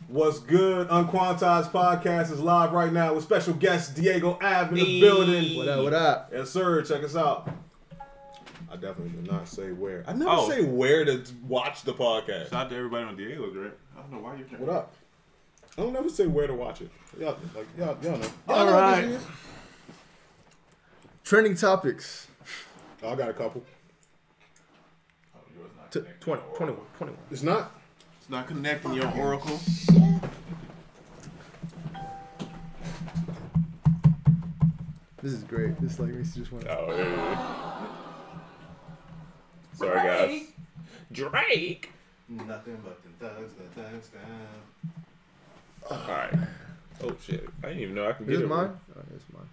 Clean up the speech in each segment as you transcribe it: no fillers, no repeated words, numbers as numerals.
What's good? UnQuantized podcast is live right now with special guest Diego Ave in the building. What up, what up? Yes, sir. Check us out. I definitely did not say where. I never say where to watch the podcast. Shout out to everybody on Diego's, right? I don't know why you're trying. What up? I don't never say where to watch it. Y'all know. All right. Trending topics. I got a couple. Oh, yours not connecting. 21. It's not? It's not connecting your Oracle. This is great. This like makes you just want to. Oh, yeah. Sorry, guys. Drake. Nothing but the thugs down. Alright. Oh, shit. I didn't even know I can get This it. is mine? Oh, this is mine.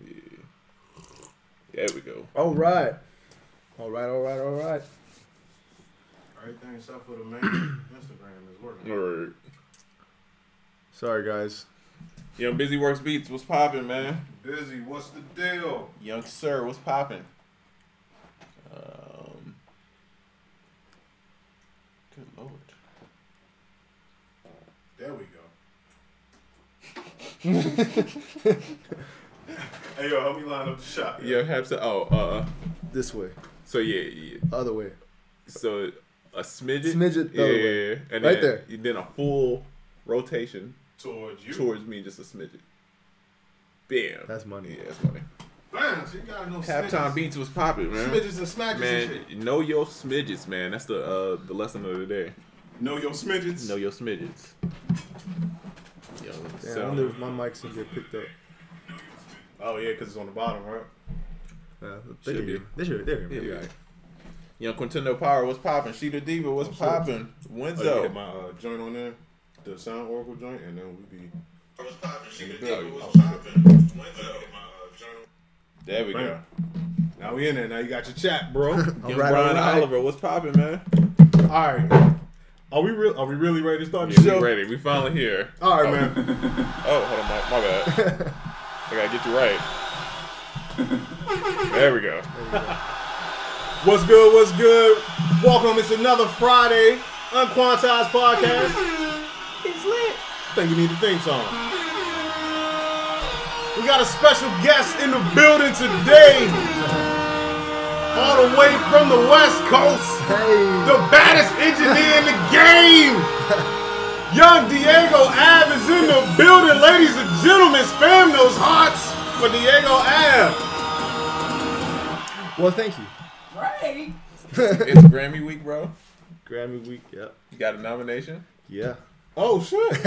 Yeah. There we go. All right. Everything except for the main Instagram is working. Word. Sorry, guys. Young Busy Works Beats, what's poppin', man? Busy, what's the deal? Young Sir, what's poppin'? Good Lord. There we go. Hey, yo, help me line up the shot. Yeah, have to. This way. So, yeah. Other way. So, a smidget? Smidget, the other way. And Right then, there. Then a full rotation Towards you. towards me, just a smidget. Bam. That's money. Yeah, that's money. Bam, so you gotta know Halftime beats was popping, man. Smidges and smackers and shit. Man, know your smidgets, man. That's the lesson of the day. Know your smidgets. Know your smidgets. Yo, Damn, I wonder if my mic's gonna get picked up. Oh, yeah, because it's on the bottom, right? They Should hear be. you. They should hear Yeah, me. right. Young Quintendo Power, what's popping? Sheeta Diva, what's popping? Oh, you Wenzo. hit my joint on there, the Sound Oracle joint, and then we be. What's popping? Sheeta Diva, Diva, what's popping? There we go. Now we in there. Now you got your chat, bro. Young right, Brian all right. Oliver, what's popping, man? All right. Are we really ready to start the Yeah, show? we ready. We finally here. All right, man. Oh, hold on, my bad. I gotta get you right. There we go. What's good? What's good? Welcome. It's another Friday UnQuantized podcast. It's lit. I think we need a theme song. We got a special guest in the building today. All the way from the West Coast. Hey. The baddest engineer in the game. Young Diego Ave is in the building. Ladies and gentlemen, spam those hearts for Diego Ave. Well, thank you. Right. It's Grammy week, bro. Grammy week. Yep. You got a nomination? Yeah. Oh, shit.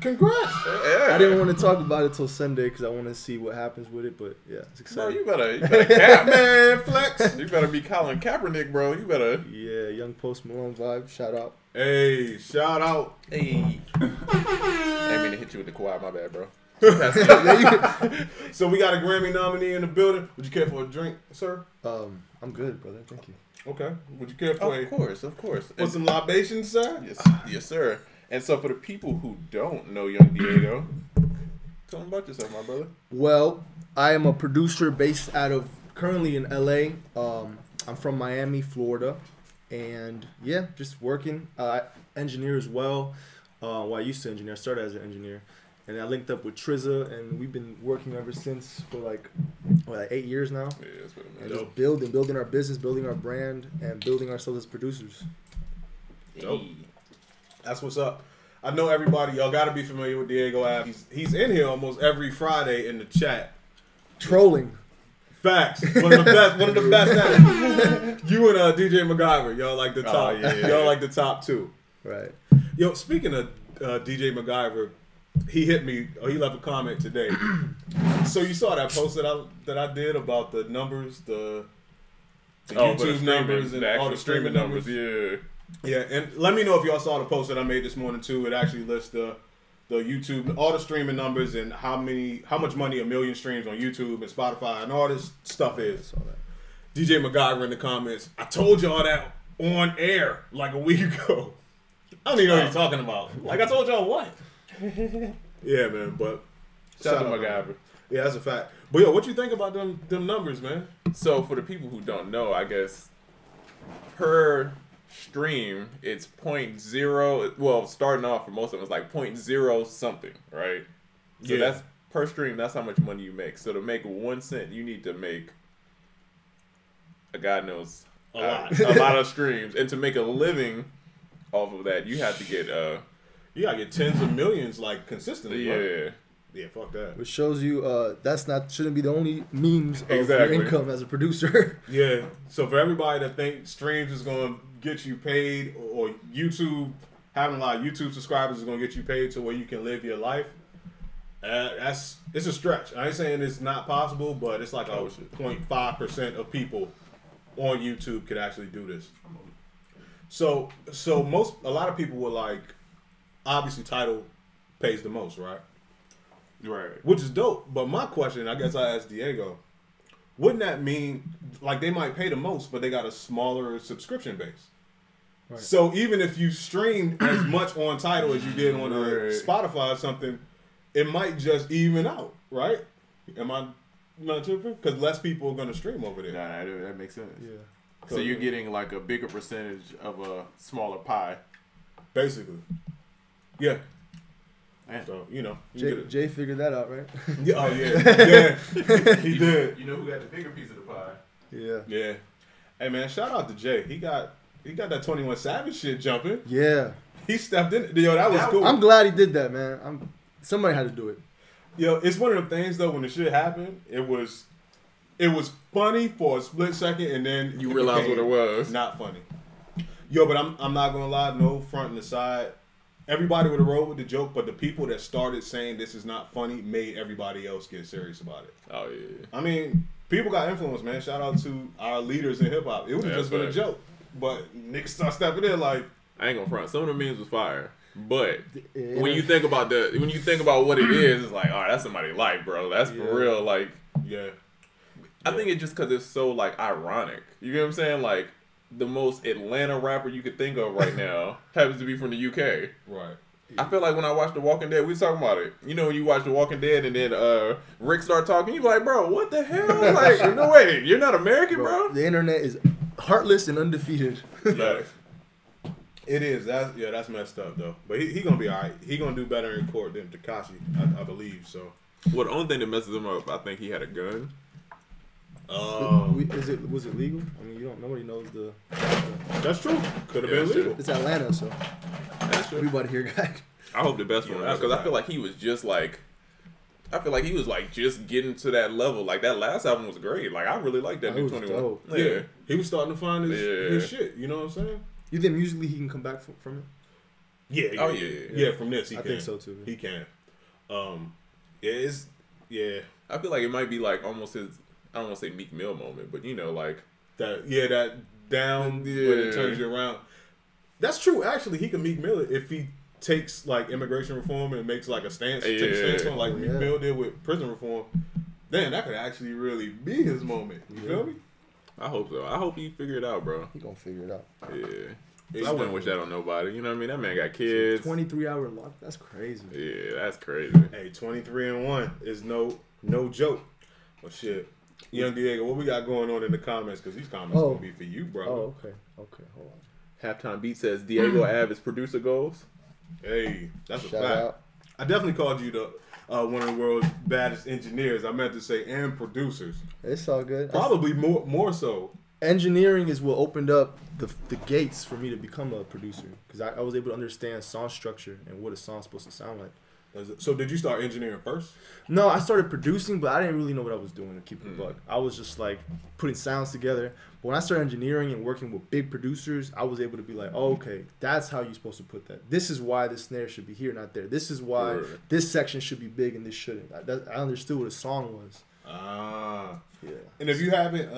Congrats. Yeah. I didn't want to talk about it till Sunday because I want to see what happens with it. But yeah, it's Bro, exciting. you better cap, man. Man, flex. You better be Colin Kaepernick, bro. You better. Yeah, young Post Malone vibe. Shout out. Hey, shout out. Hey. I didn't mean to hit you with the quad. My bad, bro. So we got a Grammy nominee in the building. Would you care for a drink, sir? I'm good, brother. Thank you. Okay. Would you care for Of course. for some libations, sir? Yes, sir. And so for the people who don't know Young Diego, tell them about yourself, my brother. Well, I am a producer based currently in LA. I'm from Miami, Florida, and yeah, just working. Engineer as well. Well, I used to engineer. I started as an engineer, and I linked up with Trizza, and we've been working ever since for like 8 years now. Yeah, that's what And it is. just building our business, building our brand, and building ourselves as producers. Dope. That's what's up. I know everybody, y'all got to be familiar with Diego Ave. He's in here almost every Friday in the chat. Trolling. Facts. One of the best at it. You and DJ MacGyver, y'all like the top. yeah. Y'all like the top two. Right. Yo, speaking of DJ MacGyver, he hit me. He left a comment today. So you saw that post that I did about the numbers, the YouTube numbers and all the streaming numbers. Yeah. Yeah, and let me know if y'all saw the post that I made this morning too. It actually lists the YouTube, all the streaming numbers and how much money a million streams on YouTube and Spotify and all this stuff is. Saw that. DJ MacGyver in the comments. I told y'all that on air like a week ago. I don't even know what you're talking about. Like I told y'all what? Yeah, man. But Shout out to MacGyver. Yeah, that's a fact. But yo, what you think about them numbers, man? So for the people who don't know, I guess per stream, it's 0.0. Well, starting off for most of them, it's like 0.0 something, right? So that's per stream. That's how much money you make. So to make 1 cent, you need to make God knows a lot of streams, and to make a living off of that, you have to get you gotta get tens of millions like consistently. Yeah. Right? Yeah, fuck that. Which shows you shouldn't be the only means of your income as a producer. Yeah. So for everybody that thinks streams is gonna get you paid, or YouTube having a lot of YouTube subscribers is gonna get you paid to where you can live your life, it's a stretch. I ain't saying it's not possible, but it's like 0.5% of people on YouTube could actually do this. So a lot of people were like, obviously Tidal pays the most, right? Right. Which is dope. But my question, I guess I asked Diego, wouldn't that mean like they might pay the most, but they got a smaller subscription base? Right. So even if you streamed as much on Tidal as you did on Spotify or something, it might just even out, right? Am I not tripping? Because less people are going to stream over there. Nah, that makes sense. Yeah. So you're getting like a bigger percentage of a smaller pie. Basically. Yeah. Man. So, you know. Jay figured that out, right? Yeah, oh, yeah. He did. You know who got the bigger piece of the pie? Yeah. Yeah. Hey, man, shout out to Jay. He got that 21 Savage shit jumping. Yeah. He stepped in. Yo, that was cool. I'm glad he did that, man. Somebody had to do it. Yo, it's one of the things, though, when the shit happened, it was funny for a split second, and then you realize what it was. Not funny. Yo, but I'm not going to lie, no front and the side. Everybody would have rolled with the joke, but the people that started saying this is not funny made everybody else get serious about it. Oh, yeah. I mean, people got influence, man. Shout out to our leaders in hip-hop. It would have just been a joke. But niggas start stepping in like... I ain't gonna front. Some of the memes was fire. But when you think about what it is, it's like, all right, that's somebody's life, bro. That's for real. Like, I think it's just because it's so, like, ironic. You get what I'm saying? Like, the most Atlanta rapper you could think of right now happens to be from the UK. Right. I feel like when I watched The Walking Dead, we was talking about it. You know, when you watch The Walking Dead and then Rick start talking, you be like, bro, what the hell? Like, no way, you're not American, bro. The internet is heartless and undefeated. Yeah. It is. That's messed up, though. But he going to be all right. He going to do better in court than Tekashi, I believe, so. Well, the only thing that messes him up, I think he had a gun. Was it legal? I mean, nobody knows the. That's true. Could have been legal. It's Atlanta, so everybody here got. I hope the best for him because I feel like he was just like. I feel like he was like just getting to that level. Like that last album was great. Like I really liked that new 21. Yeah, he was starting to find his shit. You know what I'm saying? You think musically he can come back from it? Yeah. Yeah. From this, he can. I think so too. He can. I feel like it might be like almost his. I don't want to say Meek Mill moment, but you know, like that. Yeah, that down when it turns you around. That's true. Actually, he can Meek Mill it if he takes like immigration reform and makes like a stance, take a stance on like Meek Mill did with prison reform. Then that could actually really be his moment. You feel me? I hope so. I hope he figure it out, bro. He gonna figure it out. Yeah. I wouldn't wish that on nobody. You know what I mean? That man got kids. 23-hour lock. That's crazy. Yeah, that's crazy. Hey, 23-1 is no joke. Well, shit. Young Diego, what we got going on in the comments? Because these comments gonna be for you, bro. Oh, okay. Hold on. Halftime Beat says Diego Ave is producer goals. Hey, that's a Shout fact. out. I definitely called you the one of the world's baddest engineers. I meant to say and producers. It's all good. Probably more so. Engineering is what opened up the gates for me to become a producer because I was able to understand song structure and what a song's supposed to sound like. So did you start engineering first? No, I started producing, but I didn't really know what I was doing to keep it a buck. I was just like putting sounds together. But when I started engineering and working with big producers, I was able to be like, oh, okay, that's how you're supposed to put that. This is why the snare should be here, not there. This is why this section should be big and this shouldn't. I understood what a song was. Ah. Yeah. And if you haven't,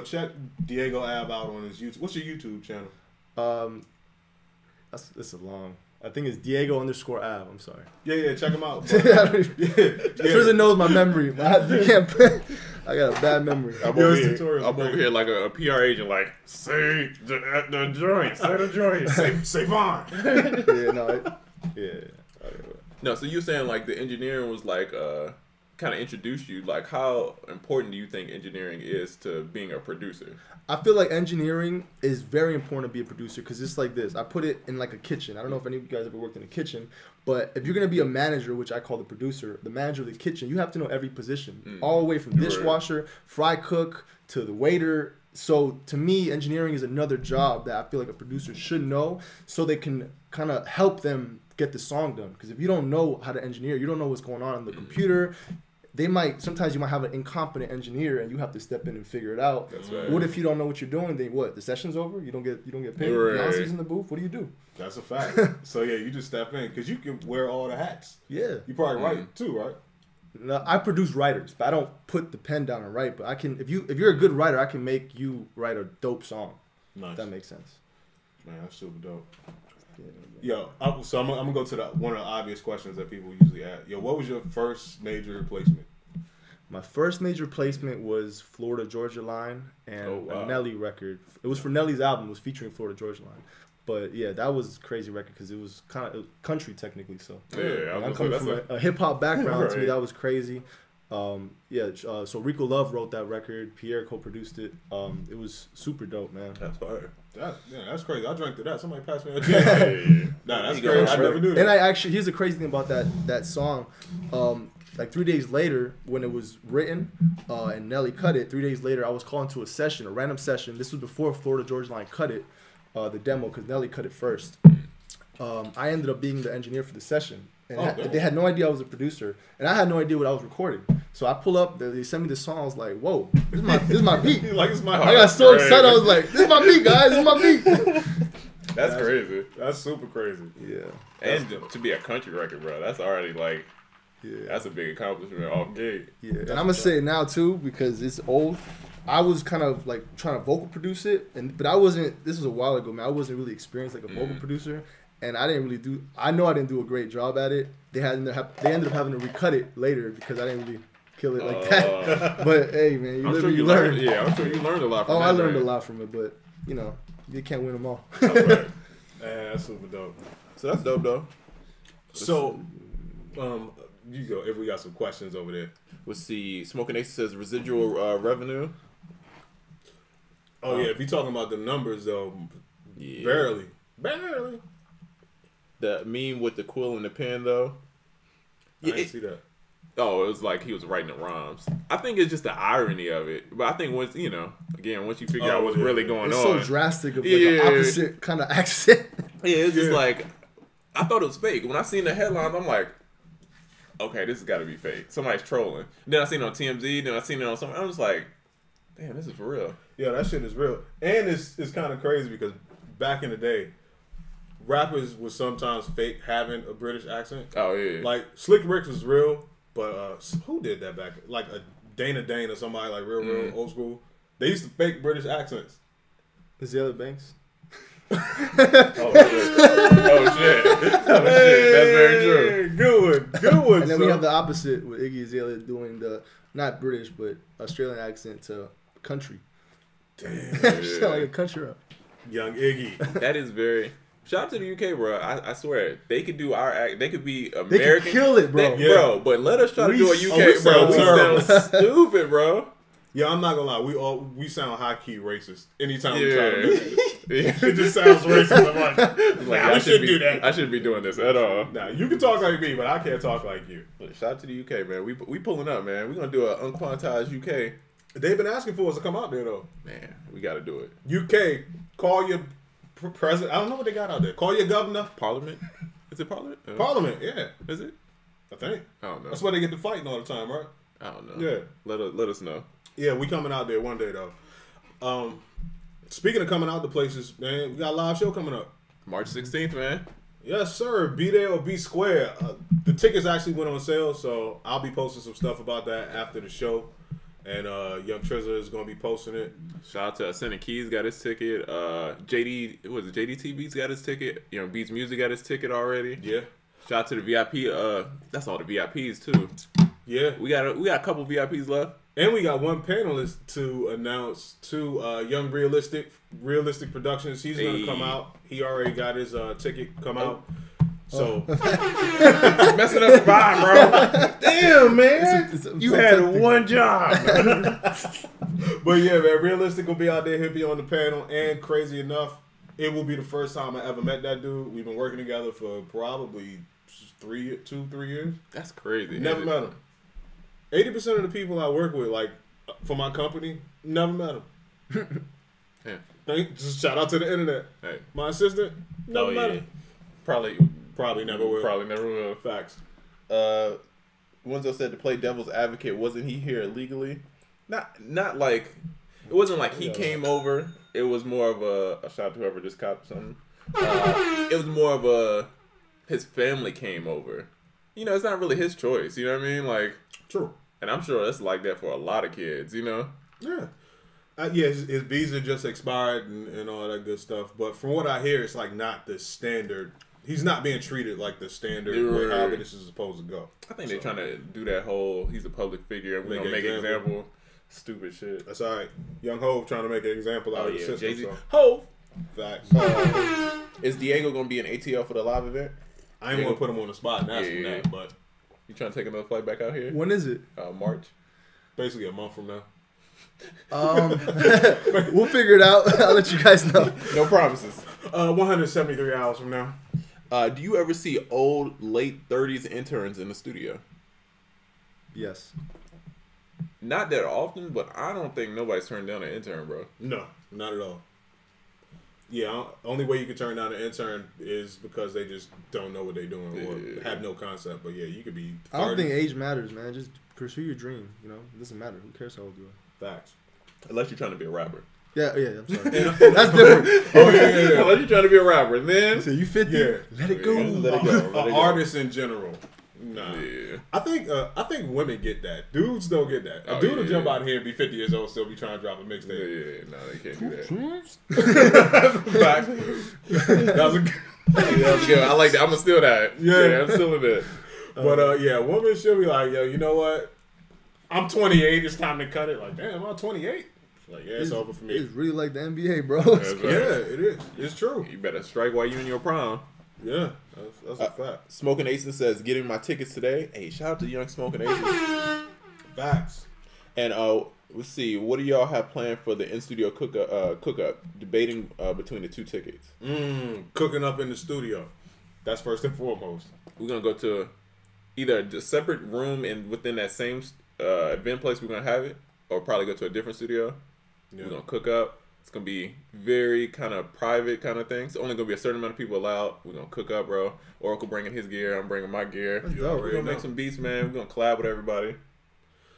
check Diego Ave out on his YouTube. What's your YouTube channel? That's a long. I think it's Diego_Ave. I'm sorry. Yeah, check him out. Prison knows my memory. You can't. I got a bad memory. I'm over here like a PR agent, like say the joint, say the joint, say Vaughn. Yeah. No, so you're saying like the engineering was like kind of introduce you, like how important do you think engineering is to being a producer? I feel like engineering is very important to be a producer because it's like this. I put it in like a kitchen. I don't know if any of you guys ever worked in a kitchen, but if you're going to be a manager, which I call the producer, the manager of the kitchen, you have to know every position, all the way from dishwasher, fry cook, to the waiter. So to me, engineering is another job that I feel like a producer should know so they can kind of help them get the song done. Because if you don't know how to engineer, you don't know what's going on the computer. Sometimes you might have an incompetent engineer and you have to step in and figure it out. That's right. What if you don't know what you're doing? Then what? The session's over. You don't get paid. Right. Beyonce's in the booth. What do you do? That's a fact. So yeah, you just step in because you can wear all the hats. Yeah. You probably write too, right? No, I produce writers, but I don't put the pen down and write. But I can, if you're a good writer, I can make you write a dope song. Nice. If that makes sense. Man, that's super dope. Yo, so I'm gonna go to one of the obvious questions that people usually ask. Yo, what was your first major placement? My first major placement was Florida Georgia Line and a Nelly record. It was for Nelly's album. It was featuring Florida Georgia Line. But yeah, that was a crazy record because it was kind of country technically. So yeah, I'm coming from a hip hop background. To me, that was crazy. So Rico Love wrote that record. Pierre co-produced it. It was super dope, man. That's fire. That's crazy. I drank to that. Somebody passed me a drink. Nah, that's crazy. I never knew that. And here's the crazy thing about that song. Like 3 days later, when it was written and Nelly cut it, 3 days later, I was called into a random session. This was before Florida Georgia Line cut it, the demo, because Nelly cut it first. I ended up being the engineer for the session. And they had no idea I was a producer, and I had no idea what I was recording. So I pull up, they sent me the song. I was like, "Whoa, this is my beat!" Like, it's my I got so excited. I was like, "This is my beat, guys! This is my beat!" That's crazy. That's super crazy. Yeah, and to be a country record, bro, that's already like, that's a big accomplishment off gate. Yeah, and I'm gonna say it now too because it's old. I was kind of like trying to vocal produce it, but I wasn't. This was a while ago, man. I wasn't really experienced like a vocal producer. And I didn't really do. I know I didn't do a great job at it. They ended up having to recut it later because I didn't really kill it like that. But hey, man, you live and you learn. Yeah, I'm sure you learned a lot from it. I learned a lot from it, but you know, you can't win them all. Right. That's super dope. So that's dope, though. So, you go. If we got some questions over there, let's see. Smokin Aces says residual revenue. Oh yeah, if you're talking about the numbers though, barely. The meme with the quill and the pen, though. I didn't see that. Oh, it was like he was writing the rhymes. I think it's just the irony of it. But I think once you figure out what's really going on. It's so drastic of like an opposite kind of accent. Yeah, it's just like, I thought it was fake. When I seen the headlines, I'm like, okay, this has got to be fake. Somebody's trolling. Then I seen it on TMZ, then I seen it on something. I was like, damn, this is for real. Yeah, that shit is real. And it's kind of crazy because back in the day, rappers would sometimes fake having a British accent. Oh, yeah. Like, Slick Rick was real, but who did that back? Like a Dana Dane or somebody like real old school. They used to fake British accents. Is the other Banks? Oh, shit. That's very true. Good one. And then we have the opposite with Iggy Azalea doing the, not British, but Australian accent to country. Damn. Sound like a country rap. Young Iggy. That is very... Shout out to the UK, bro. I swear, they could do our act. They could be American. They could kill it, bro. Bro, but let us try to do a UK, bro. We sound stupid, bro. Yeah, I'm not gonna lie. We sound high key racist anytime we try to do this. It just sounds racist. I'm like I shouldn't do that. I shouldn't be doing this at all. Nah, you can talk like me, but I can't talk like you. Shout out to the UK, man. We pulling up, man. We're gonna do an UnQuantized UK. They've been asking for us to come out there though. Man, we got to do it. UK, call your president. I don't know what they got out there. Call your governor. Parliament. Is it Parliament? Parliament, yeah. Is it? I think. I don't know. That's why they get to fighting all the time, right? I don't know. Yeah. Let us know. Yeah, we coming out there one day though. Speaking of coming out to places, man, we got a live show coming up. March 16th, man. Yes, sir. Be there or be square. The tickets actually went on sale, so I'll be posting some stuff about that after the show. And Young Trizza is going to be posting it. Shout out to Ascending Keys got his ticket. JDT Beats got his ticket. Beats Music got his ticket already. Yeah. Shout out to the VIP. That's all the VIPs too. Yeah. We got a couple VIPs left. And we got one panelist to announce to Young Realistic Productions. He's going to come out. He already got his ticket come out. So messing up the vibe, bro. Damn, man. You had one job. But yeah, man, Realistic will be out there. He'll be on the panel. And crazy enough, it will be the first time I ever met that dude. We've been working together for probably 3 years. That's crazy. Never met him. 80% of the people I work with, like for my company, never met him. Yeah. Just shout out to the internet. Hey. My assistant, never met him. Probably never will. Probably never will. Facts. Wenzel said to play devil's advocate, wasn't he here illegally? Not like, it wasn't like he came over. It was more of a shout out to whoever just copped something. It was more of his family came over. You know, it's not really his choice. You know what I mean? Like, true. And I'm sure that's like that for a lot of kids, you know? Yeah. Yeah, his visa just expired and all that good stuff. But from what I hear, it's like not the standard. He's not being treated like the standard way how this is supposed to go. I think they're trying to do that whole, he's a public figure, we're going to make an example. Stupid shit. That's all right. Young Hove trying to make an example out of the system. Jay-Z. So. Hove! Facts. Is Diego going to be in ATL for the live event? I ain't going to put him on the spot and ask him that, but... You trying to take another flight back out here? When is it? March. Basically a month from now. We'll figure it out. I'll let you guys know. No promises. 173 hours from now. Do you ever see old, late 30s interns in the studio? Yes. Not that often, but I don't think nobody's turned down an intern, bro. No, not at all. Yeah, only way you can turn down an intern is because they just don't know what they're doing or have no concept. But yeah, you could be 30. I don't think age matters, man. Just pursue your dream. You know, it doesn't matter. Who cares how old you are? Facts. Unless you're trying to be a rapper. Yeah, I'm sorry. That's different. Unless you're trying to be a rapper, and then so you 50. Yeah. Let it go. Let it go. An artist in general. Nah. Yeah. I think women get that. Dudes don't get that. A dude will jump out here and be 50 years old, still be trying to drop a mixtape. Yeah, no, they can't do that. That was good. I like that. I'm gonna steal that. Yeah, I'm stealing that. But yeah, women should be like, yo, you know what? I'm 28. It's time to cut it. Like, damn, I'm 28. Like, yeah, it's over for me. It's really like the NBA, bro. Yeah, it is. It's true. You better strike while you in your prime. Yeah, that's a fact. Smokin Aces says, getting my tickets today. Hey, shout out to young Smokin Aces. Facts. And let's see, what do y'all have planned for the InStudio Cookup? Debating between the 2 tickets. Cooking up in the studio. That's first and foremost. We're gonna go to either a separate room and within that same event place we're gonna have it, or probably go to a different studio. Yeah. We're gonna cook up. It's gonna be very kind of private kind of thing. It's only gonna be a certain amount of people allowed. We're gonna cook up, bro. Oracle bringing his gear. I'm bringing my gear. We're gonna make some beats, man. We're gonna collab with everybody.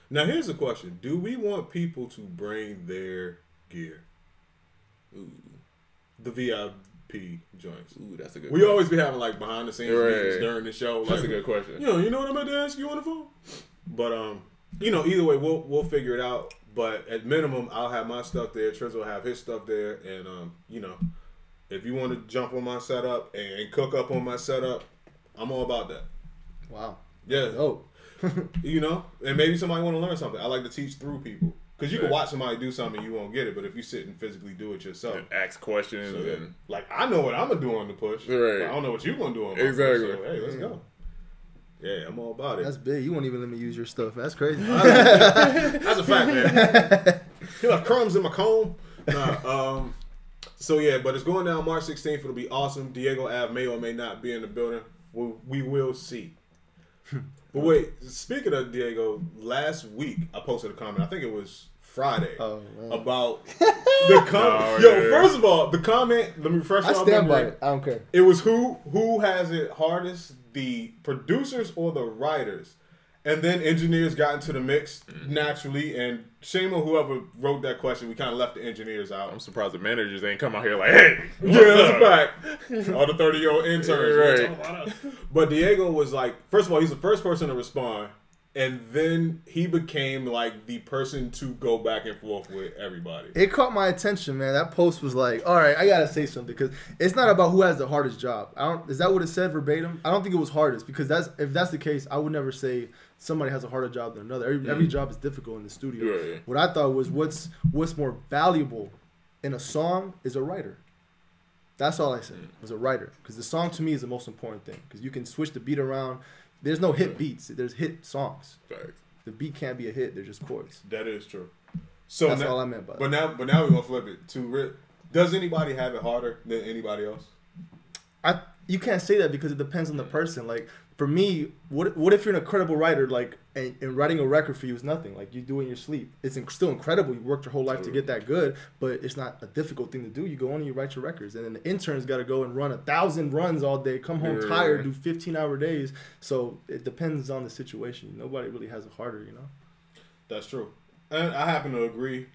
Now here's the question: do we want people to bring their gear? Ooh, the VIP joints. Ooh, that's a good. We question. always be having like behind the scenes meetings during the show. Like, that's a good question. You know what I'm about to ask you on the phone? But either way, we'll figure it out. But at minimum, I'll have my stuff there. Trizz will have his stuff there, and if you want to jump on my setup and cook up on my setup, I'm all about that. Wow. Yeah. Oh. And maybe somebody want to learn something. I like to teach through people because you can watch somebody do something and you won't get it, but if you sit and physically do it yourself, and ask questions, and like I know what I'm gonna do on the push. Right. But I don't know what you're gonna do on my exactly. push. So, hey, let's go. Yeah, I'm all about it. That's big. You won't even let me use your stuff. That's crazy. That's a fact, man. You have crumbs in my comb. Nah, so yeah, but it's going down March 16th. It'll be awesome. Diego Ave may or may not be in the building. We will see. But wait, speaking of Diego, last week I posted a comment. I think it was Friday about the comment. First of all, the comment. Let me refresh. I stand by it. I don't care. It was who has it hardest, the producers or the writers, and then engineers got into the mix naturally. And shame on whoever wrote that question. We kind of left the engineers out. I'm surprised the managers ain't come out here like, hey, that's a fact. All the 30-year-old interns. Right. But Diego was like, first of all, he's the first person to respond. And then he became like the person to go back and forth with everybody. It caught my attention, man. That post was like, all right, I got to say something. Because it's not about who has the hardest job. Is that what it said verbatim? I don't think it was hardest. Because if that's the case, I would never say somebody has a harder job than another. Every job is difficult in the studio. Right. What I thought was what's more valuable in a song is a writer. That's all I said. Was a writer, because the song to me is the most important thing. Because you can switch the beat around. There's no hit beats. There's hit songs. Facts. The beat can't be a hit. They're just chords. That is true. So that's now, all I meant by but that. But now we're gonna flip it to Rip. Does anybody have it harder than anybody else? You can't say that because it depends on the person. Like for me, what if you're an incredible writer, like and writing a record for you is nothing. Like you do it in your sleep. It's still incredible. You worked your whole life to get that good, but it's not a difficult thing to do. You go on and you write your records, and then the interns got to go and run 1,000 runs all day, come home tired, do 15-hour days. So it depends on the situation. Nobody really has it harder, you know. That's true, and I happen to agree.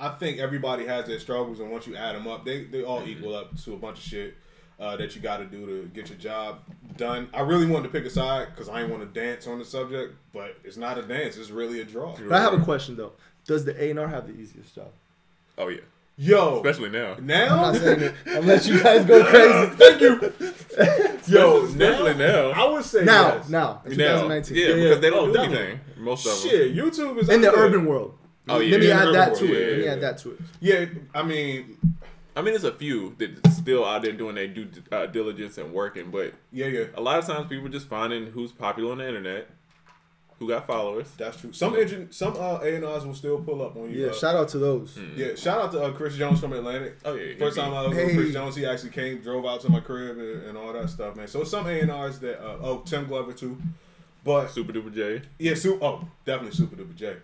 I think everybody has their struggles, and once you add them up, they all equal up to a bunch of shit that you got to do to get your job done. I really wanted to pick a side because I didn't want to dance on the subject, but it's not a dance. It's really a draw. But I have a question, though. Does the A&R have the easiest job? Oh, yeah. Yo. Especially now. Now? I'm not saying it. I'll let you guys go crazy. Thank you. Yo, especially now. I would say now. yes. Now. In 2019. Yeah, because they don't do definitely. anything. Most of them. Shit, YouTube is In the out there. urban world. Oh, yeah. Let me In the add that urban to world. it. Let me Yeah. add that to it. Yeah, I mean, there's a few that still out there doing their due diligence and working, but yeah. a lot of times people just finding who's popular on the internet, who got followers. That's true. Some A&Rs will still pull up on you. Yeah, shout out to those. Yeah, shout out to Chris Jones from Atlantic. Oh, yeah. First time I was with Chris Jones, he actually drove out to my crib and all that stuff, man. So some A&Rs that, Tim Glover too. But Super Duper J. Yeah, definitely Super Duper J.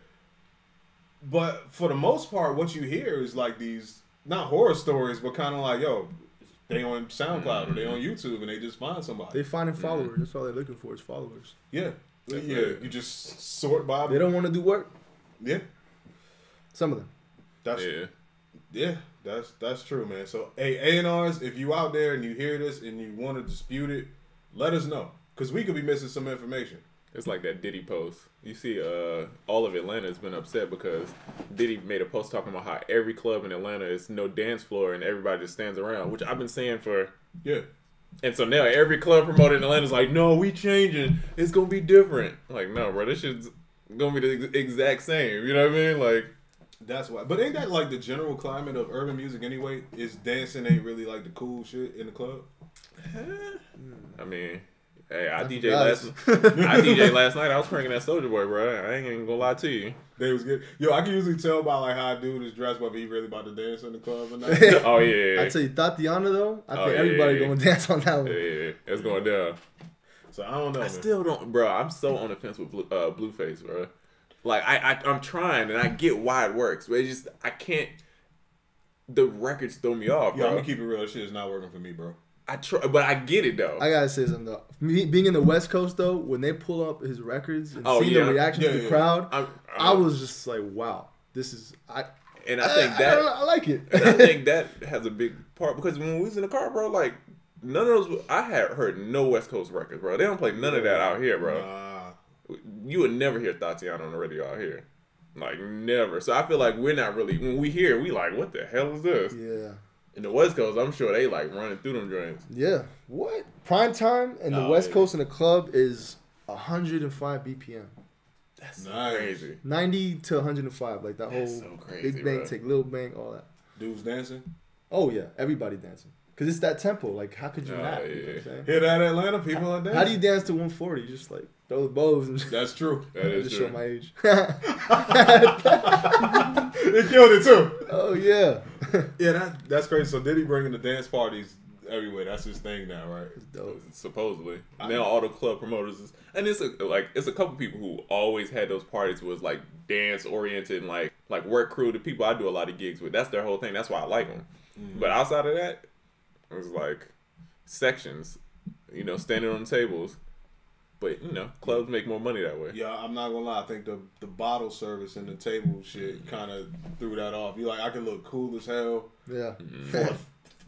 But for the most part, what you hear is like these, not horror stories, but kind of like, yo, they on SoundCloud or they on YouTube and they just find somebody. They finding followers. That's all they're looking for is followers. Yeah. Yeah. You just sort by. They don't want to do work. Yeah. Some of them. That's true, man. So, hey, A&Rs, if you out there and you hear this and you want to dispute it, let us know. Because we could be missing some information. It's like that Diddy post. You see, all of Atlanta has been upset because Diddy made a post talking about how every club in Atlanta is no dance floor and everybody just stands around, which I've been saying for... Yeah. And so now every club promoter in Atlanta is like, no, we changing. It's going to be different. Like, no, bro, this shit's going to be the exact same. You know what I mean? Like... That's why. But ain't that like the general climate of urban music anyway? Is dancing ain't really like the cool shit in the club? I mean... Hey, I DJ last night. I was cranking that Soulja Boy, bro. I ain't even gonna lie to you. They was good. Yo, I can usually tell by like how a dude is dressed whether he really about to dance in the club or not. Oh yeah. I tell you, Tatiana though, I think everybody gonna dance on that one. Yeah, it's going down. So I don't know. I still don't, bro. I'm so on the fence with Blueface, bro. Like I'm trying and I get why it works, but it's just I can't. The records throw me off, bro. Yeah, I'm gonna keep it real. This shit is not working for me, bro. I try, but I get it though. I gotta say something though. Me, being in the West Coast though, when they pull up his records and see the reaction to the crowd, I was just like, wow, this is I think I like it. And I think that has a big part because when we was in the car, bro, like none of those. I had heard no West Coast records, bro. They don't play none of that out here, bro. You would never hear Tatiana on the radio out here, like never. So I feel like we're not really when we hear, it, we like, what the hell is this? Yeah. In the West Coast, I'm sure they like running through them joints. Yeah. What? Prime time in the West Coast in the club is 105 BPM. That's crazy. 90 to 105, like that whole so crazy, big bang, bro. take little bang, all that. Dudes dancing. Oh yeah, everybody dancing. Cause it's that tempo. Like, how could you not? Yeah. You know what I'm saying? Hear that, Atlanta? People are dancing. How do you dance to 140? You just like throw the bows and. That's true. That is just true. show my age. They killed it too. Oh yeah. Yeah, that's crazy. So Diddy bringing the dance parties everywhere. That's his thing now, right? It's dope. Supposedly. Now all the club promoters and it's a couple people who always had those parties was like dance oriented and like work crew. The people I do a lot of gigs with, that's their whole thing. That's why I like them. But outside of that, it was like sections, you know, standing on the tables. But, you know, clubs make more money that way. Yeah, I'm not gonna lie. I think the bottle service and the table shit kind of threw that off. You like, I can look cool as hell. Yeah. For a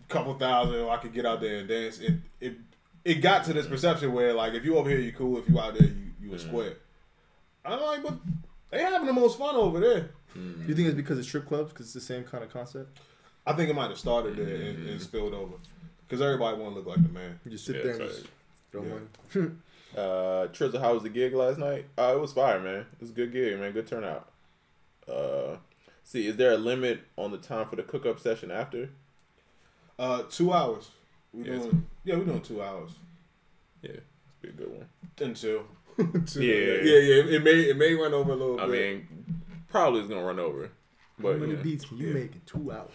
couple thousand, I could get out there and dance. It got to this perception where like, if you over here, you cool. If you out there, you a square. I'm like, but they having the most fun over there. You think it's because it's strip clubs? Because it's the same kind of concept? I think it might have started there and spilled over. Because everybody want to look like the man. You just sit there and just throw money. Trizzle, how was the gig last night? It was fire, man. It was a good gig, man. Good turnout. See, is there a limit on the time for the cook-up session after? 2 hours. We're doing 2 hours. Yeah, it's be a good one. Until. Yeah. It may run over a little bit. I mean, probably it's gonna run over. But, how many beats can you make in 2 hours?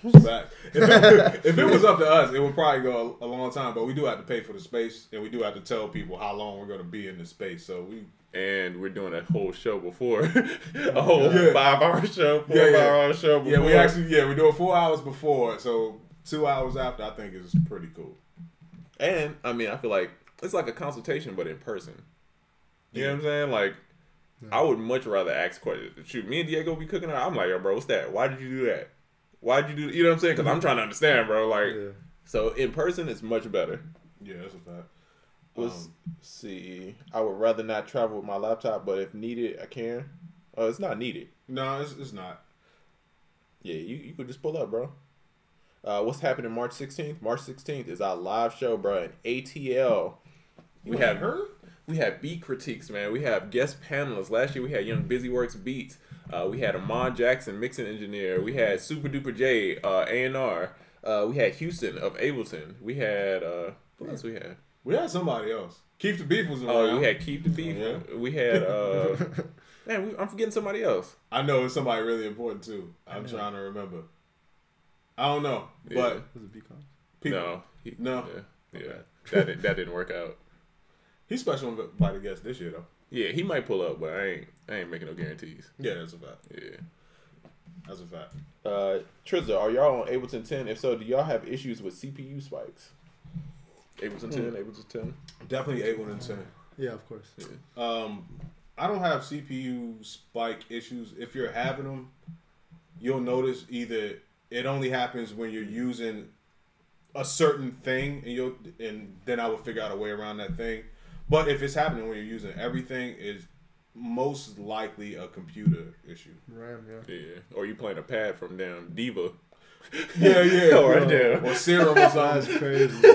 If it was up to us, it would probably go a long time. But we do have to pay for the space, and we do have to tell people how long we're going to be in the space. So we're doing a whole show before a whole 5-hour show, 4-hour show before. Yeah, we're doing 4 hours before. So 2 hours after, I think is pretty cool. And I mean, I feel like it's like a consultation, but in person. You know what I'm saying? Like. I would much rather ask questions. Shoot, me and Diego be cooking out. I'm like, yo, bro, what's that? Why did you do that? Why'd you do that? You know what I'm saying? Because I'm trying to understand, bro. Like, so in person, it's much better. Yeah, that's a fact. Let's see. I would rather not travel with my laptop, but if needed, I can. Oh, it's not needed. No, it's not. Yeah, you could just pull up, bro. What's happening March 16th? March 16th is our live show, bro. In ATL. We have beat critiques, man. We have guest panelists. Last year we had Young Busyworks Beats. We had Amon Jackson, mixing engineer. We had Super Duper J, A&R. We had Houston of Ableton. We had what else we had? We had somebody else. Keep the Beef was around. Oh, we had Keep the Beef. Yeah. We had man, I'm forgetting somebody else. I know it's somebody really important too. I'm trying to remember. I don't know, but was it Beacon? No. Yeah. That didn't work out. He's special invited guest this year though. Yeah, he might pull up, but I ain't making no guarantees. Yeah, that's a fact. Yeah. That's a fact. Trizza, are y'all on Ableton 10? If so, do y'all have issues with CPU spikes? Ableton 10, Ableton 10? Definitely Ableton 10. Yeah, of course. Yeah. I don't have CPU spike issues. If you're having them, you'll notice either it only happens when you're using a certain thing, and then I will figure out a way around that thing. But if it's happening when you're using everything, it's most likely a computer issue. RAM, yeah. Or you playing a pad from damn Diva. Yeah. Right there. Or Serum or something. That's crazy.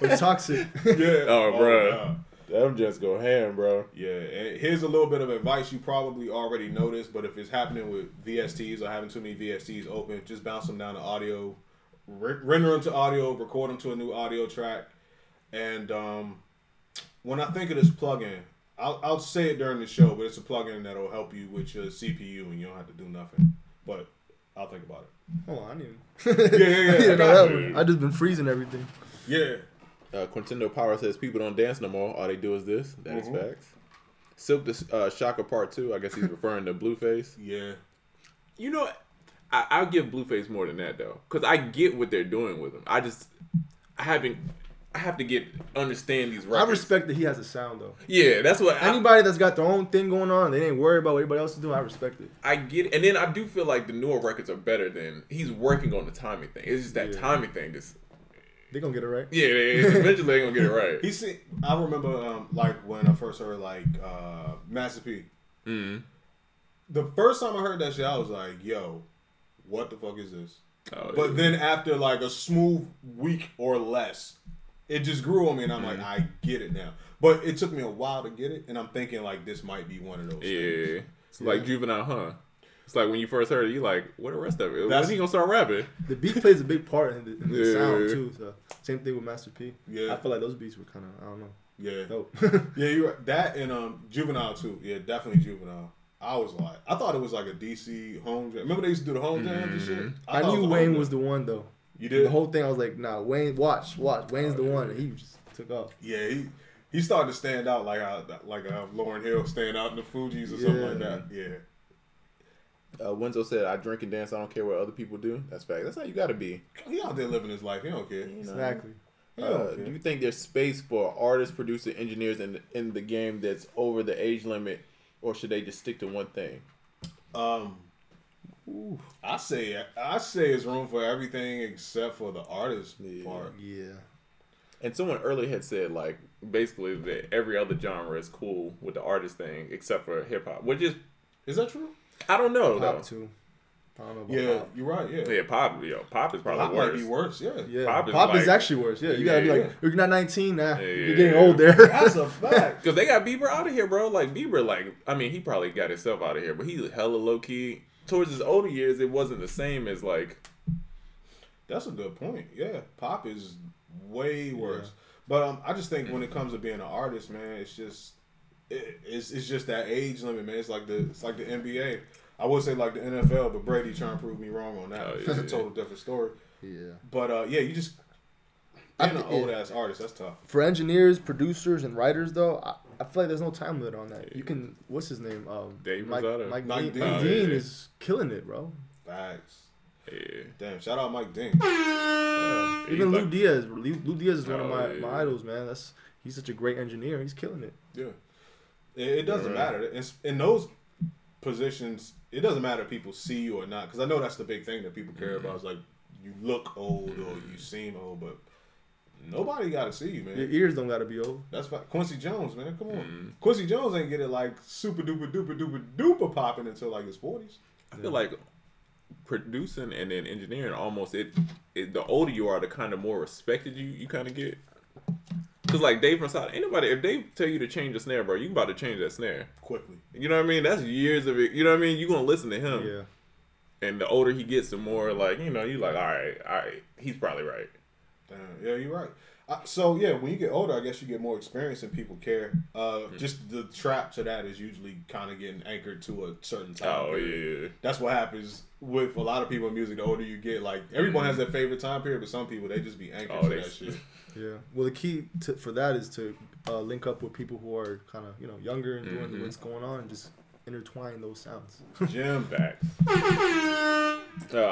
Or Toxic. Yeah. Oh, bro. Them just go ham, bro. Yeah. And here's a little bit of advice you probably already noticed, but if it's happening with VSTs or having too many VSTs open, just bounce them down to audio, render them to audio, record them to a new audio track, and when I think of this plugin, I'll say it during the show, but it's a plugin that'll help you with your CPU and you don't have to do nothing. But I'll think about it. Oh, I knew. Yeah. I just been freezing everything. Yeah. Quintendo Power says people don't dance no more. All they do is this. That is facts. Silk the Shocker Part 2. I guess he's referring to Blueface. Yeah. You know, I'll give Blueface more than that though, because I get what they're doing with him. I have to understand these records. I respect that he has a sound though. Yeah, that's what. Anybody that's got their own thing going on, they ain't worried about what everybody else is doing. I respect it. I get it, and then I do feel like the newer records are better than he's working on the timing thing. It's just that timing thing. They gonna get it right. Yeah, eventually they gonna get it right. I remember like when I first heard like Master P. Mm-hmm. The first time I heard that shit, I was like, "Yo, what the fuck is this?" Oh, but then after like a smooth week or less, it just grew on me, and I'm like, I get it now. But it took me a while to get it, and I'm thinking like this might be one of those things. It's like Juvenile, huh? It's like when you first heard it, you like, what the rest of it? When's he gonna start rapping? The beat plays a big part in the sound too. So same thing with Master P. Yeah, I feel like those beats were kind of, I don't know. Yeah, dope. Yeah, you're right. That and Juvenile too. Yeah, definitely Juvenile. I was like, I thought it was like a DC home jam. Remember they used to do the home jams and shit? I knew Wayne was the one though. You did? The whole thing, I was like, nah, Wayne, watch. Wayne's the one. And he just took off. Yeah, he started to stand out like Lauryn Hill stand out in the Fugees or something like that. Yeah. Wenzo said, I drink and dance. I don't care what other people do. That's fact. That's how you got to be. He out there living his life. He don't care. Exactly. Do you think there's space for artists, producers, engineers in the game that's over the age limit, or should they just stick to one thing? I say it's room for everything except for the artist part. Yeah. And someone earlier had said like basically that every other genre is cool with the artist thing except for hip hop, which is that true? I don't know pop though. Too. I don't know about pop. You're right. Yeah, pop. Pop is probably worse. Might be worse. Yeah. Pop is actually worse. Yeah, you gotta be like, you're not 19 now. You're getting old there. That's a fact. Because they got Bieber out of here, bro. Like Bieber, I mean, he probably got himself out of here, but he's hella low key. Towards his older years, it wasn't the same as like. That's a good point. Yeah, pop is way worse. Yeah. But I just think when it comes to being an artist, man, it's just that age limit, man. It's like the NBA. I would say like the NFL, but Brady trying to prove me wrong on that. It's a total different story. Yeah. But you just being an old ass artist, that's tough. For engineers, producers, and writers, though, I feel like there's no time limit on that. You can, what's his name? Mike Dean is killing it, bro. Facts. Yeah. Damn, shout out Mike Dean. Even Lou Diaz. Lou Diaz is one of my idols, man. He's such a great engineer. He's killing it. Yeah. It doesn't matter. In those positions, it doesn't matter if people see you or not. Because I know that's the big thing that people care about. Is like, you look old or you seem old, but nobody got to see you, man. Your ears don't got to be old. That's fine. Quincy Jones, man. Come on. Quincy Jones ain't get it like super duper duper duper duper popping until like his 40s. I feel like producing and then engineering almost the older you are, the kind of more respected you kind of get. Cause like Dave from South, anybody if they tell you to change the snare, bro, you about to change that snare quickly. You know what I mean? That's years of it. You know what I mean? You gonna listen to him. Yeah. And the older he gets, the more like you like, all right, he's probably right. Damn, yeah, you're right. So yeah, when you get older, I guess you get more experience and people care. Just the trap to that is usually kind of getting anchored to a certain time. Oh period. Yeah. That's what happens with a lot of people in music. The older you get, like everyone has their favorite time period, but some people they just be anchored to that shit. Yeah. Well, the key for that is to link up with people who are kind of younger and doing what's going on, and just intertwine those sounds. Jam backs.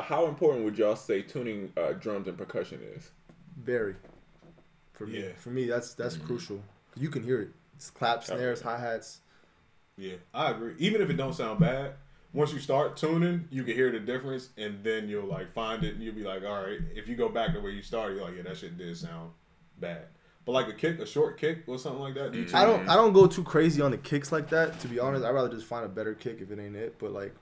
How important would y'all say tuning drums and percussion is? Very. For me, that's crucial. You can hear it. It's claps, snares, hi-hats. Yeah, I agree. Even if it don't sound bad, once you start tuning, you can hear the difference, and then you'll like find it, and you'll be like, all right. If you go back to where you started, you're like, yeah, that shit did sound bad. But like a short kick or something like that. I don't go too crazy on the kicks like that. To be honest, I'd rather just find a better kick if it ain't it. But like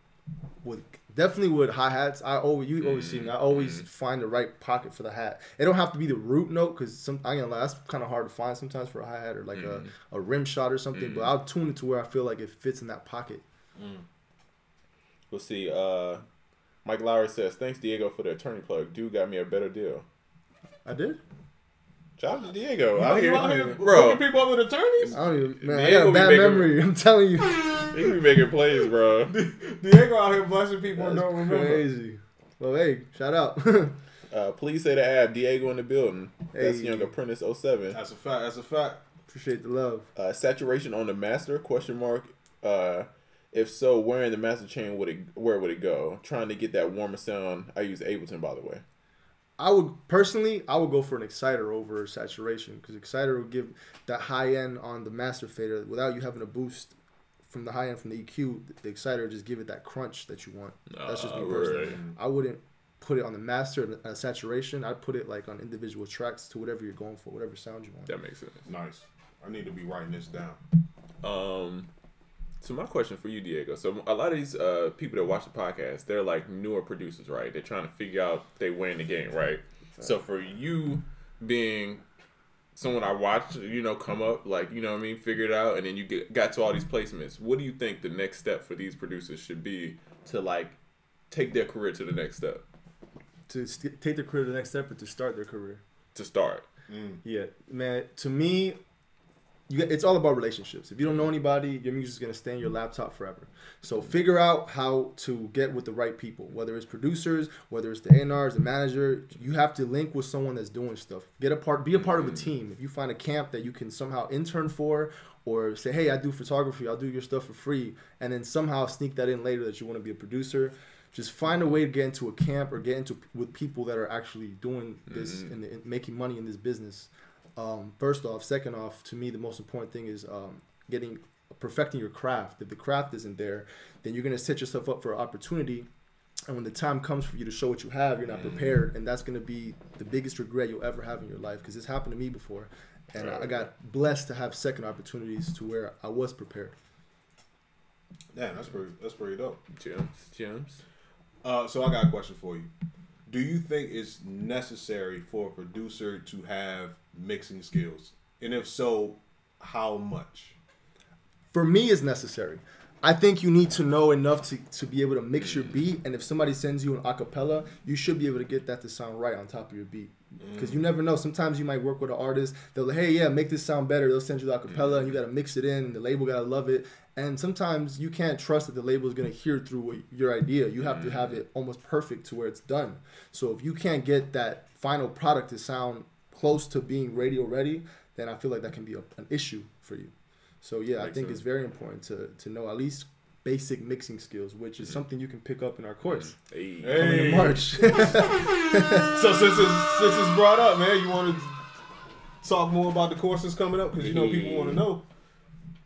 definitely with hi-hats, you always see me. I always find the right pocket for the hat. It don't have to be the root note because that's kind of hard to find sometimes for a hi-hat or like a rim shot or something. But I'll tune it to where I feel like it fits in that pocket. We'll see. Mike Lowry says, "Thanks Diego for the attorney plug. Dude got me a better deal." I did. Shout out to Diego. Out here, bro. Hooking people up with attorneys. I don't even. Man, I got a bad memory. I'm telling you. He be making plays, bro. Diego out here blessing people and don't remember. Crazy. Well, hey, shout out. Please say the ad. Diego in the building. That's Young Apprentice 07. That's a fact. Appreciate the love. Saturation on the master? ? If so, where in the master chain where would it go? Trying to get that warmer sound. I use Ableton, by the way. I would go for an exciter over saturation because exciter will give that high end on the master fader without you having a boost from the high end from the EQ. The exciter will just give it that crunch that you want. That's just me personally. Right. I wouldn't put it on the master and saturation. I'd put it like on individual tracks to whatever you're going for, whatever sound you want. That makes sense. Nice. I need to be writing this down. So my question for you, Diego. So a lot of these people that watch the podcast, they're like newer producers, right? They're trying to figure out they win the game, right? Exactly. So for you being someone I watched, come up, like, you know what I mean, figure it out, and then you got to all these placements. What do you think the next step for these producers should be to like take their career to the next step? To take their career to the next step, or to start their career? To start. Yeah, man. To me, it's all about relationships. If you don't know anybody, your music's gonna stay in your laptop forever. So figure out how to get with the right people, whether it's producers, whether it's the A&Rs, the manager. You have to link with someone that's doing stuff. Be a part of a team. If you find a camp that you can somehow intern for, or say, hey, I do photography, I'll do your stuff for free, and then somehow sneak that in later that you want to be a producer. Just find a way to get into a camp or get with people that are actually doing this and making money in this business. First off. Second off, to me, the most important thing is perfecting your craft. If the craft isn't there, then you're going to set yourself up for an opportunity. And when the time comes for you to show what you have, you're not prepared. And that's going to be the biggest regret you'll ever have in your life, because it's happened to me before. And I got blessed to have second opportunities to where I was prepared. Damn, that's pretty dope. Gems. So I got a question for you. Do you think it's necessary for a producer to have mixing skills? And if so, how much? For me, it's necessary. I think you need to know enough to be able to mix your beat, and if somebody sends you an acapella, you should be able to get that to sound right on top of your beat. Because you never know. Sometimes you might work with an artist. They'll like, hey, yeah, make this sound better. They'll send you the acapella, and you got to mix it in, and the label got to love it. And sometimes you can't trust that the label is going to hear through your idea. You have to have it almost perfect to where it's done. So if you can't get that final product to sound close to being radio ready, then I feel like that can be an issue for you. So yeah, I think it's very important to know at least basic mixing skills, which is something you can pick up in our course coming in March. So since it's brought up, man, you want to talk more about the courses coming up? Because you know people want to know.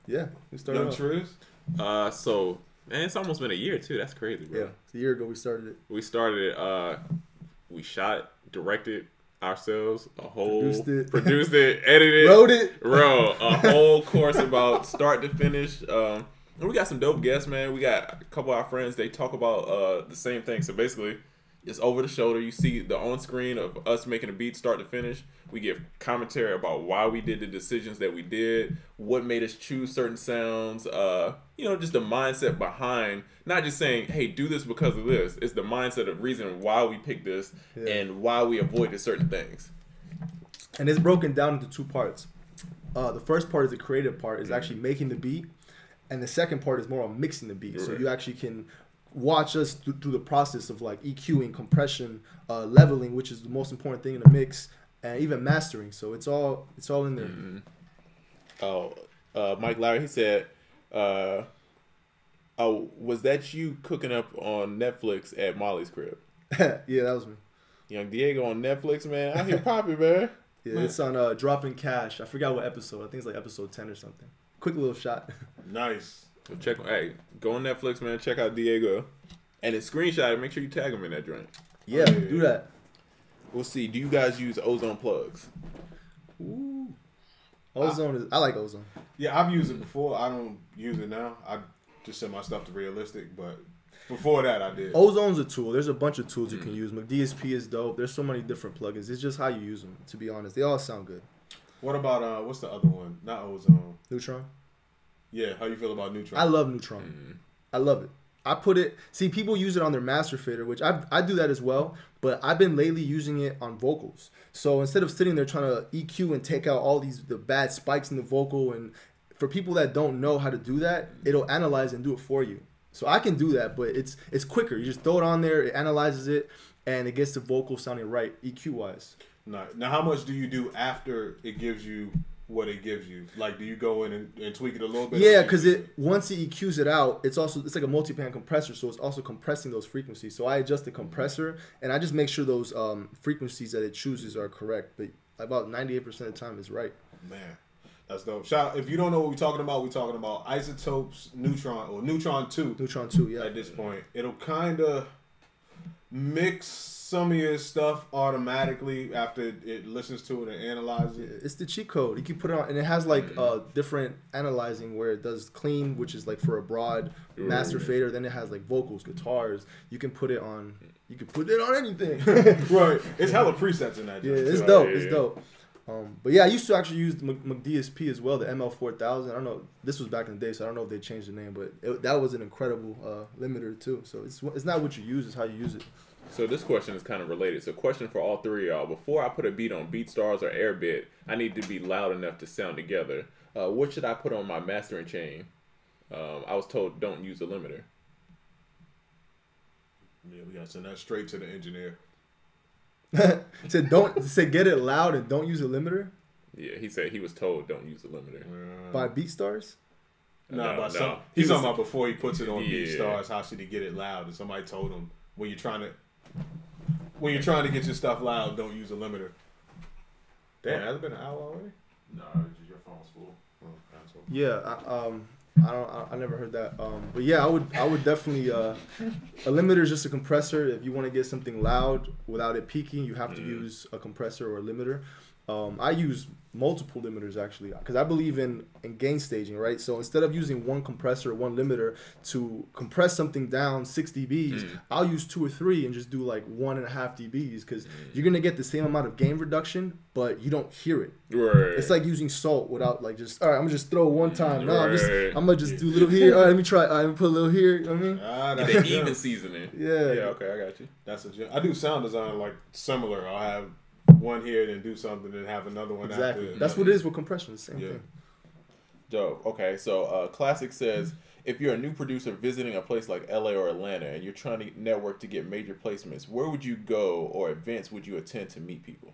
Yeah, we started Young Triz. So man, it's almost been a year too. That's crazy, bro. Yeah, a year ago we started it. We started it. We shot, directed ourselves, produced it, edited, wrote it, a whole course about start to finish. And we got some dope guests, man. We got a couple of our friends. They talk about the same thing. So basically, it's over the shoulder. You see the on screen of us making a beat start to finish. We give commentary about why we did the decisions that we did, what made us choose certain sounds. Just the mindset behind not just saying, "Hey, do this because of this." It's the mindset of reason why we picked this and why we avoided certain things. And it's broken down into two parts. The first part is the creative part, is actually making the beat. And the second part is more on mixing the beat. Right. So you actually can watch us through the process of like EQing, compression, leveling, which is the most important thing in the mix, and even mastering. So it's all in there. Mike Lowry, he said, was that you cooking up on Netflix at Molly's crib? Yeah, that was me. Young Diego on Netflix, man. Out here popping, man. Yeah, man. It's on Dropping Cash. I forgot what episode. I think it's like episode 10 or something. Quick little shot. Nice. So go on Netflix, man. Check out Diego. And then screenshot it. Make sure you tag him in that joint. Yeah, do that. We'll see. Do you guys use Ozone Plugs? Ooh. Ozone I like Ozone. Yeah, I've used it before. I don't use it now. I just send my stuff to Realistic, but before that I did. Ozone's a tool. There's a bunch of tools you can use. McDSP is dope. There's so many different plugins. It's just how you use them, to be honest. They all sound good. What about what's the other one? Not Ozone. Neutron? Yeah, how you feel about Neutron? I love Neutron. I love it. I put it, see, people use it on their master fader, which I do that as well, but I've been lately using it on vocals. So instead of sitting there trying to EQ and take out all the bad spikes in the vocal, and for people that don't know how to do that, it'll analyze and do it for you. So I can do that, but it's quicker. You just throw it on there, it analyzes it, and it gets the vocal sounding right EQ-wise. Now, how much do you do after it gives you what it gives you? Like, do you go in and tweak it a little bit? Yeah, because once it EQs it out, it's like a multi-band compressor, so it's also compressing those frequencies. So I adjust the compressor, and I just make sure those frequencies that it chooses are correct. But about 98% of the time, it's right. Man, that's dope. If you don't know what we're talking about Isotopes Neutron, or Neutron 2. Neutron 2, yeah. At this point, it'll kind of mix some of your stuff automatically after it listens to it and analyzes it. It's the cheat code. You can put it on, and it has like different analyzing where it does clean, which is like for a broad master fader. Then it has like vocals, guitars. You can put it on. You can put it on anything. Right. It's hella presets in that. Yeah, it's dope. It's dope. But yeah, I used to actually use the McDSP as well, the ML4000. I don't know. This was back in the day, so I don't know if they changed the name, but that was an incredible limiter too. So it's not what you use; it's how you use it. So this question is kind of related. So question for all three of y'all. Before I put a beat on BeatStars or Airbit, I need to be loud enough to sound together. What should I put on my mastering chain? I was told don't use a limiter. Yeah, we got to send that straight to the engineer. Say get it loud and don't use a limiter? Yeah, he said he was told don't use a limiter. By BeatStars? No. He's talking about before he puts it on BeatStars, how should he get it loud? And somebody told him when you're trying to get your stuff loud, don't use a limiter. Damn, has it been an hour already? No, your phone's full. Oh, asshole. Yeah, I never heard that. But yeah, I would definitely a limiter is just a compressor. If you want to get something loud without it peaking, you have to use a compressor or a limiter. I use multiple limiters actually, because I believe in gain staging, right? So instead of using one compressor or one limiter to compress something down 6 dBs, I'll use 2 or 3 and just do like 1.5 dBs, because you're gonna get the same amount of gain reduction, but you don't hear it. Right. It's like using salt without like just, all right, I'm gonna just throw one time. No, I'm gonna just do a little here. All right, let me try. All right, let me put a little here. You know what I mean? Get the even seasoning. Yeah. Yeah. Okay, I got you. That's a gem. I do sound design like similar. I'll have one here, then do something, then have another one Exactly. after. That's what it is with compression. Same thing. Dope. Okay, so Classic says, if you're a new producer visiting a place like LA or Atlanta and you're trying to network to get major placements, where would you go or events would you attend to meet people?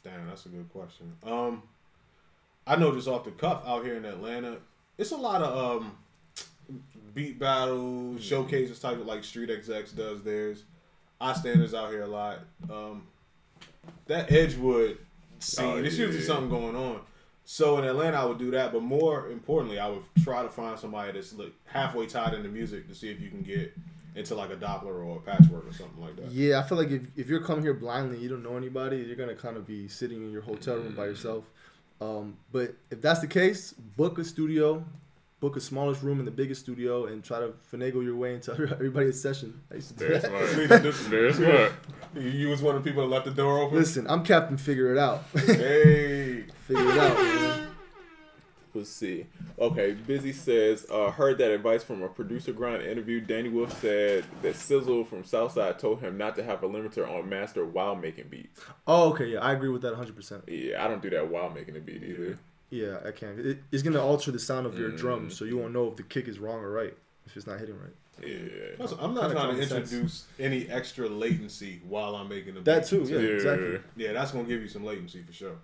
Damn, that's a good question. I know just off the cuff out here in Atlanta, it's a lot of beat battles, showcases type of like Street Execs does theirs. iStanders out here a lot. That Edgewood scene, it's usually something going on. So in Atlanta, I would do that, but more importantly, I would try to find somebody that's like halfway tied into music to see if you can get into like a Doppler or a patchwork or something like that. Yeah, I feel like if you're coming here blindly, you don't know anybody, you're gonna kind of be sitting in your hotel room by yourself. But if that's the case, book a studio, book a smallest room in the biggest studio, and try to finagle your way into everybody's session. I used to do that. There's smart. You was one of the people that left the door open? Listen, I'm Captain Figure It Out. Hey. Figure it out, man. Let's see. Okay, Busy says, heard that advice from a producer grind interview. Danny Wolf said that Sizzle from Southside told him not to have a limiter on master while making beats. Oh, okay, yeah, I agree with that 100%. Yeah, I don't do that while making a beat either. Yeah, I can't. It's going to alter the sound of your drums, so you won't know if the kick is wrong or right, if it's not hitting right. Yeah. I'm not trying to introduce any extra latency while I'm making a beat. That too, yeah, exactly. Yeah, that's going to give you some latency for sure.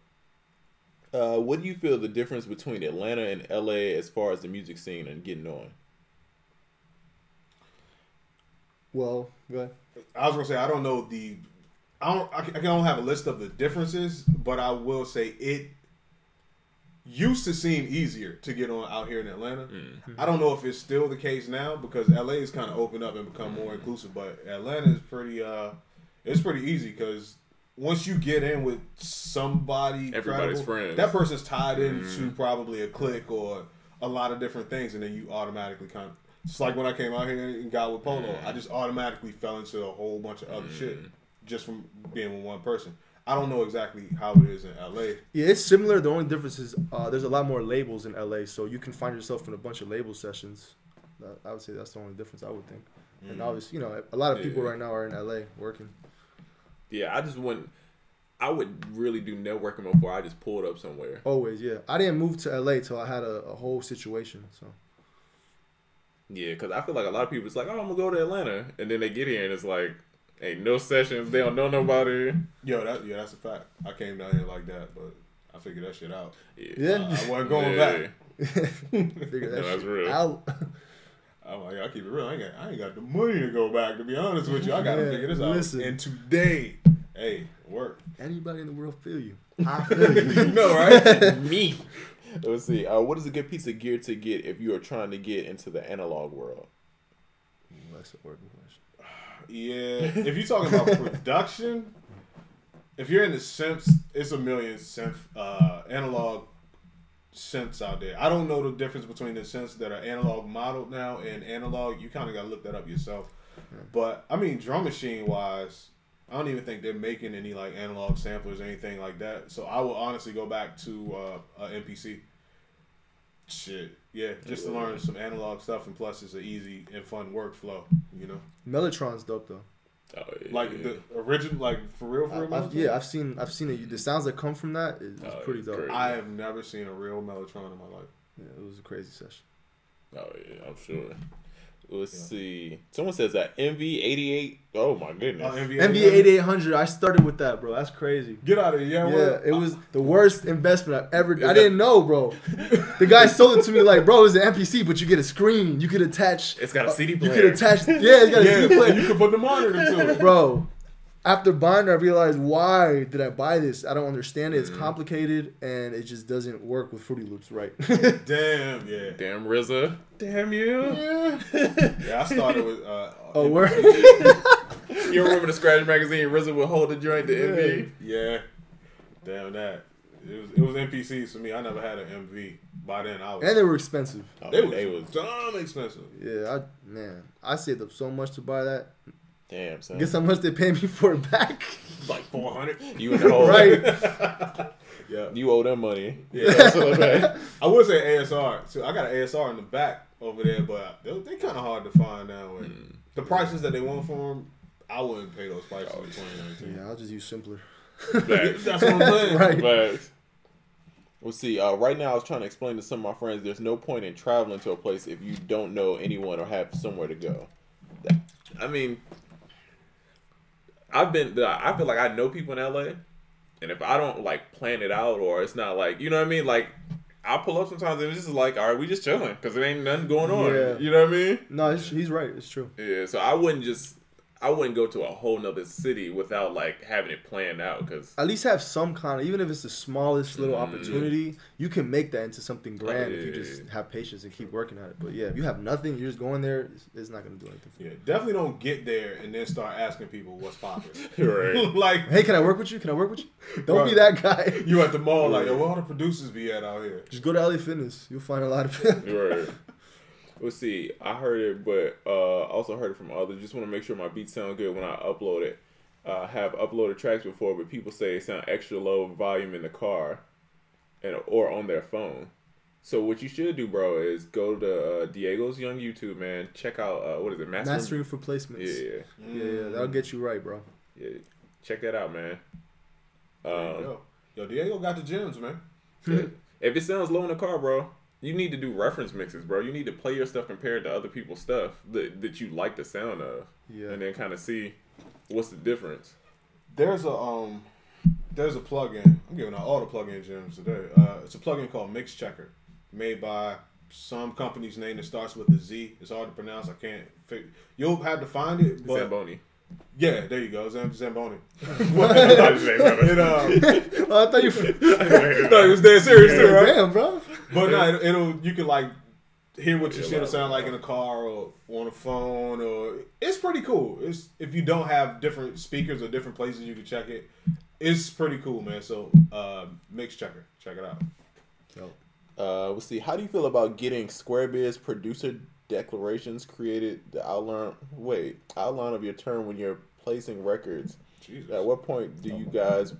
What do you feel the difference between Atlanta and LA as far as the music scene and getting on? Well, go ahead. I was gonna say I don't know I don't have a list of the differences, but I will say it used to seem easier to get on out here in Atlanta. I don't know if it's still the case now because LA is kind of opened up and become more inclusive, but Atlanta is pretty easy because once you get in with somebody everybody's credible, friends, that person's tied into probably a clique or a lot of different things, and then you automatically kind of. It's like when I came out here and got with Polo, I just automatically fell into a whole bunch of other shit just from being with one person. I don't know exactly how it is in LA. Yeah, it's similar. The only difference is there's a lot more labels in LA, so you can find yourself in a bunch of label sessions. I would say that's the only difference I would think. And obviously, a lot of people right now are in LA working. Yeah, I would really do networking before I just pulled up somewhere. Always, yeah. I didn't move to LA till I had a whole situation, so. Yeah, because I feel like a lot of people, it's like, oh, I'm going to go to Atlanta. And then they get here and it's like, hey, no sessions. They don't know nobody. Yo, that's a fact. I came down here like that, but I figured that shit out. Yeah. I wasn't going back. Figure that that's shit real. out. I'm like, I keep it real. I ain't got the money to go back, to be honest with you. I got to figure this out. Listen. And today, hey, work. Anybody in the world feel you. I feel you. You know, right? Me. Let's see. What is a good piece of gear to get if you are trying to get into the analog world? That's a working question. Yeah. If you're talking about production, if you're in the synths, it's a million synth, analog synths out there. I don't know the difference between the synths that are analog modeled now and analog. You kind of got to look that up yourself. Yeah. But, I mean, drum machine wise, I don't even think they're making any like analog samplers or anything like that. So I will honestly go back to MPC. Shit, yeah, just to learn some analog stuff, and plus it's an easy and fun workflow. Mellotron's dope though. Oh, yeah, like the original, like for real. I've seen it. The sounds that come from that is pretty dope. Crazy. I have never seen a real Mellotron in my life. Yeah, it was a crazy session. Oh yeah, I'm sure. Let's see. Someone says that MV88. Oh my goodness. MV8800. I started with that, bro. That's crazy. Get out of here. Yeah, it was the worst investment I've ever. I didn't know, bro. The guy sold it to me like, bro, it's an MPC, but you get a screen. You could attach. It's got a CD player. You could attach. Yeah, it's got a CD player. You could put the monitor to it, bro. After buying it, I realized, why did I buy this? I don't understand it. It's complicated, and it just doesn't work with Fruity Loops right. Damn, yeah. Damn, RZA. Damn you. Yeah, I started with... word? You remember the Scratch magazine? RZA would hold the joint to MV? Yeah. Damn that. It was NPCs for me. I never had an MV. By then, and they were expensive. Oh, they was dumb expensive. Yeah, I saved up so much to buy that. Damn, son. Guess how much they paid me for it back? Like $400. You in the hole. Right. Yeah. You owe them money. Yeah. I would say ASR. So I got an ASR in the back over there, but they kind of hard to find now. The prices that they want for them, I wouldn't pay those prices in 2019. Yeah, I'll just use simpler. That's what I'm saying. Right. But we'll see. Right now, I was trying to explain to some of my friends there's no point in traveling to a place if you don't know anyone or have somewhere to go. I mean, I feel like I know people in LA, and if I don't like plan it out or it's not like, you know what I mean, like I'll pull up sometimes and it's just like, all right, we just chilling because it ain't nothing going on. Yeah. You know what I mean? No, he's right. It's true. Yeah. So I wouldn't go to a whole nother city without like having it planned out, because At least have some kind of, even if it's the smallest little opportunity, you can make that into something grand if you just have patience and keep working at it. But yeah, if you have nothing, you're just going there, it's not going to do anything for you. Yeah, definitely don't get there and then start asking people what's popping. right. Like, Hey, can I work with you? Can I work with you? Don't be that guy. You at the mall like, yo, where all the producers be at out here? Just go to LA Fitness. You'll find a lot of people. Right. Let's see. I heard it, but also heard it from others. Just want to make sure my beats sound good when I upload it. Have uploaded tracks before, but people say it sound extra low volume in the car, or on their phone. So what you should do, bro, is go to Diego's Young YouTube, man. Check out what is it, Mastering for Placements. Yeah, that'll get you right, bro. Yeah, check that out, man. Yo, Diego got the gems, man. Yeah. If it sounds low in the car, bro, you need to do reference mixes, bro. You need to play your stuff compared to other people's stuff that you like the sound of, and then kind of see what's the difference. There's a plugin. I'm giving out all the plugin gems today. It's a plugin called Mix Checker, made by some company's name that starts with a Z. It's hard to pronounce. I can't figure. You'll have to find it. But Zamboni. Yeah, there you go, Zamboni. I thought you was dead serious too, right? Damn, bro. But no, you can like hear what your shit will sound like in a car or on a phone, or it's pretty cool. It's if you don't have different speakers or different places you can check it, it's pretty cool, man. So Mix Checker, check it out. We'll see. How do you feel about getting Squarebiz producer declarations created? The outline of your term when you're placing records. Jesus. At what point do you guys,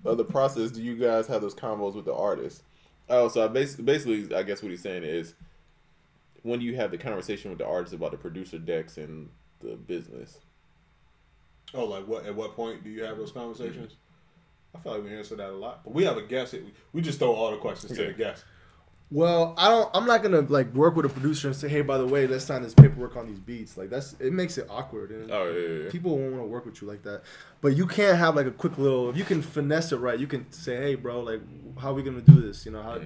of the process, do you guys have those combos with the artist? Oh, so basically, I guess what he's saying is, when do you have the conversation with the artist about the producer decks and the business? Oh, like what? At what point do you have those conversations? I feel like we answer that a lot, but we have a guest. We just throw all the questions to the guest. Well, I'm not gonna like work with a producer and say, hey, by the way, let's sign this paperwork on these beats. Like it makes it awkward, and people won't want to work with you like that. But you can't have like a quick little. If you can finesse it right, you can say, hey, bro, like, how are we gonna do this? You know, how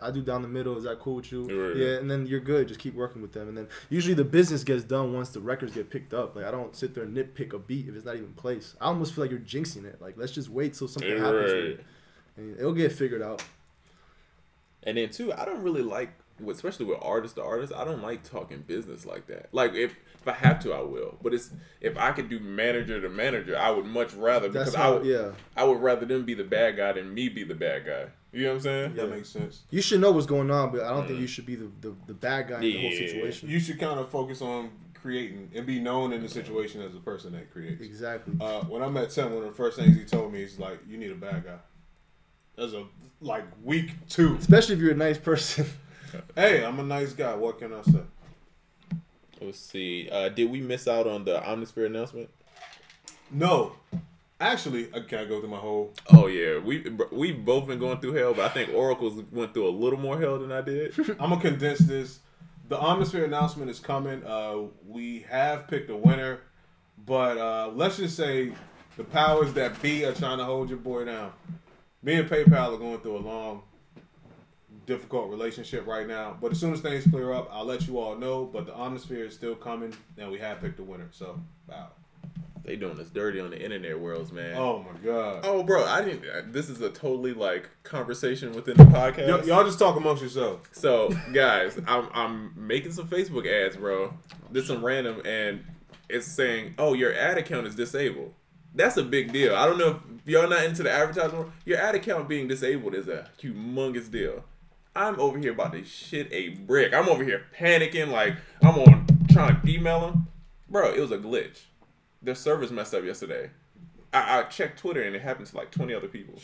I do down the middle. Is that cool with you? Right. Yeah, and then you're good. Just keep working with them, and then usually the business gets done once the records get picked up. Like I don't sit there and nitpick a beat if it's not even placed. I almost feel like you're jinxing it. Like let's just wait till something happens, with it. And it'll get figured out. And then too, I don't really like, especially with artist to artist, I don't like talking business like that. Like if I have to, I will. But if I could do manager to manager, I would much rather, because I would rather them be the bad guy than me be the bad guy. You know what I'm saying? That makes sense. You should know what's going on, but I don't think you should be the bad guy in the whole situation. You should kind of focus on creating and be known in the situation as the person that creates. Exactly. When I met Tim, one of the first things he told me is like, you need a bad guy. That's like week 2. Especially if you're a nice person. Hey, I'm a nice guy. What can I say? Let's see. Did we miss out on the Omnisphere announcement? No. Actually, can I go through my whole... Oh, yeah. We've both been going through hell, but I think Oracle's went through a little more hell than I did. I'm going to condense this. The Omnisphere announcement is coming. We have picked a winner, but let's just say the powers that be are trying to hold your boy down. Me and PayPal are going through a long, difficult relationship right now. But as soon as things clear up, I'll let you all know. But the Omnisphere is still coming, and we have picked a winner. So, wow. They doing us dirty on the internet worlds, man. Oh, my God. Oh, bro, this is a totally, like, conversation within the podcast. Y'all just talk amongst yourselves. So, guys, I'm making some Facebook ads, bro. This some random, and it's saying, oh, your ad account is disabled. that's a big deal. I don't know if y'all not into the advertising. Your ad account being disabled is a humongous deal. I'm over here about to shit a brick. I'm over here panicking like I'm on trying to email them. Bro, it was a glitch. Their servers messed up yesterday. I checked Twitter and it happened to like 20 other people.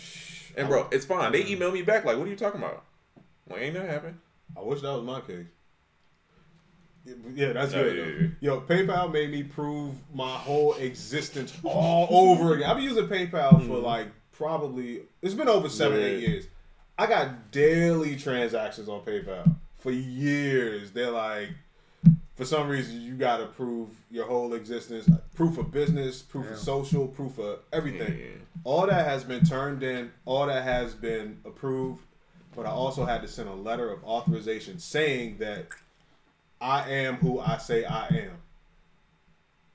And bro, it's fine. They emailed me back like, what are you talking about? Well, ain't that happen. I wish that was my case. Yeah, that's good. Yeah. Yo, PayPal made me prove my whole existence all over again. I've been using PayPal for like probably, it's been over 7-8 years. I got daily transactions on PayPal for years. They're like, for some reason, you got to prove your whole existence. Proof of business, proof of social, proof of everything. Yeah. All that has been turned in. All that has been approved. But I also had to send a letter of authorization saying that I am who I say I am.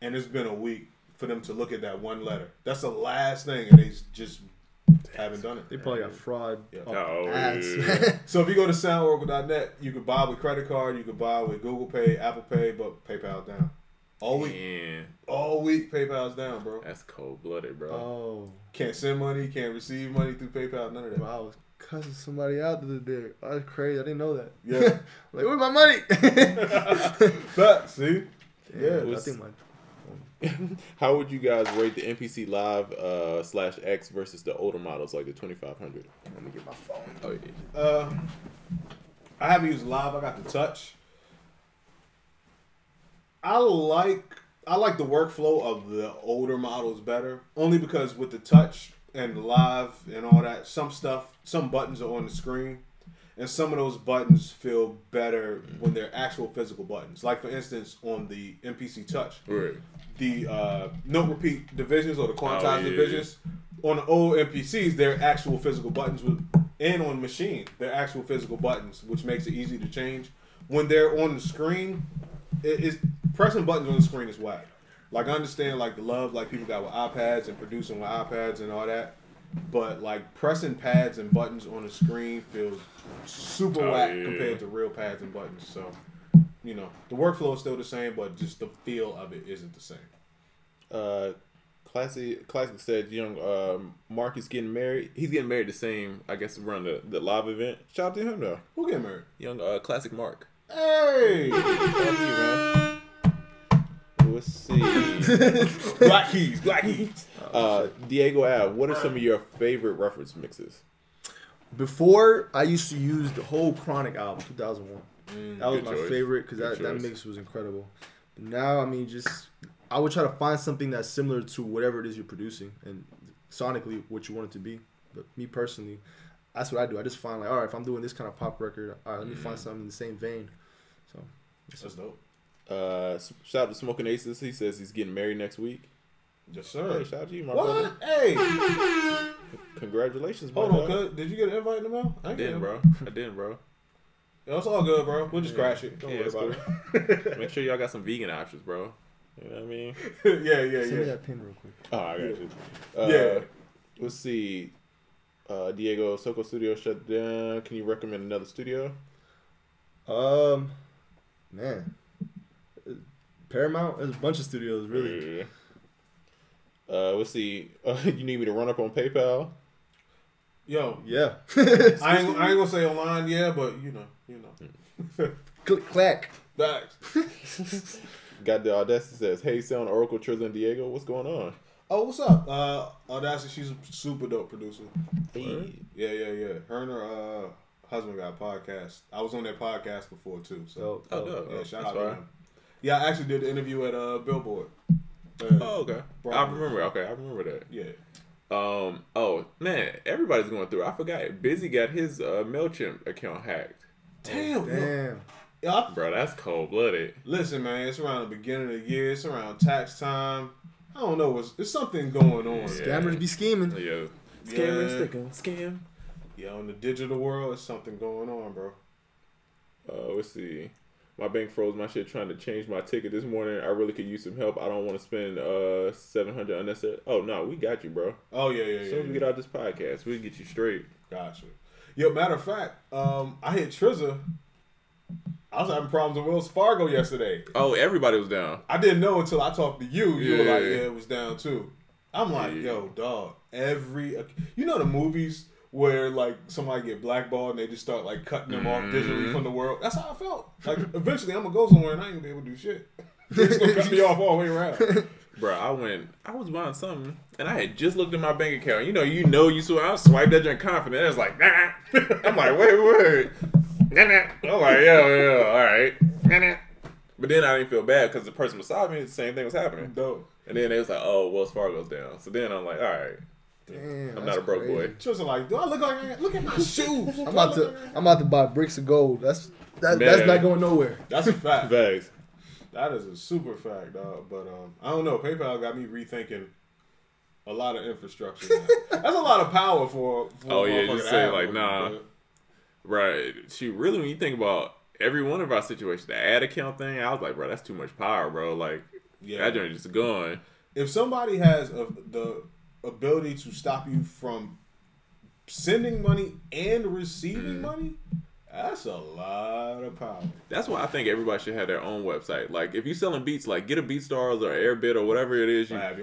And it's been a week for them to look at that one letter. That's the last thing, and they just haven't done it. They probably got fraud. Yeah. So if you go to soundoracle.net, you can buy with credit card, you can buy with Google Pay, Apple Pay, but PayPal's down. All week. Man. All week, PayPal's down, bro. That's cold-blooded, bro. Oh. Can't send money, can't receive money through PayPal, none of that. Wow, I was cussing somebody out the other day. That's crazy. I didn't know that. Yeah. Like, where's my money? But, see? Yeah, I think how would you guys rate the MPC Live /X versus the older models like the 2500? Let me get my phone. Oh yeah. I haven't used Live. I got the Touch. I like the workflow of the older models better, only because with the Touch and the Live and all that, some buttons are on the screen. And some of those buttons feel better when they're actual physical buttons. Like, for instance, on the MPC Touch, the note repeat divisions or the quantized divisions, on the old MPCs, they're actual physical buttons. And on machine, they're actual physical buttons, which makes it easy to change. When they're on the screen, pressing buttons on the screen is whack. Like, I understand, like, the love like people got with iPads and producing with iPads and all that. But like pressing pads and buttons on the screen feels super whack compared to real pads and buttons. So, you know, the workflow is still the same, but just the feel of it isn't the same. Classic said, young Mark is getting married. He's getting married the same, I guess, around the live event. Shout out to him though. Who getting married? Young Classic Mark. Hey, shout out to you, man. Let's see. Black keys. Diego Ab, what are some of your favorite reference mixes? Before, I used to use the whole Chronic album, 2001. That was my favorite because that mix was incredible. But now, I mean, I would try to find something that's similar to whatever it is you're producing and sonically what you want it to be. But me personally, that's what I do. I just find like, all right, if I'm doing this kind of pop record, all right, let me find something in the same vein. So that's dope. Shout out to Smokin Aces. He says he's getting married next week. Yes, sir. Hey, shout out to you, my brother. Hey. Congratulations, bro. Hold on, cuz. Did you get an invite in the mail? I didn't, bro. Yeah, it's all good, bro. We'll just crash it. Don't worry about it. Make sure y'all got some vegan options, bro. You know what I mean? yeah. Send me that pin real quick. Oh, I got you. Let's see. Diego, Soko Studio shut down. Can you recommend another studio? Man. Paramount? There's a bunch of studios, really. Yeah. Let's see. You need me to run up on PayPal? Yo. Yeah. I ain't gonna say online, but you know. Click, clack. Facts. Got the Audacity says, hey, Sound, Oracle, Trizza, and Diego. What's going on? Oh, what's up? Audacity, she's a super dope producer. Hey. Yeah. Her and her husband got a podcast. I was on their podcast before, too. So, yeah, shout out to them. Yeah, I actually did the interview at Billboard. Okay. I remember that. Yeah. Oh man, everybody's going through. I forgot. Busy got his MailChimp account hacked. Damn. Yeah, bro, that's cold blooded. Listen, man, it's around the beginning of the year. It's around tax time. I don't know. There's something going on. Scammers be scheming. Yeah. Scammers scam. Yeah, in the digital world, there's something going on, bro. Let's see. My bank froze my shit trying to change my ticket this morning. I really could use some help. I don't want to spend $700 unnecessary. Oh no, we got you, bro. Oh yeah. As soon as we get out this podcast, we'll get you straight. Gotcha. Yo, matter of fact, I hit Trizza. I was having problems with Wells Fargo yesterday. Oh, everybody was down. I didn't know until I talked to you. You were like, yeah, it was down too. I'm like, yo, dog. You know the movies where like somebody get blackballed and they just start like cutting them off digitally from the world. That's how I felt. Like eventually I'm gonna go somewhere and I ain't gonna be able to do shit. They're just gonna cut me off all the way around. Bro, I was buying something, and I had just looked at my bank account. You swiped that joint confident. I was like, nah. I'm like, wait. I'm like, yeah, all right. But then I didn't feel bad because the person beside me, the same thing was happening. Dope. And then they was like, oh, Wells Fargo's down. So then I'm like, all right. Damn, I'm not a broke boy. Tristan like, do I look like look at my shoes? I'm about to buy bricks of gold. That's not going nowhere. That's a fact. Facts. That is a super fact, dog. But I don't know. PayPal got me rethinking a lot of infrastructure. That's a lot of power for oh yeah, just say like, but, nah. Right. Shoot, really, when you think about every one of our situations, the ad account thing, I was like, bro, that's too much power, bro. Like, that joint just gone. If somebody has the ability to stop you from sending money and receiving money, that's a lot of power. That's why I think everybody should have their own website. Like, if you're selling beats, like, get a BeatStars or Airbit or whatever it is, have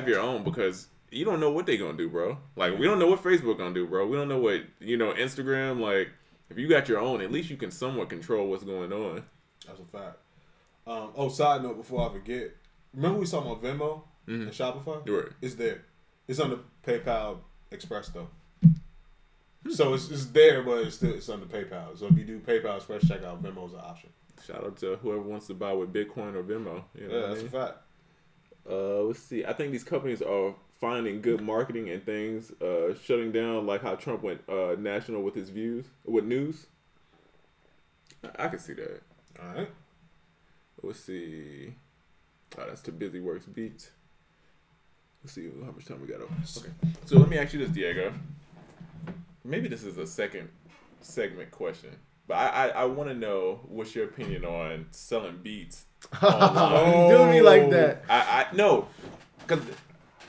your own, because you don't know what they're going to do, bro. Like, we don't know what Facebook going to do, bro. We don't know what, Instagram, like, if you got your own, at least you can somewhat control what's going on. That's a fact. Side note before I forget, remember we saw about Venmo and Shopify? Right. It's there. It's on the PayPal Express, though. So it's there, but it's under PayPal. So if you do PayPal Express checkout, Venmo's an option. Shout out to whoever wants to buy with Bitcoin or Venmo. That's a fact. Let's see. I think these companies are finding good marketing and things, shutting down like how Trump went national with his news. I can see that. All right. Let's see. Oh, that's too busy works beats. Let's see how much time we got. Okay. So let me ask you this, Diego. Maybe this is a second segment question, but I want to know what's your opinion on selling beats online. Do me like that. I no, because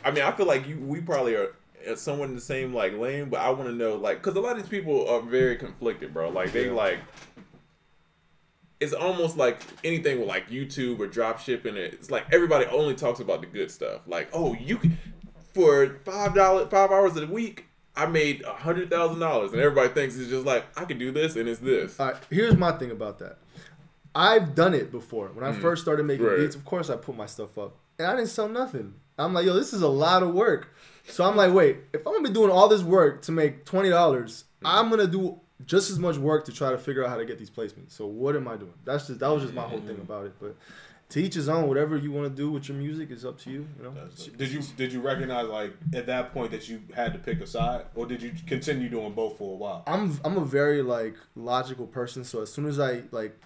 I feel like we probably are somewhat in the same like lane, but I want to know like because a lot of these people are very conflicted, bro. Like they like. It's almost like anything with like YouTube or Dropship, and it's like everybody only talks about the good stuff. Like, oh, you can for $5 hours a week, I made $100,000, and everybody thinks it's just like I can do this and it's this. All right, here's my thing about that. I've done it before. When I first started making beats, of course I put my stuff up, and I didn't sell nothing. I'm like, yo, this is a lot of work. So I'm like, wait, if I'm gonna be doing all this work to make $20, I'm gonna do just as much work to try to figure out how to get these placements. So what am I doing? That was just my whole thing about it. But to each his own. Whatever you want to do with your music is up to you. Did you recognize like at that point that you had to pick a side, or did you continue doing both for a while? I'm a very like logical person. So as soon as I like,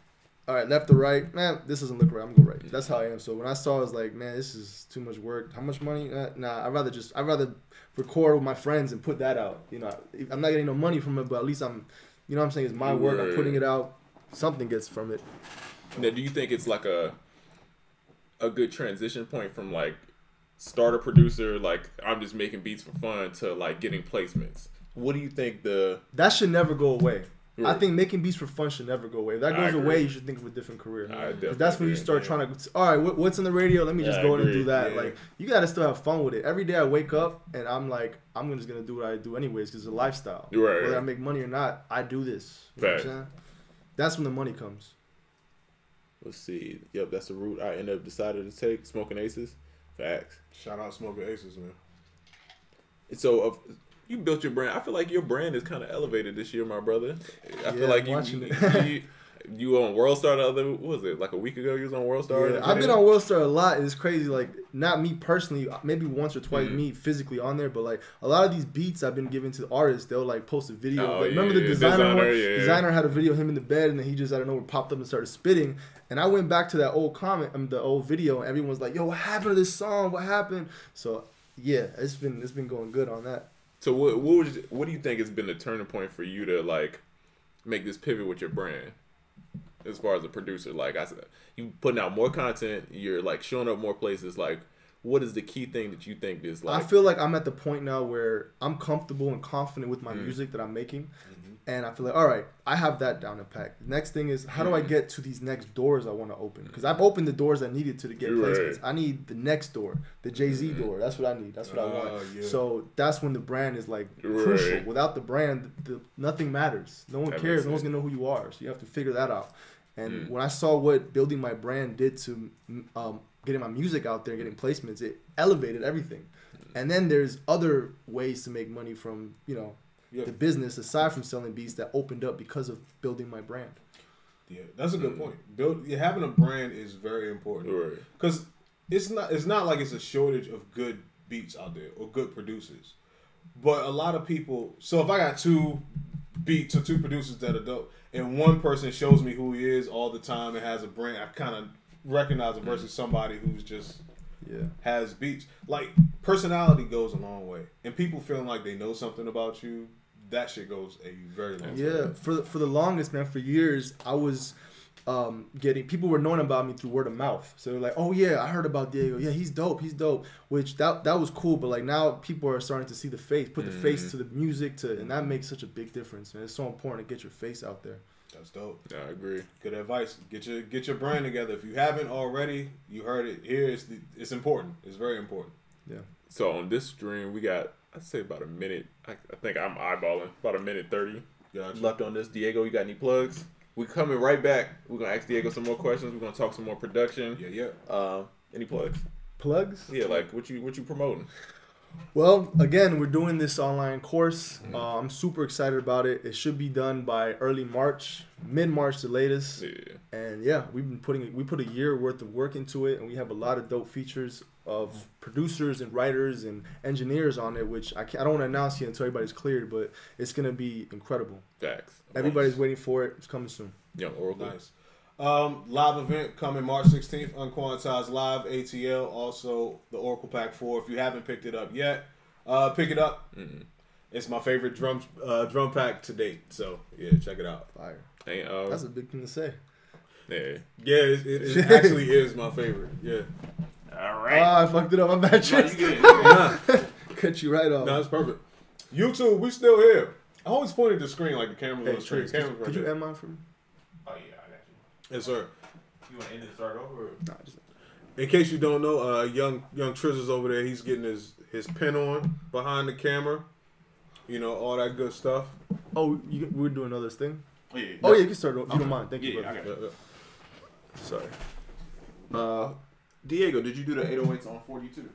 all right, left or right, man, this doesn't look right. I'm gonna go right. That's how I am. So when I saw, I was like, man, this is too much work. How much money? Nah, I'd rather record with my friends and put that out. I'm not getting no money from it, but at least I'm. You know what I'm saying? It's my work. I'm putting it out. Something gets from it. Now, do you think it's like a good transition point from like starter producer, like I'm just making beats for fun, to like getting placements? What do you think that should never go away? I think making beats for fun should never go away. If that goes away, you should think of a different career. Because that's when you start trying to, all right, what's on the radio? Let me just go in and do that. Yeah. Like, you got to still have fun with it. Every day I wake up and I'm like, I'm just going to do what I do anyways because it's a lifestyle. Right. Whether I make money or not, I do this. You know what I'm saying? That's when the money comes. Let's see. Yep, that's the route I ended up decided to take. Smokin Aces. Facts. Shout out Smokin Aces, man. So, you built your brand. I feel like your brand is kind of elevated this year, my brother. I feel like you on Worldstar what was it, like a week ago you was on Worldstar? Yeah, I've been on Worldstar a lot. It's crazy, like, not me personally, maybe once or twice me physically on there, but like a lot of these beats I've been giving to artists, they'll like post a video. Remember the designer one? Designer had a video of him in the bed, and then he just out of nowhere popped up and started spitting. And I went back to that old the old video, and everyone's like, yo, what happened to this song? What happened? So yeah, it's been going good on that. So what do you think has been the turning point for you to like make this pivot with your brand? As far as a producer, like I said, you putting out more content, you're like showing up more places. Like, what is the key thing that you think is like? I feel like I'm at the point now where I'm comfortable and confident with my music that I'm making, And I feel like, all right, I have that down to pack. The next thing is, how do I get to these next doors I want to open? Because I've opened the doors I needed to get placements. I need the next door, the Jay-Z door. That's what I need. That's what I want. Yeah. So that's when the brand is like crucial. Without the brand, nothing matters. No one cares. No one's going to know who you are. So you have to figure that out. And when I saw what building my brand did to getting my music out there, getting placements, it elevated everything. And then there's other ways to make money from, the business aside from selling beats that opened up because of building my brand. Yeah, that's a good point. Having a brand is very important because it's not like it's a shortage of good beats out there or good producers, but a lot of people. So if I got 2 beats or 2 producers that are dope, and one person shows me who he is all the time and has a brand, I kind of recognize it versus somebody who's just has beats. Like personality goes a long way, and people feeling like they know something about you. That shit goes a very long way. Yeah, for the longest, man, for years, I was people were knowing about me through word of mouth. So they're like, oh yeah, I heard about Diego. Yeah, he's dope. Which that was cool. But like now people are starting to see the face, put the face to the music, and that makes such a big difference. And it's so important to get your face out there. That's dope. Yeah, I agree. Good advice. Get your brand together. If you haven't already, you heard it here. It's important. It's very important. Yeah. So on this stream, we got, I'd say about a minute. I think I'm eyeballing about a minute 30 left on this. Diego, you got any plugs? We coming right back. We're gonna ask Diego some more questions. We're gonna talk some more production. Yeah. Any plugs? Plugs? Yeah, like what you promoting? Well, again, we're doing this online course. I'm super excited about it. It should be done by early March, mid-March the latest. Yeah. And yeah, we put a year worth of work into it, and we have a lot of dope features of producers and writers and engineers on it, which I don't want to announce yet until everybody's cleared, but it's gonna be incredible. Facts. Everybody's waiting for it. It's coming soon. Yeah, Oracle. Nice. Live event coming March 16th, UnQuantized Live, ATL, also the Oracle Pack 4. If you haven't picked it up yet, pick it up. It's my favorite drum pack to date, so yeah, check it out. Fire. Hey, that's a big thing to say. Yeah. Yeah, it actually is my favorite. Yeah. All right. I fucked it up. I'm bad. Cut you right off. No, it's perfect. YouTube, we still here. I always point at the screen like the camera's on the screen. Could you end mine for me? Oh yeah, I got you. Yes, sir. You want to end it and start over? Or? Nah, just... In case you don't know, young Trizzle's over there. He's getting his pin on behind the camera. You know, all that good stuff. Oh, we're doing another thing? Oh, yeah. Oh, yeah, you can start over. If you don't mind. Thank you, brother. I got you. Sorry. Diego, did you do the 808s on 42?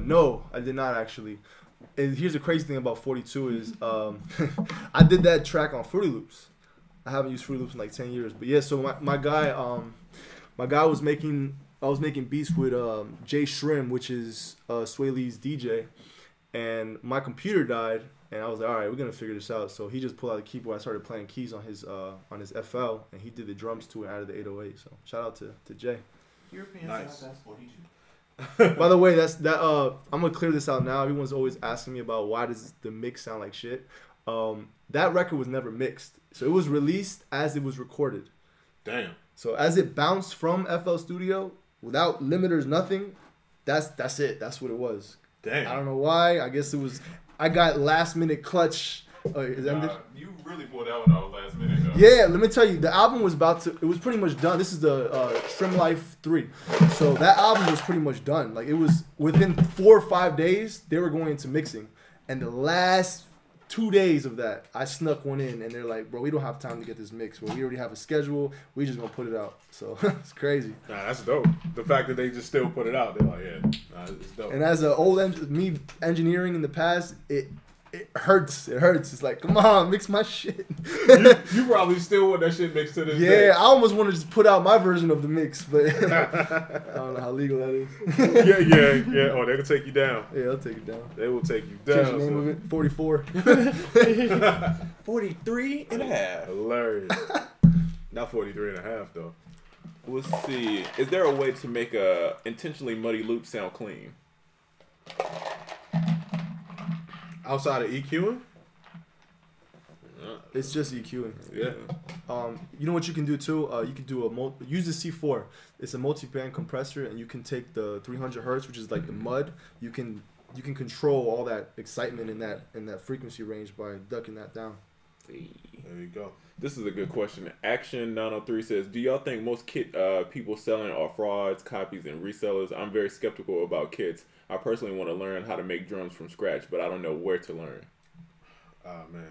No, I did not actually. And here's the crazy thing about 42 is I did that track on Fruity Loops. I haven't used Fruity Loops in like 10 years. But yeah, so my guy was making beats with Jay Shrim, which is Sway Lee's DJ, and my computer died, and I was like, all right, we're gonna figure this out. So he just pulled out the keyboard. I started playing keys on his FL, and he did the drums to it out of the 808. So shout out to Jay. European nice. That's 42. By the way, I'm gonna clear this out now. Everyone's always asking me about why does the mix sound like shit. That record was never mixed, so it was released as it was recorded. Damn. So as it bounced from FL Studio without limiters, nothing. That's it. That's what it was. Damn. I don't know why. I guess it was. I got last minute clutch. You really pulled that one out last minute, though. Yeah, let me tell you, the album was it was pretty much done. This is the Trim Life 3. So that album was pretty much done. Like, it was within 4 or 5 days, they were going into mixing. And the last 2 days of that, I snuck one in, and they're like, bro, we don't have time to get this mixed. Well, we already have a schedule. We just gonna put it out. So it's crazy. Nah, that's dope. The fact that they just still put it out, they're like, yeah, it's dope. And as an old me engineering in the past, it hurts. It hurts. It's like, come on, mix my shit. you probably still want that shit mixed to this day. Yeah, I almost want to just put out my version of the mix, but I don't know how legal that is. yeah. Oh, they can take you down. Yeah, they'll take it down. They will take you down. Change the name of it. 44. 43 and a half. Hilarious. Not 43 and a half, though. Let's see. Is there a way to make a intentionally muddy loop sound clean? Outside of EQing? It's just EQing. Yeah. You know what you can do too? You can do use the C4. It's a multi-band compressor, and you can take the 300 hertz, which is like the mud. You can control all that excitement in that frequency range by ducking that down. There you go. This is a good question. Action 903 says, do y'all think most kit people selling are frauds, copies, and resellers? I'm very skeptical about kits. I personally want to learn how to make drums from scratch, but I don't know where to learn. Oh, man.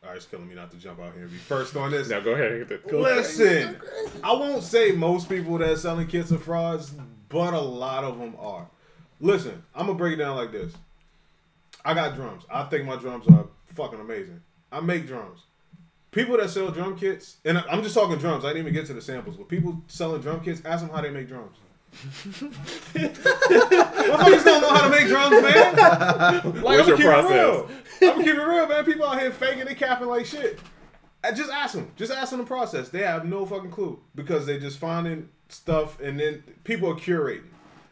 All right, it's killing me not to jump out here and be first on this. Now, go ahead. Listen, I won't say most people that are selling kits are frauds, but a lot of them are. Listen, I'm going to break it down like this. I got drums. I think my drums are fucking amazing. I make drums. People that sell drum kits, and I'm just talking drums. I didn't even get to the samples, but people selling drum kits, ask them how they make drums. Motherfuckers don't know how to make drums, man. Like, what's your process? I'm gonna keep it real, man. People out here faking, they capping like shit. Just ask them. Just ask them the process. They have no fucking clue because they just finding stuff, and then people are curating.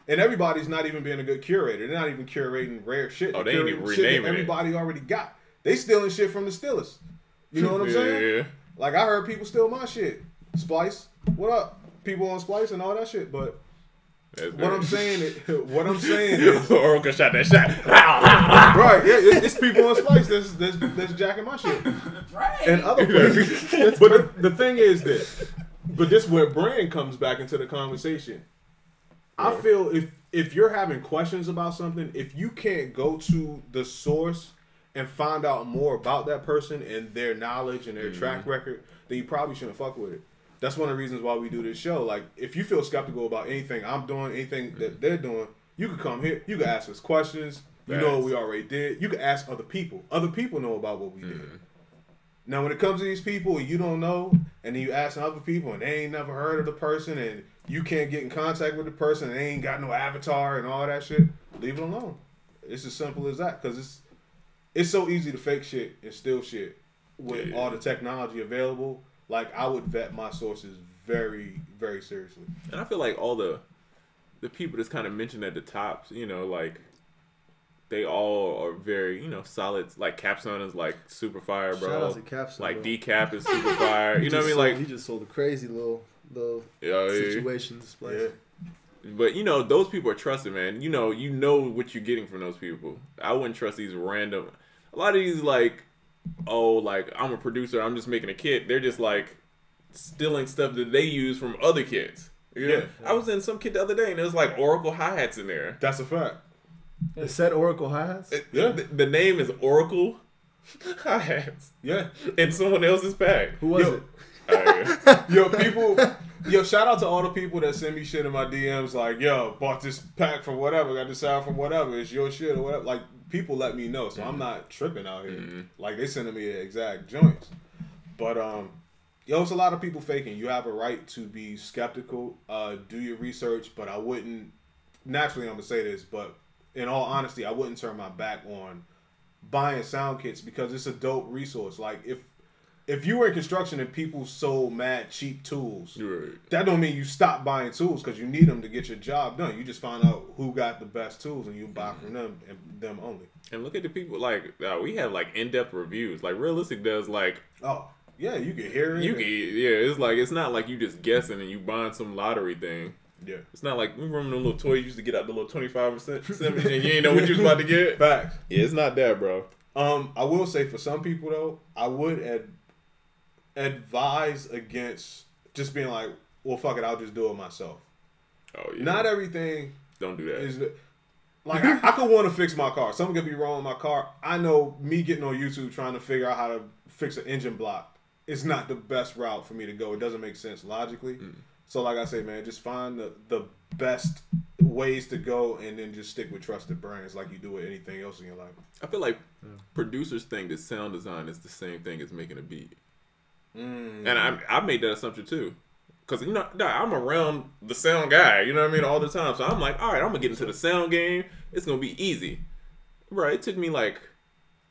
And everybody's not even being a good curator. They're not even curating rare shit. Oh, they ain't even renaming shit that everybody already got. They stealing shit from the stealers. You know what I'm saying? Yeah. Like, I heard people steal my shit. Splice, what up? People on Splice and all that shit. But what I'm saying is, Oracle shot that shot. right? Yeah, it's people on Splice that's jacking my shit. Right. And other places. But the thing is this. But this is where brand comes back into the conversation. I feel if you're having questions about something, if you can't go to the source and find out more about that person and their knowledge and their track record, then you probably shouldn't fuck with it. That's one of the reasons why we do this show. Like, if you feel skeptical about anything I'm doing, anything that they're doing, you can come here. You can ask us questions. You know what we already did. You can ask other people. Other people know about what we did. Now, when it comes to these people you don't know, and then you ask other people and they ain't never heard of the person, and you can't get in contact with the person, and they ain't got no avatar and all that shit, leave it alone. It's as simple as that, because it's so easy to fake shit and steal shit with all the technology available. Like, I would vet my sources very, very seriously. And I feel like all the people that's kind of mentioned at the tops, you know, like, they all are very, you know, solid. Like, Capstone is, like, super fire, bro. Shout out to Capstone, like, bro. Decap is super fire. You know what I mean? Like, he just sold a crazy little situation display. Yeah. But, you know, those people are trusted, man. You know what you're getting from those people. I wouldn't trust these random... A lot of these, like, oh, like, I'm a producer, I'm just making a kit. They're just, like, stealing stuff that they use from other kits. You know? I was in some kit the other day, and there was, like, Oracle hi-hats in there. That's a fact. It said Oracle hi-hats? The name is Oracle hi-hats. Yeah. In someone else's pack. Who was it? Yo, shout out to all the people that send me shit in my DMs like, yo, bought this pack from whatever, got this sound from whatever, it's your shit or whatever. Like, people let me know, so I'm not tripping out here. Like, they sending me the exact joints. But, yo, it's a lot of people faking. You have a right to be skeptical, do your research, but I wouldn't, naturally I'm going to say this, but in all honesty, I wouldn't turn my back on buying sound kits because it's a dope resource. Like, if you were in construction and people sold mad cheap tools, that don't mean you stop buying tools because you need them to get your job done. You just find out who got the best tools and you buy from them and them only. And look at the people, like, we have, like, in-depth reviews. Like, Realistic does, like... Oh, yeah, you can hear it. It's like, it's not like you just guessing and you buying some lottery thing. Yeah. It's not like, remember them little toys you used to get out the little 25% and you ain't know what you was about to get? Facts. Yeah, it's not that, bro. I will say for some people, though, I would advise against just being like, well, fuck it, I'll just do it myself. Oh, yeah. Not everything. Don't do that. Is like, I could want to fix my car. Something could be wrong with my car. I know me getting on YouTube trying to figure out how to fix an engine block is not the best route for me to go. It doesn't make sense logically. So like I say, man, just find the best ways to go and then just stick with trusted brands like you do with anything else in your life. I feel like producers think that sound design is the same thing as making a beat. And I made that assumption too. Because, you know, I'm around the sound guy, you know what I mean, all the time. So I'm like, all right, I'm going to get into the sound game. It's going to be easy. Right, it took me like,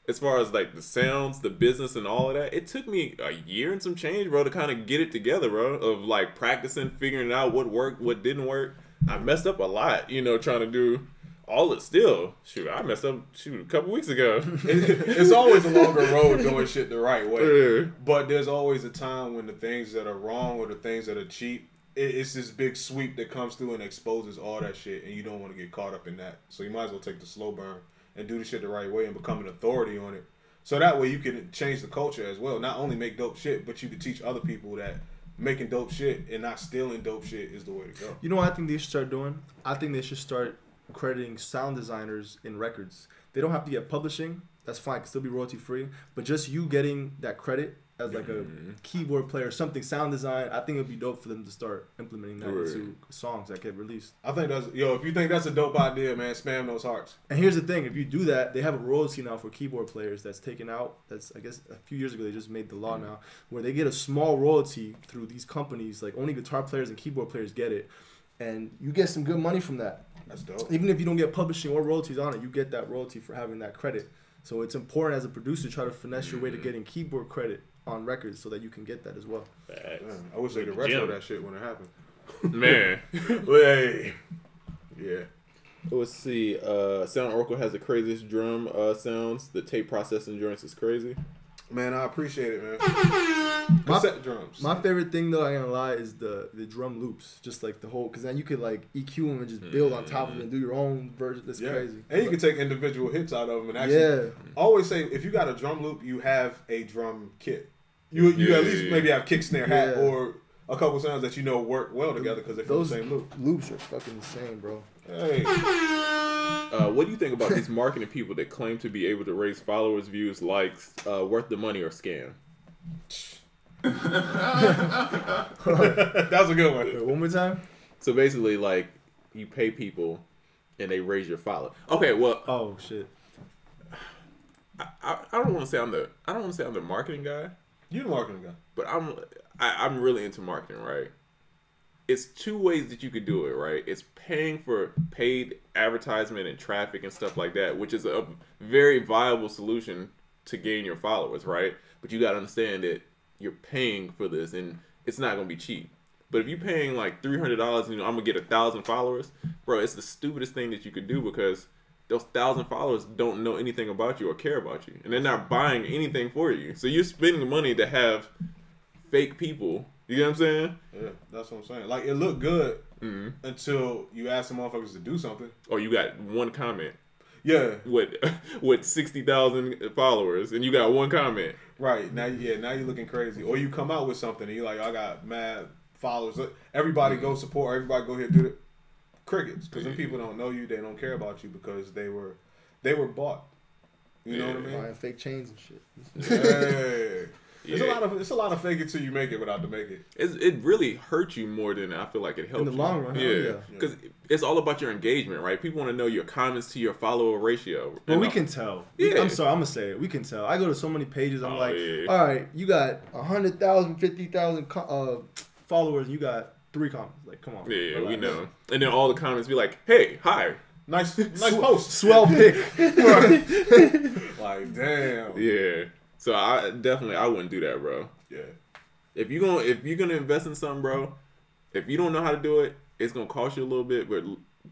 as far as like the sounds, the business and all of that, it took me a year and some change, bro, to kind of get it together, bro. Of like practicing, figuring out what worked, what didn't work. I messed up a lot, you know, trying to do all it still. Shoot, I messed up, a couple weeks ago. It's always a longer road doing shit the right way. But there's always a time when the things that are wrong or the things that are cheap, it's this big sweep that comes through and exposes all that shit, and you don't want to get caught up in that. So you might as well take the slow burn and do the shit the right way and become an authority on it. So that way you can change the culture as well. Not only make dope shit, but you can teach other people that making dope shit and not stealing dope shit is the way to go. You know what I think they should start doing? I think they should start crediting sound designers in records. They don't have to get publishing. That's fine. It can still be royalty free. But just you getting that credit as like a keyboard player, something sound design, I think it would be dope for them to start implementing that into songs that get released. I think that's, if you think that's a dope idea, man, spam those hearts. And here's the thing, if you do that, they have a royalty now for keyboard players that's taken out. That's, I guess, a few years ago, they just made the law now, where they get a small royalty through these companies, like only guitar players and keyboard players get it. And you get some good money from that. That's dope. Even if you don't get publishing or royalties on it, you get that royalty for having that credit. So it's important as a producer to try to finesse your way to getting keyboard credit on records so that you can get that as well. Man, I wish they could retro that shit when it happened. Man. Hey. Yeah. Let's see. Sound Oracle has the craziest drum sounds. The tape processing joints is crazy. Man, I appreciate it, man. Cassette drums. My favorite thing, though, I ain't gonna lie, is the drum loops. Just like the whole, because then you could like EQ them and just build on top of it and do your own version. That's crazy. And you can take individual hits out of them and actually. Always say, if you got a drum loop, you have a drum kit. You at least maybe have kick, snare, hat, or a couple sounds that you know work well together because they're from the same loop. Loops are fucking insane, bro. Hey. What do you think about these marketing people that claim to be able to raise followers, views, likes, worth the money or scam? That was a good one. Wait, one more time. So basically, like, you pay people and they raise your follow. Okay, well. Oh shit. I don't want to say I'm the marketing guy. You're the marketing guy. But I'm really into marketing, right? It's two ways that you could do it, right? It's paying for paid advertisement and traffic and stuff like that, which is a very viable solution to gain your followers, right? But you got to understand that you're paying for this and it's not going to be cheap. But if you're paying like $300 and I'm going to get 1,000 followers, bro, it's the stupidest thing that you could do because those 1,000 followers don't know anything about you or care about you. And they're not buying anything for you. So you're spending money to have fake people. You know what I'm saying? Yeah, that's what I'm saying. Like, it looked good until you ask the motherfuckers to do something. Or you got one comment. Yeah. With 60,000 followers and you got one comment. Right. Now you're looking crazy. Or you come out with something and you're like, I got mad followers. Everybody go support. Everybody go here do it. Crickets. Because then people don't know you. They don't care about you because they were bought. You know what I mean? Buying fake chains and shit. Hey. It's a lot of fake it till you make it without the make it. It really hurts you more than I feel like it helps in the long run. Yeah, because it's all about your engagement, right? People want to know your comments to your follower ratio. But we can tell. Yeah. I'm sorry, I'm gonna say it. We can tell. I go to so many pages. I'm all right, you got 100,000, 50,000 followers. You got 3 comments. Like, come on. Yeah, relax. We know. And then all the comments be like, "Hey, hi." Nice post. Swell pic. Like, damn. Yeah. So I wouldn't do that, bro. Yeah. If you're gonna invest in something, bro, if you don't know how to do it, it's gonna cost you a little bit. But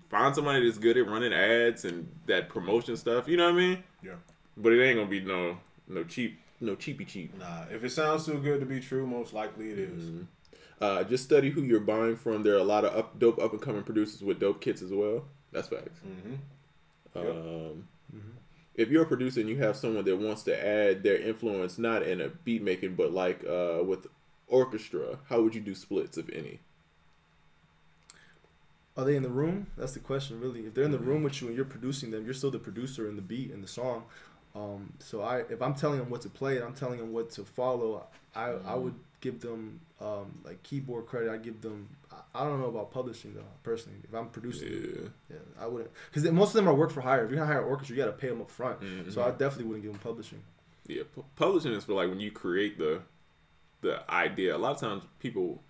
find somebody that's good at running ads and that promotion stuff. You know what I mean? Yeah. But it ain't gonna be no cheapy cheap. Nah. If it sounds too good to be true, most likely it is. Just study who you're buying from. There are a lot of dope up and coming producers with dope kits as well. That's facts. If you're a producer and you have someone that wants to add their influence, not in a beat making, but like with orchestra, how would you do splits, if any? Are they in the room? That's the question, really. If they're in the room with you and you're producing them, you're still the producer in the beat and the song. So if I'm telling them what to play and I'm telling them what to follow, I would give them like keyboard credit. I give them. I don't know about publishing though. Personally, if I'm producing, I wouldn't, because most of them are work for hire. If you're gonna hire an orchestra, you got to pay them up front. So I definitely wouldn't give them publishing. Yeah, publishing is for like when you create the idea. A lot of times people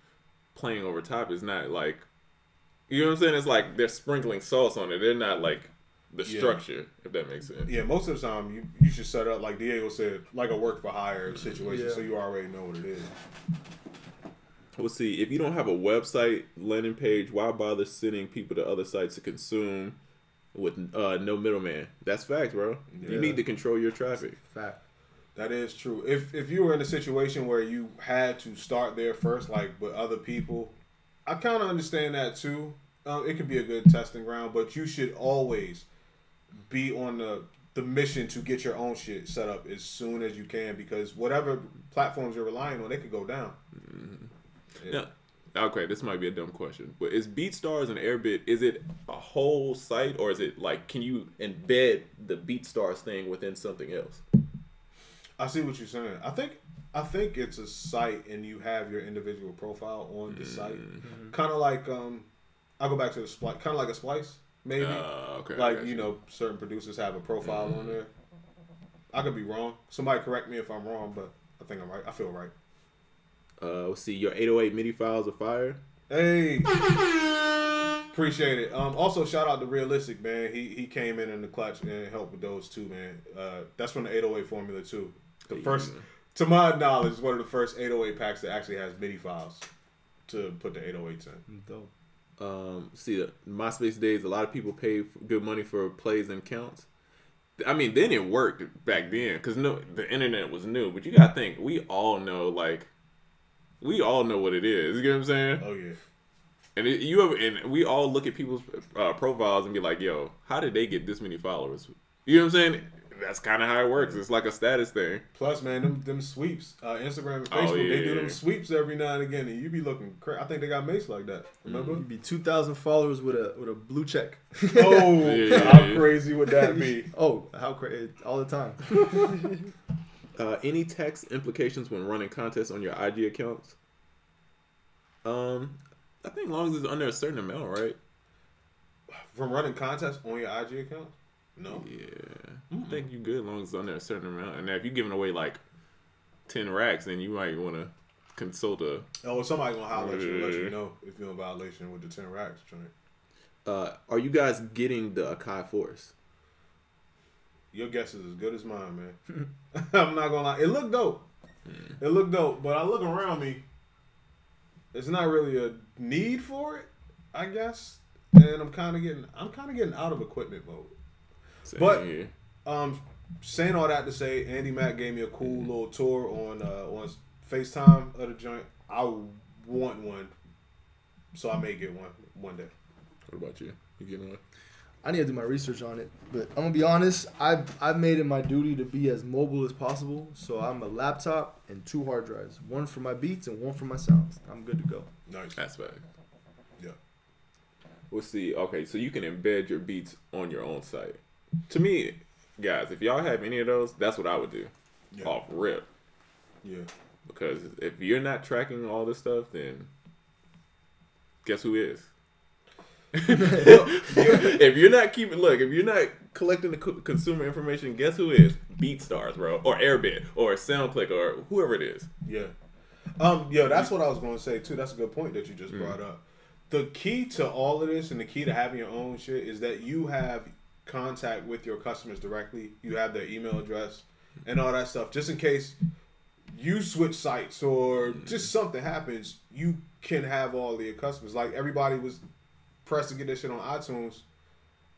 playing over top is not like, you know what I'm saying? It's like they're sprinkling sauce on it. They're not like the structure, if that makes sense. Yeah, most of the time you should set up, like Diego said, like a work for hire situation, so you already know what it is. Let's see. If you don't have a website landing page, why bother sending people to other sites to consume with no middleman? That's fact, bro. Yeah. You need to control your traffic. Fact. That is true. If you were in a situation where you had to start there first, like with other people, I kind of understand that too. It could be a good testing ground, but you should always be on the the mission to get your own shit set up as soon as you can, because whatever platforms you're relying on, they could go down. Yeah. Okay, this might be a dumb question, but is BeatStars and Airbit, is it a whole site, or is it like, can you embed the BeatStars thing within something else? I see what you're saying. I think it's a site, and you have your individual profile on the site, kind of like I'll go back to the Splice, kind of like a Splice, maybe. Okay. Like, you know, certain producers have a profile on there. I could be wrong. Somebody correct me if I'm wrong, but I think I'm right. I feel right. Let's see. Your 808 MIDI files are fire. Hey, appreciate it. Also, shout out to Realistic, man. He came in the clutch and helped with those too, man. That's from the 808 formula too. The first, to my knowledge, one of the first 808 packs that actually has MIDI files to put the 808s in. Dope. See, MySpace days, a lot of people pay good money for plays and counts. I mean, then it worked back then because the internet was new. But you gotta think, we all know what it is. You get what I'm saying? Oh yeah. And we all look at people's profiles and be like, "Yo, how did they get this many followers?" You know what I'm saying? That's kind of how it works. It's like a status thing. Plus, man, them sweeps, Instagram and Facebook, they do them sweeps every now and again, and you be looking crazy. I think they got Mace like that. Remember? You'd be 2,000 followers with a blue check. Oh, how crazy would that be? Oh, how crazy! All the time. Any tax implications when running contests on your IG accounts? I think as long as it's under a certain amount, right? From running contests on your IG account? No. Yeah. I think you're good as long as it's under a certain amount. And if you're giving away like 10 racks, then you might want to consult a... Oh, somebody going to holler at you and let you know if you're in violation with the 10 racks joint. Are you guys getting the Akai Force? Your guess is as good as mine, man. I'm not gonna lie. It looked dope. It looked dope, but I look around me. There's not really a need for it, I guess. And I'm kind of getting out of equipment mode. Same but here. Saying all that to say, Andy Mack gave me a cool little tour on FaceTime of the joint. I want one, so I may get one day. What about you? You getting one? I need to do my research on it, but I'm gonna be honest. I've made it my duty to be as mobile as possible. So I'm a laptop and 2 hard drives, one for my beats and one for my sounds. I'm good to go. Nice. That's fact. Yeah. We'll see. Okay, so you can embed your beats on your own site. To me, guys, if y'all have any of those, that's what I would do. Yeah. Off rip. Yeah. Because if you're not tracking all this stuff, then guess who is? If you're not collecting the consumer information, guess who is? BeatStars, bro, or Airbit, or SoundClick, or whoever it is. Yeah. That's what I was going to say too. That's a good point that you just brought up. The key to all of this and the key to having your own shit is that you have contact with your customers directly. You have their email address and all that stuff. Just in case you switch sites or just something happens, you can have all of your customers. Like everybody was pressed to get this shit on iTunes,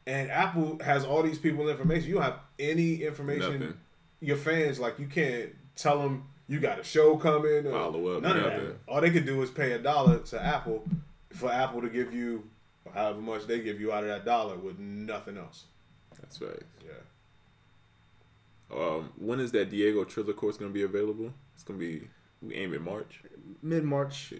and Apple has all these people's information. You don't have any information. Nothing. Your fans, like, you can't tell them you got a show coming. Or follow up. None of that. All they could do is pay $1 to Apple for Apple to give you however much they give you out of that $1 with nothing else. That's right. Yeah. When is that Diego Triller course going to be available? It's going to be, we aim at March. Mid-March.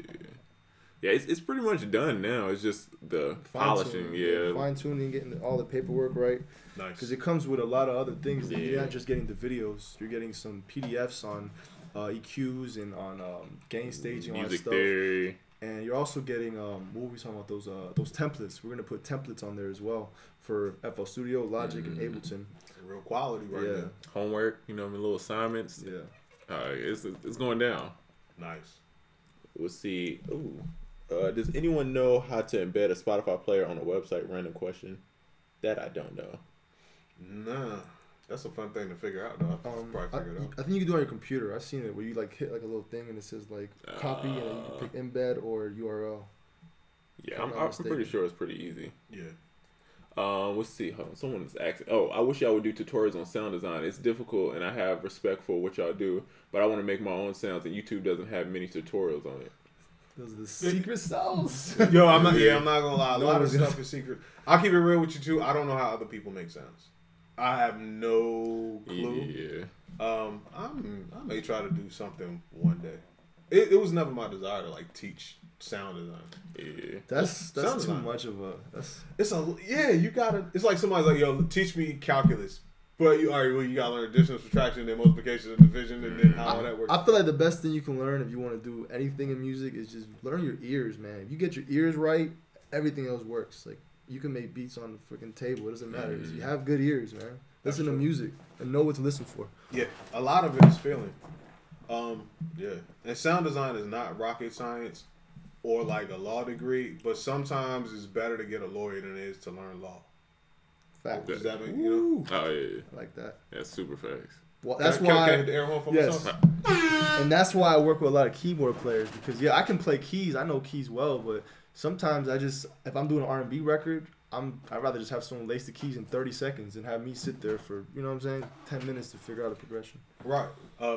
Yeah, it's pretty much done now. It's just the polishing, fine-tuning, getting all the paperwork right. Nice. Because it comes with a lot of other things. Yeah. You're not just getting the videos. You're getting some PDFs on EQs and on gain staging, all that music stuff. theory. And you're also getting, what were we talking about, those templates. We're going to put templates on there as well for FL Studio, Logic, and Ableton. Real quality right there. Homework, little assignments. Yeah. It's going down. Nice. We'll see. Ooh. Does anyone know how to embed a Spotify player on a website? Random question. That I don't know. Nah. That's a fun thing to figure out, though. I think you can do it on your computer. I've seen it where you hit a little thing and it says copy and then you can pick embed or URL. Yeah, I'm pretty sure it's pretty easy. Yeah. Let's see. Hold on. Someone is asking. Oh, I wish y'all would do tutorials on sound design. It's difficult, and I have respect for what y'all do, but I want to make my own sounds, and YouTube doesn't have many tutorials on it. Those are the secret sounds. Yo, I'm not gonna lie. A lot of stuff is secret. I'll keep it real with you too. I don't know how other people make sounds. I have no clue. Yeah. I may try to do something one day. It was never my desire to like teach sound design. Yeah. That's too design. much of a. You gotta. It's like somebody's like, yo, teach me calculus. But you gotta learn addition, subtraction, then multiplication, and division, and then how all that works. I feel like the best thing you can learn if you want to do anything in music is just learn your ears, man. If you get your ears right, everything else works. Like you can make beats on the freaking table. It doesn't matter. You have good ears, man. Listen to music and know what to listen for. Yeah, a lot of it is feeling. Yeah, and sound design is not rocket science or like a law degree, but sometimes it's better to get a lawyer than it is to learn law. Fact. Does that mean, you know? Oh yeah. I like that. That's super facts. Well, that's why. Can I air horn for myself? And that's why I work with a lot of keyboard players because I can play keys. I know keys well, but sometimes if I'm doing an R&B record, I'd rather just have someone lace the keys in 30 seconds and have me sit there for, you know what I'm saying, 10 minutes to figure out a progression. Right.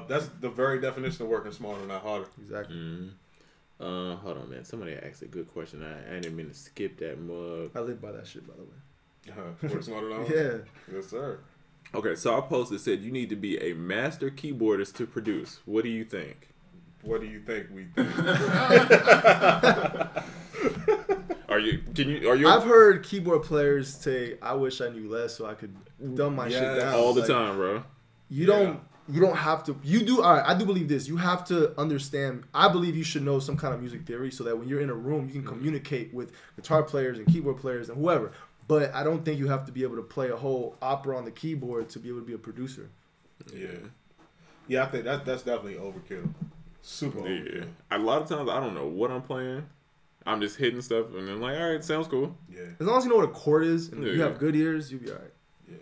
That's the very definition of working smarter, not harder. Exactly. Mm-hmm. Hold on, man. Somebody asked a good question. I didn't mean to skip that mug. I live by that shit, by the way. Work smarter, not harder? Yeah. Yes, sir. Okay, so our post that said you need to be a master keyboardist to produce. What do you think? What do you think we think? Are you? I've heard keyboard players say, "I wish I knew less so I could dumb my shit down." All the time, bro. You don't have to. You do. All right. I do believe this. You have to understand. I believe you should know some kind of music theory so that when you're in a room, you can communicate with guitar players and keyboard players and whoever. But I don't think you have to be able to play a whole opera on the keyboard to be able to be a producer. Yeah. Yeah, I think that's definitely overkill. Super overkill. A lot of times I don't know what I'm playing. I'm just hitting stuff and then like, all right, sounds cool. Yeah. As long as you know what a chord is and you have good ears, you'll be all right. Yeah.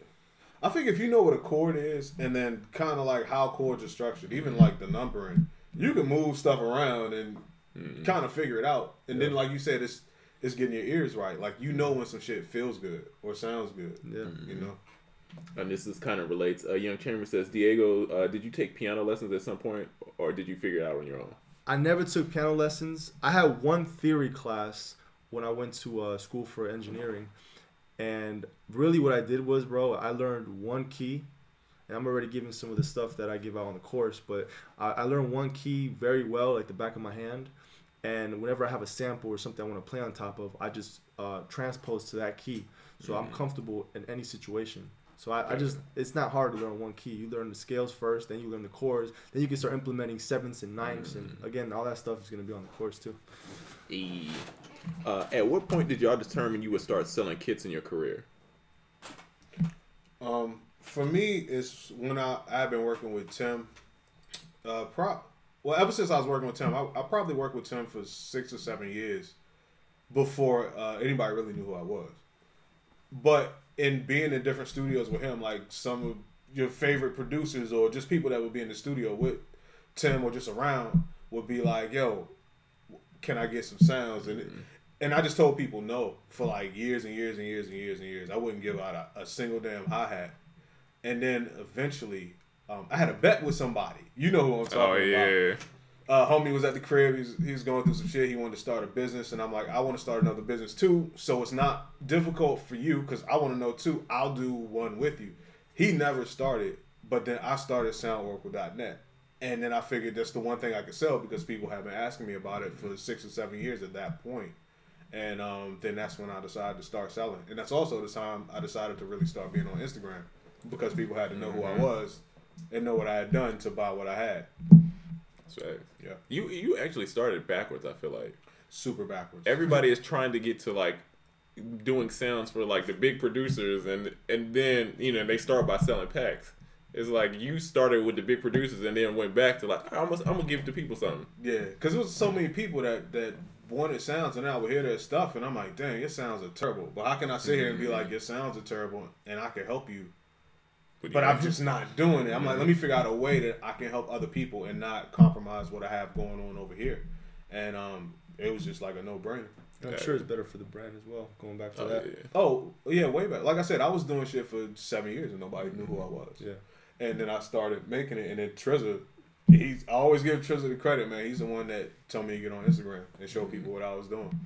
I think if you know what a chord is and then kind of like how chords are structured, even like the numbering, you can move stuff around and kind of figure it out. And then like you said, it's getting your ears right. Like you know when some shit feels good or sounds good. Yeah. You know? And this is kind of relates. Young Chamber says, Diego, did you take piano lessons at some point or did you figure it out on your own? I never took piano lessons. I had one theory class when I went to school for engineering. And really what I did was, bro, I learned one key. And I'm already giving some of the stuff that I give out on the course. But I learned one key very well, like the back of my hand. And whenever I have a sample or something I want to play on top of, I just transpose to that key. So I'm comfortable in any situation. So I just, it's not hard to learn one key. You learn the scales first, then you learn the chords, then you can start implementing sevenths and ninths, and again, all that stuff is going to be on the course too. At what point did y'all determine you would start selling kits in your career? For me, it's when I've been working with Tim. Ever since I was working with Tim, I probably worked with Tim for 6 or 7 years before anybody really knew who I was. But in being in different studios with him, like some of your favorite producers or just people that would be in the studio with Tim or just around would be like, yo, can I get some sounds? And I just told people no for like years and years and years and years and years. I wouldn't give out a single damn hi-hat. And then eventually, I had a bet with somebody. You know who I'm talking about. Homie was at the crib. He was going through some shit. He wanted to start a business, and I'm like, I want to start another business too. So it's not difficult for you because I want to know too. I'll do one with you. He never started, but then I started SoundOracle.net, and then I figured that's the one thing I could sell because people have been asking me about it for 6 or 7 years at that point. And then that's when I decided to start selling, and that's also the time I decided to really start being on Instagram because people had to know who I was and know what I had done to buy what I had. Right. Yeah. You actually started backwards, I feel like. Super backwards. Everybody is trying to get to like doing sounds for like the big producers and then, you know, they start by selling packs. It's like you started with the big producers and then went back to like, I'm gonna give the people something. Yeah, because there was so many people that wanted sounds and I would hear their stuff and I'm like, dang, your sounds are terrible. But how can I sit here and be like, your sounds are terrible and I can help you? But I'm just not doing it. I'm like, let me figure out a way that I can help other people and not compromise what I have going on over here. And it was just like a no-brainer. I'm sure it's better for the brand as well, going back to that. Yeah. Oh, yeah, way back. Like I said, I was doing shit for 7 years and nobody knew who I was. Yeah. And then I started making it. And then Trizza, I always give Trizza the credit, man. He's the one that told me to get on Instagram and show people what I was doing.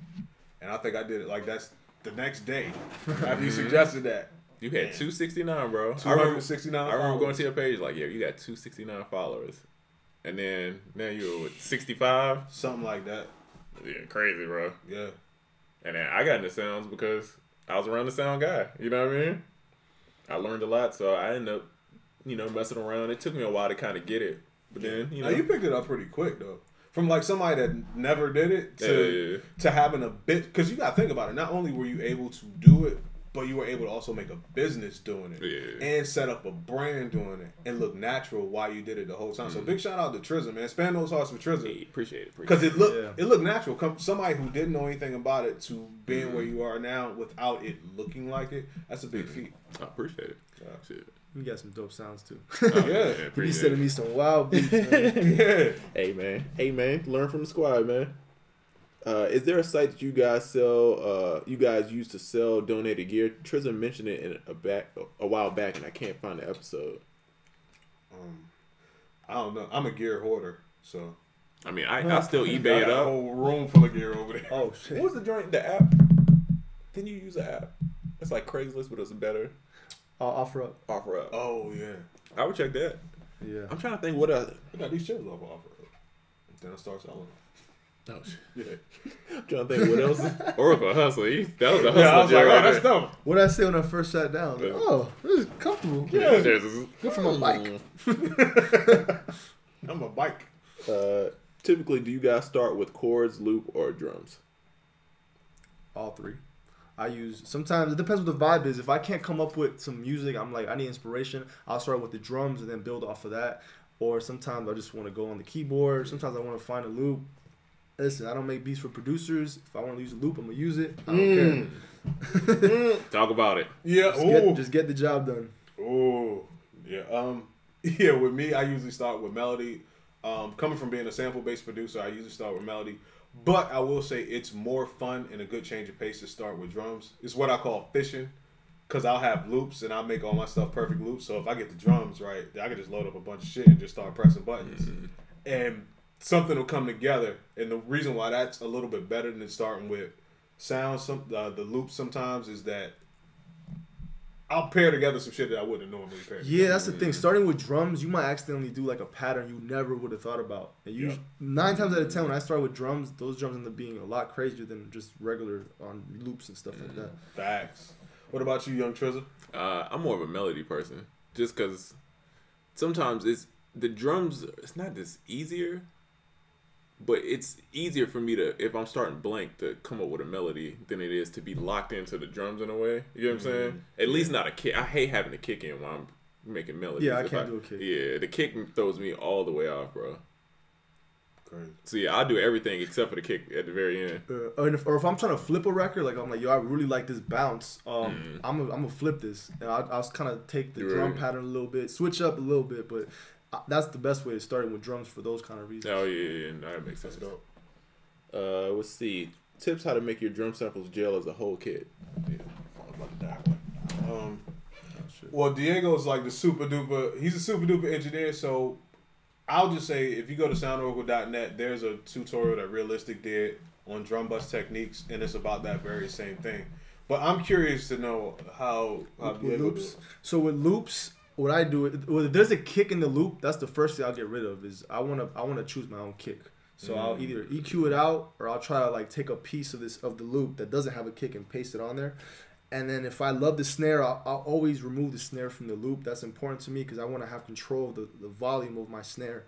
And I think I did it like that's the next day after you suggested that. You had 269, bro. 269. I remember going to your page like, yeah, you got 269 followers, and then now you're with 65, something like that. Yeah, crazy, bro. Yeah. And then I got into sounds because I was around the sound guy. You know what I mean? I learned a lot, so I ended up, messing around. It took me a while to kind of get it, but then Now you picked it up pretty quick though. From like somebody that never did it to having a bit, because you gotta think about it. Not only were you able to do it, but you were able to also make a business doing it and set up a brand doing it and look natural while you did it the whole time. So big shout out to Trizza, man. Span those hearts for Trizza. Hey, appreciate it. Because it looked natural. Somebody who didn't know anything about it to being where you are now without it looking like it, that's a big feat. I appreciate it. Shit. You got some dope sounds too. Yeah. You be sending me some wild beats, man. Yeah. Hey man, learn from the squad, man. Is there a site that you guys sell? You guys use to sell donated gear? Trizza mentioned it in a while back, and I can't find the episode. I don't know. I'm a gear hoarder, so. I mean, I still eBay it a up. whole room full of gear over there. Oh shit! What was the joint? The app? Didn't you use the app? It's like Craigslist, but it's better. OfferUp. OfferUp. Oh yeah. I would check that. Yeah. I'm trying to think what else. I got these chairs off of OfferUp. Then I start selling them. Oh shit. Yeah. I'm trying to think what else. Oracle hustle. That was a hustle. Yeah, I was like, oh, that's dope. What did I say when I first sat down? Like, oh, this is comfortable. Yeah. Good for my bike. I'm a bike. Typically, do you guys start with chords, loop, or drums? All three. I use, sometimes it depends what the vibe is. If I can't come up with some music, I'm like, I need inspiration, I'll start with the drums and then build off of that. Or sometimes I just want to go on the keyboard. Sometimes I want to find a loop. Listen, I don't make beats for producers. If I want to use a loop, I'm going to use it. I don't care. Talk about it. Yeah. Just get the job done. Oh, yeah. Yeah, with me, I usually start with melody. Coming from being a sample-based producer, I usually start with melody. But I will say it's more fun and a good change of pace to start with drums. It's what I call fishing, because I'll have loops and I'll make all my stuff perfect loops. So if I get the drums right, I can just load up a bunch of shit and just start pressing buttons. And something will come together. And the reason why that's a little bit better than starting with sounds, the loops sometimes, is that I'll pair together some shit that I wouldn't normally pair together. Yeah, that's the thing. Starting with drums, you might accidentally do like a pattern you never would have thought about. And 9 times out of 10, when I start with drums, those drums end up being a lot crazier than just regular on loops and stuff like that. Facts. What about you, young Trizza? I'm more of a melody person, just because sometimes the drums. It's not just easier, but it's easier for me to, if I'm starting blank, to come up with a melody than it is to be locked into the drums in a way. You know what I'm saying? At least not a kick. I hate having a kick in while I'm making melodies. Yeah, I can't do a kick. Yeah, the kick throws me all the way off, bro. Crazy. So yeah, I do everything except for the kick at the very end. Or if I'm trying to flip a record, like I'm like, yo, I really like this bounce. I'm gonna flip this, and I'll kind of take the drum pattern a little bit, switch up a little bit, but that's the best way to start with drums for those kind of reasons. Oh yeah, no, that makes sense. Let's see. Tips how to make your drum samples gel as a whole kit. Yeah, about that one. Well, Diego's like the super duper. He's a super duper engineer, so I'll just say if you go to soundoracle.net, there's a tutorial that Realistic did on drum bus techniques, and it's about that very same thing. But I'm curious to know how Diego loops. So with loops, what I do, if there's a kick in the loop, that's the first thing I'll get rid of. Is I wanna choose my own kick. So I'll either EQ it out, or I'll try to like take a piece of the loop that doesn't have a kick and paste it on there. And then if I love the snare, I'll always remove the snare from the loop. That's important to me because I want to have control of the volume of my snare.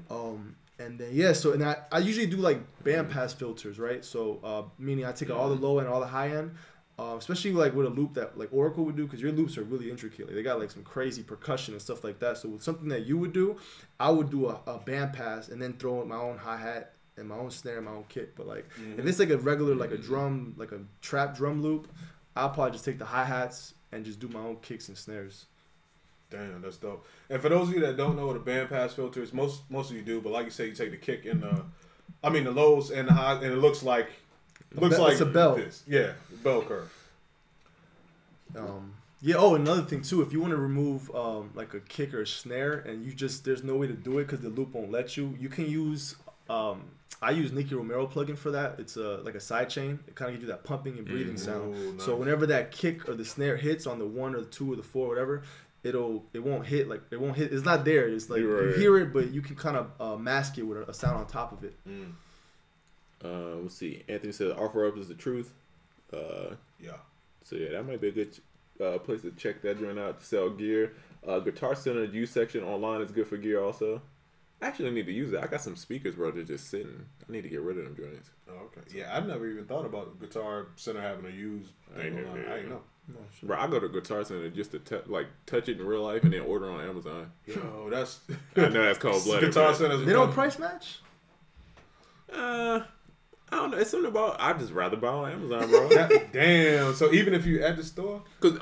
And then so and I usually do like bandpass filters, right? So meaning I take all the low end, all the high end. Especially like with a loop that like Oracle would do, because your loops are really intricate. Like, they got like some crazy percussion and stuff like that. So with something that you would do, I would do a band pass and then throw in my own hi-hat and my own snare and my own kick. But like if it's like a regular like a drum, like a trap drum loop, I'll probably just take the hi-hats and just do my own kicks and snares. Damn, that's dope. And for those of you that don't know what a band pass filter is, most of you do, but like you say, you take the kick and the lows and the highs, and it looks like it's a bell. This. Yeah, bell curve. Another thing too, if you want to remove like a kick or a snare and there's no way to do it because the loop won't let you, you can use I use Nicky Romero plugin for that. It's like a side chain. It kind of gives you that pumping and breathing sound. Nice. So whenever that kick or the snare hits on the 1 or the 2 or the 4 or whatever, it won't hit. It's not there. It's like you hear it, but you can kind of mask it with a sound on top of it. Let's see. Anthony said offer up is the truth. Yeah. So yeah, that might be a good place to check that joint out to sell gear. Guitar Center used section online is good for gear also. I actually need to use it. I got some speakers, bro, they're just sitting. I need to get rid of them joints. Oh, okay. Yeah, I've never even thought about Guitar Center having a used thing online. I didn't know. No, sure. Bro, I go to Guitar Center just to touch it in real life and then order on Amazon. Yo, that's... I know that's cold-blooded. Guitar Center's... They don't price match? I don't know. It's something about I just rather buy on Amazon, bro. Damn. So even if you at the store, because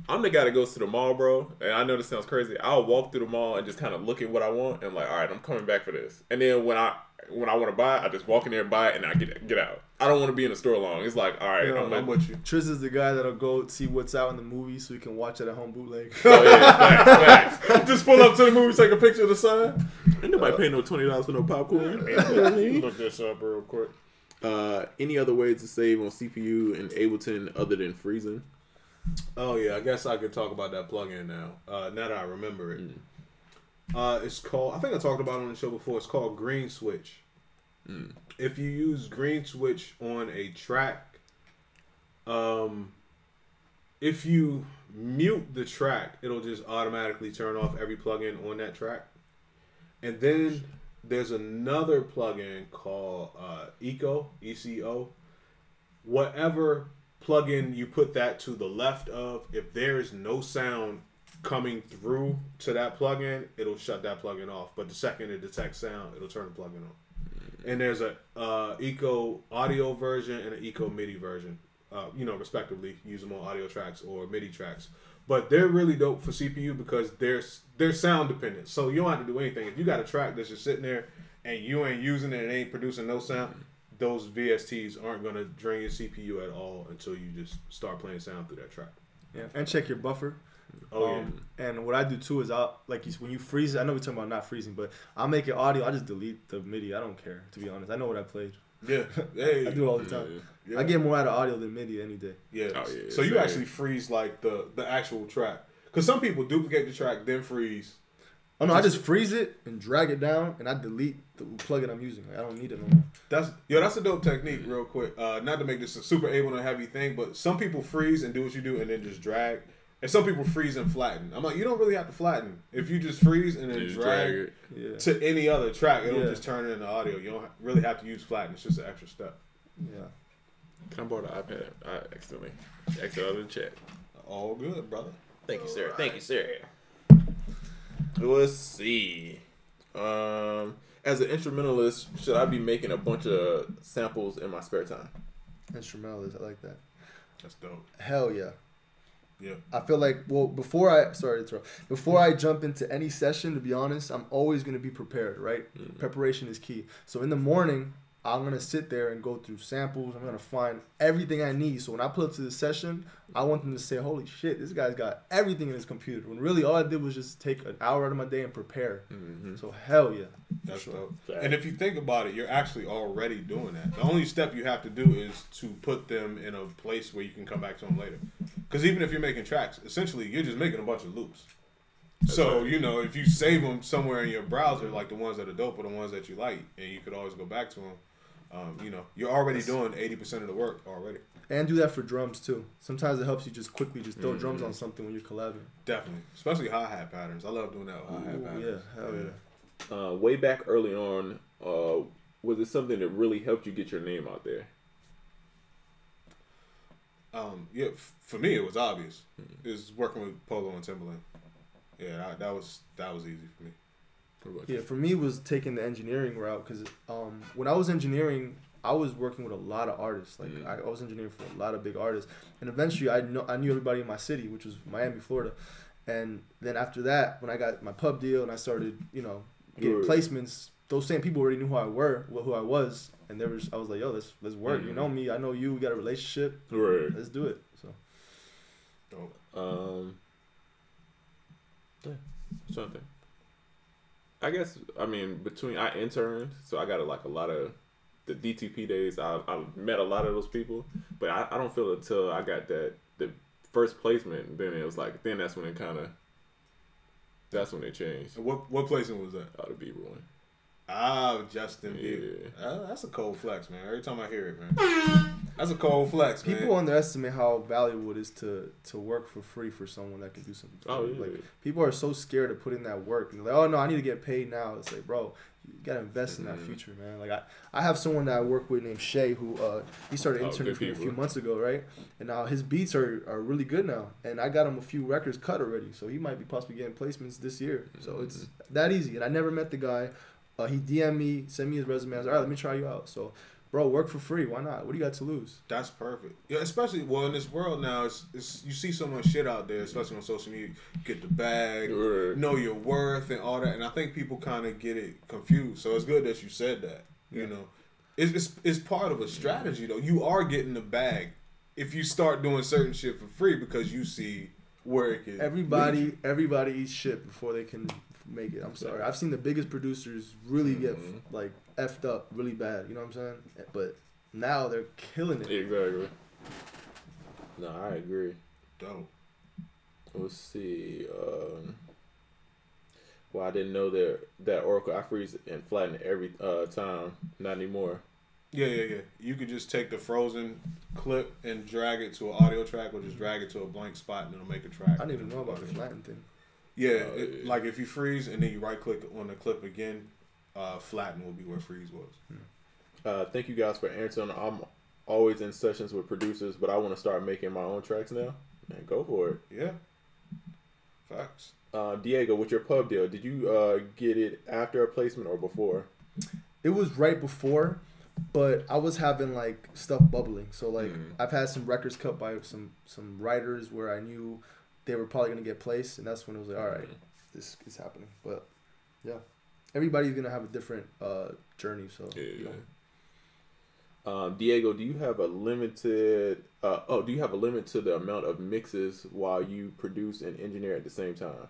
I'm the guy that goes to the mall, bro. And I know this sounds crazy. I'll walk through the mall and just kind of look at what I want, and I'm like, all right, I'm coming back for this. And then when I want to buy it, I just walk in there and buy it, and I get out. I don't want to be in the store long. It's like, all right, I'm with you. Triz is the guy that'll go see what's out in the movie so he can watch it at home bootleg. Oh yeah, facts. Just pull up to the movie, take a picture of the sign. Ain't nobody paying no $20 for no popcorn. Look this up real quick. Any other ways to save on CPU in Ableton other than freezing? Oh yeah, I guess I could talk about that plugin now. Now that I remember it, it's called. I think I talked about it on the show before. It's called Green Switch. If you use Green Switch on a track, if you mute the track, it'll just automatically turn off every plugin on that track, and then there's another plugin called ECO. Whatever plugin you put that to the left of, if there is no sound coming through to that plugin, it'll shut that plugin off. But the second it detects sound, it'll turn the plugin on. And there's a ECO audio version and an ECO MIDI version, respectively. Use them on audio tracks or MIDI tracks. But they're really dope for CPU because they're sound dependent. So you don't have to do anything. If you got a track that's just sitting there and you ain't using it and ain't producing no sound, those VSTs aren't going to drain your CPU at all until you just start playing sound through that track. Yeah, and check your buffer. Oh, yeah. And what I do too is when you freeze it, I know we're talking about not freezing, but I'll make it audio. I just delete the MIDI. I don't care, to be honest. I know what I played. Yeah. Hey. I do it all the time. Yeah. I get more out of audio than MIDI any day. Yeah. Oh, yeah. So you actually freeze like the actual track. Because some people duplicate the track, then freeze. Oh no, I just freeze it and drag it down, and I delete the plugin I'm using. I don't need it no more. That's a dope technique, real quick. Not to make this a super Ableton heavy thing, but some people freeze and do what you do and then just drag. And some people freeze and flatten. I'm like, you don't really have to flatten. If you just freeze and then drag it to any other track, it'll just turn it into audio. You don't really have to use flatten. It's just an extra step. Yeah. Can I borrow the iPad? I accidentally exited out of the chat. All good, brother. Thank you, sir. Right. Thank you, sir. Let's see. As an instrumentalist, should I be making a bunch of samples in my spare time? Instrumentalist, I like that. That's dope. Hell yeah. Yeah. I feel like, before I jump into any session, to be honest, I'm always going to be prepared, right? Mm-hmm. Preparation is key. So in the morning, I'm going to sit there and go through samples. I'm going to find everything I need. So when I pull up to the session, I want them to say, holy shit, this guy's got everything in his computer. When really all I did was just take an hour out of my day and prepare. Mm-hmm. So hell yeah. That's dope. And if you think about it, you're actually already doing that. The only step you have to do is to put them in a place where you can come back to them later. Because even if you're making tracks, essentially you're just making a bunch of loops. So, if you save them somewhere in your browser, like the ones that are dope or the ones that you like, and you could always go back to them, you're already doing 80% of the work already. And do that for drums, too. Sometimes it helps you just quickly just throw drums on something when you're collabing. Definitely. Especially hi-hat patterns. I love doing that with hi-hat patterns. Yeah, hell yeah. Way back early on, was it something that really helped you get your name out there? For me, it was obvious. It was working with Polo and Timberland. Yeah, that was easy for me. Yeah, for me, it was taking the engineering route because when I was engineering, I was working with a lot of artists. Like I was engineering for a lot of big artists, and eventually I knew everybody in my city, which was Miami, Florida. And then after that, when I got my pub deal and I started, getting placements, those same people already knew who I was, and I was like, yo, let's work. You know me, I know you. We got a relationship. Right. Let's do it. So. Yeah, something. I guess, between I interned, so I got a lot of the DTP days, I met a lot of those people, but I don't feel it until I got the first placement, and then it was like, then that's when it changed. What placement was that? Oh, the Bieber one. Ah, Justin Bieber. Yeah. That's a cold flex, man. Every time I hear it, man. That's a cold flex, man. People underestimate how valuable it is to work for free for someone that can do something. Oh, yeah. Like, people are so scared of putting that work. And they're like, oh, no, I need to get paid now. It's like, bro, you got to invest in that future, man. Like, I have someone that I work with named Shay who he started interning for me a few months ago, right? And now his beats are really good now. And I got him a few records cut already. So he might be possibly getting placements this year. So it's that easy. And I never met the guy. He DM'd me, sent me his resume. I was like, all right, let me try you out. So, bro, work for free. Why not? What do you got to lose? That's perfect. Yeah, especially, well, in this world now, it's you see so much shit out there, especially on social media. Get the bag, know your worth, and all that. And I think people kind of get it confused. So it's good that you said that. Yeah. You know, it's part of a strategy, though. You are getting the bag if you start doing certain shit for free because you see where it can. Everybody eats shit before they can make it. I'm sorry. I've seen the biggest producers really get like effed up really bad. You know what I'm saying? But now they're killing it. Exactly. No, I agree. Dope. Let's see. Well, I didn't know that Oracle I freeze and flatten every time. Not anymore. Yeah. You could just take the frozen clip and drag it to an audio track, or just drag it to a blank spot and it'll make a track. I didn't even know about the flatten thing. Yeah, like if you freeze and then you right click on the clip again, flatten will be where freeze was. Thank you guys for answering. I'm always in sessions with producers, but I want to start making my own tracks now. Man, go for it. Yeah. Facts. Diego, with your pub deal, did you get it after a placement or before? It was right before, but I was having like stuff bubbling. So like I've had some records cut by some writers where I knew they were probably going to get placed, and that's when it was like, all right, this is happening. But, yeah. Everybody's going to have a different journey, so, you know. Diego, do you have a limit to the amount of mixes while you produce and engineer at the same time?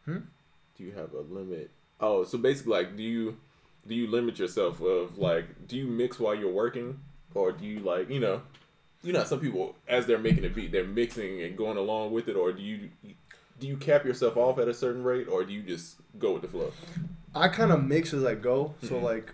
Do you have a limit? Oh, so basically, like, do you limit yourself of, like, do you mix while you're working? Or do you, like, you know, some people, as they're making a beat, they're mixing and going along with it, or do you cap yourself off at a certain rate, or do you just go with the flow? I kind of mix as I go. So like,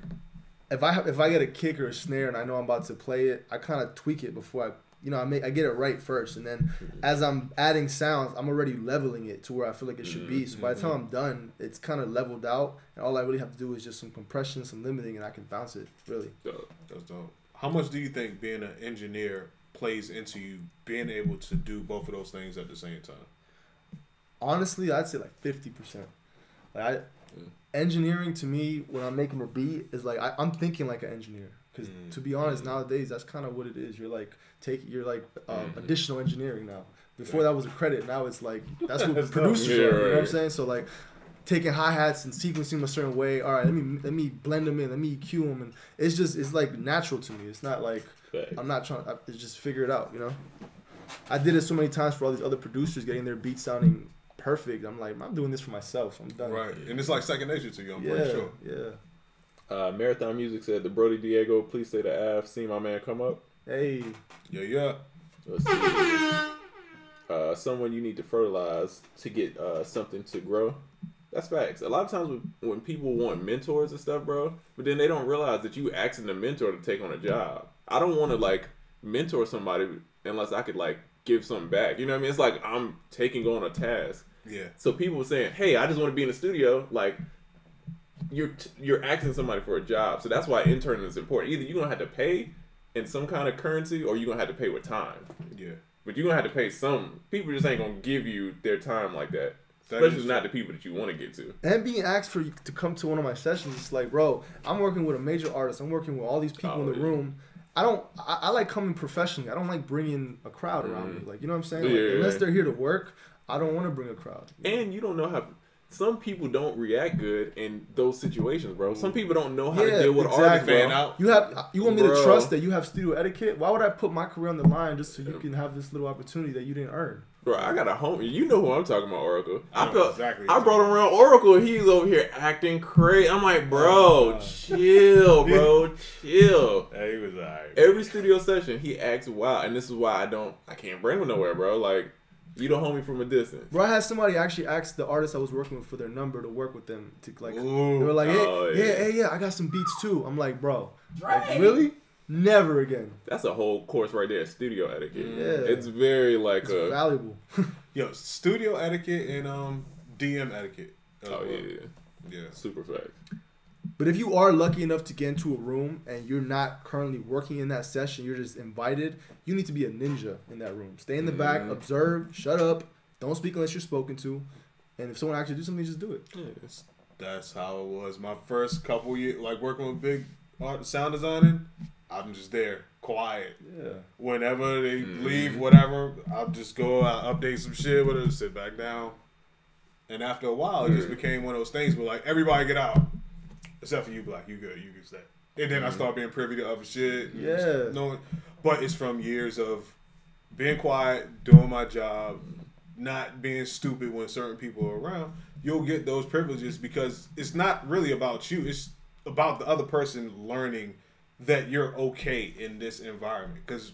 if I get a kick or a snare and I know I'm about to play it, I kind of tweak it before I get it right first, and then as I'm adding sounds, I'm already leveling it to where I feel like it should be. So by the time I'm done, it's kind of leveled out, and all I really have to do is just some compression, some limiting, and I can bounce it. Really. Dope. That's dope. How much do you think being an engineer plays into you being able to do both of those things at the same time? Honestly, I'd say like 50%. Like engineering to me, when I'm making a beat, is like I'm thinking like an engineer. Because to be honest, nowadays that's kind of what it is. You're like additional engineering now. Before that was a credit. Now it's like that's what producers are. You know what I'm saying? So like taking hi-hats and sequencing them a certain way. All right, let me blend them in. Let me EQ them, and it's like natural to me. It's not like I'm not trying. It's just figure it out. You know. I did it so many times for all these other producers getting their beats sounding perfect. I'm like, I'm doing this for myself. I'm done. Right, and it's like second nature to you. I'm pretty sure. Yeah. Marathon Music said, the Brody Diego, please say the Av. See my man come up. Hey. Yeah. Let's see. Someone you need to fertilize to get something to grow. That's facts. A lot of times when people want mentors and stuff, bro, but then they don't realize that you asking the mentor to take on a job. I don't want to like mentor somebody unless I could like give something back. You know what I mean? It's like I'm taking on a task. Yeah. So people were saying, hey, I just want to be in the studio. Like, you're asking somebody for a job. So that's why interning is important. Either you're going to have to pay in some kind of currency or you're going to have to pay with time. Yeah. But you're going to have to pay some. People just ain't going to give you their time like that. Especially not the people that you want to get to. And being asked for to come to one of my sessions, it's like, bro, I'm working with a major artist. I'm working with all these people in the room. I like coming professionally. I don't like bringing a crowd around me. Like, you know what I'm saying? Like, unless they're here to work, I don't want to bring a crowd. And you don't know how... Some people don't react good in those situations, bro. Some people don't know how to deal with artists. You want me to trust that you have studio etiquette? Why would I put my career on the line just so you can have this little opportunity that you didn't earn? Bro, I got a homie. You know who I'm talking about, Oracle. I brought him around Oracle. He's over here acting crazy. I'm like, bro, chill, bro, chill. Hey, he was alright. Every studio session, he acts wild, and this is why I can't bring him nowhere, bro. Like, you the homie from a distance. Bro, I had somebody actually ask the artist I was working with for their number to work with them. To like, Ooh. they were like, hey, I got some beats too. I'm like, bro, like, really? Never again. That's a whole course right there, studio etiquette. Yeah. It's very like it's valuable. Yo, studio etiquette and DM etiquette. Oh yeah, super fact. But if you are lucky enough to get into a room and you're not currently working in that session, you're just invited, you need to be a ninja in that room. Stay in the back, observe, shut up, don't speak unless you're spoken to, and if someone actually do something, just do it. Yes. That's how it was. My first couple years, like working with big art, sound designing, I'm just there, quiet. Yeah. Whenever they leave, whatever, I'll just go update some shit, whatever, sit back down. And after a while, it just became one of those things where like, everybody get out. Except for you, Black. You good. You can stay. And then I start being privy to other shit. Yeah. But it's from years of being quiet, doing my job, not being stupid when certain people are around. You'll get those privileges because it's not really about you. It's about the other person learning that you're okay in this environment. Because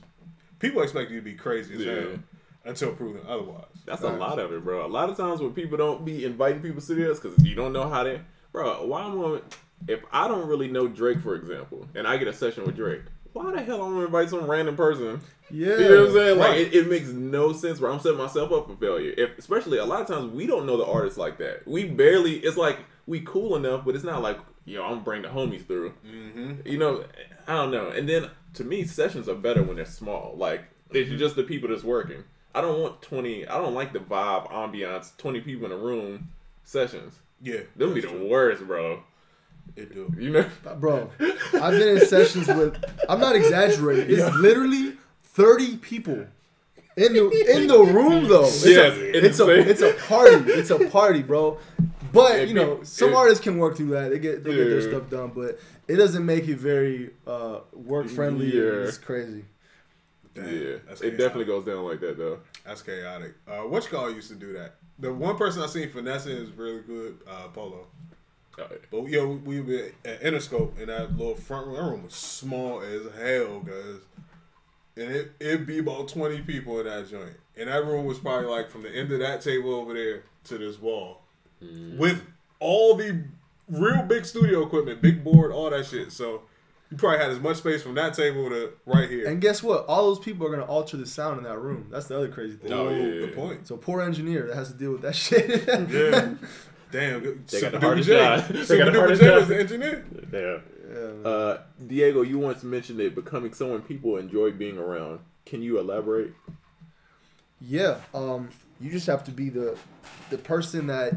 people expect you to be crazy as hell until proven otherwise. That's a lot of it, bro. A lot of times when people don't be inviting people to studios because you don't know how they... Bro, if I don't really know Drake, for example, and I get a session with Drake, why the hell I'm going to invite some random person? Yeah. You know what I'm saying? Like, it makes no sense, bro. I'm setting myself up for failure. Especially, a lot of times, we don't know the artists like that. We barely... It's like, we cool enough, but it's not like, yo, I'm going to bring the homies through. Mm-hmm. You know, I don't know. And then, to me, sessions are better when they're small. Like, it's just the people that's working. I don't want 20... I don't like the vibe, ambiance, 20 people in a room sessions. Yeah. Them be the worst, bro. It do. You know? Bro, I've been in sessions with... I'm not exaggerating. It's literally 30 people in the room, though. It's a party. It's a party, bro. But, some artists can work through that. They get their stuff done. But it doesn't make it very work-friendly. Yeah. It's crazy. Damn, it definitely goes down like that, though. That's chaotic. Which guy used to do that? The one person I seen finessing is really good, Polo. Oh, yeah. But we were at Interscope, and that little front room was small as hell, guys. And it'd be about 20 people in that joint. And that room was probably like from the end of that table over there to this wall. With all the real big studio equipment, big board, all that shit. So you probably had as much space from that table to right here. And guess what? All those people are going to alter the sound in that room. That's the other crazy thing. Oh, yeah. Good point. So poor engineer that has to deal with that shit. Yeah. Damn. They got the hardest job. They got the hardest job as the engineer. Yeah. Diego, you once mentioned it becoming someone people enjoy being around. Can you elaborate? Yeah. You just have to be the person that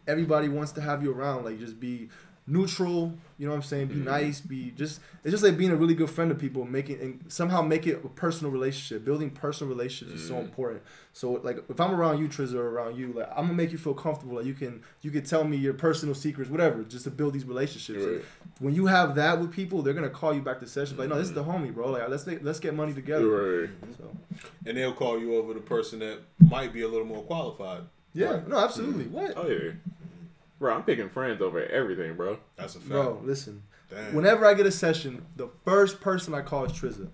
everybody wants to have you around. Like, just be neutral, you know what I'm saying? Be nice, it's just like being a really good friend to people, somehow make it a personal relationship. Building personal relationships is so important. So like if I'm around you, Trizza, or around you, like I'm gonna make you feel comfortable. Like you can tell me your personal secrets, whatever, just to build these relationships. Right. When you have that with people, they're gonna call you back to sessions like, no, this is the homie, bro. Like let's get money together. Right. So. And they'll call you over the person that might be a little more qualified. Yeah, right. No, absolutely. What? Oh yeah. Bro, I'm picking friends over everything, bro. That's a fact. Bro, listen. Damn. Whenever I get a session, the first person I call is Trizza.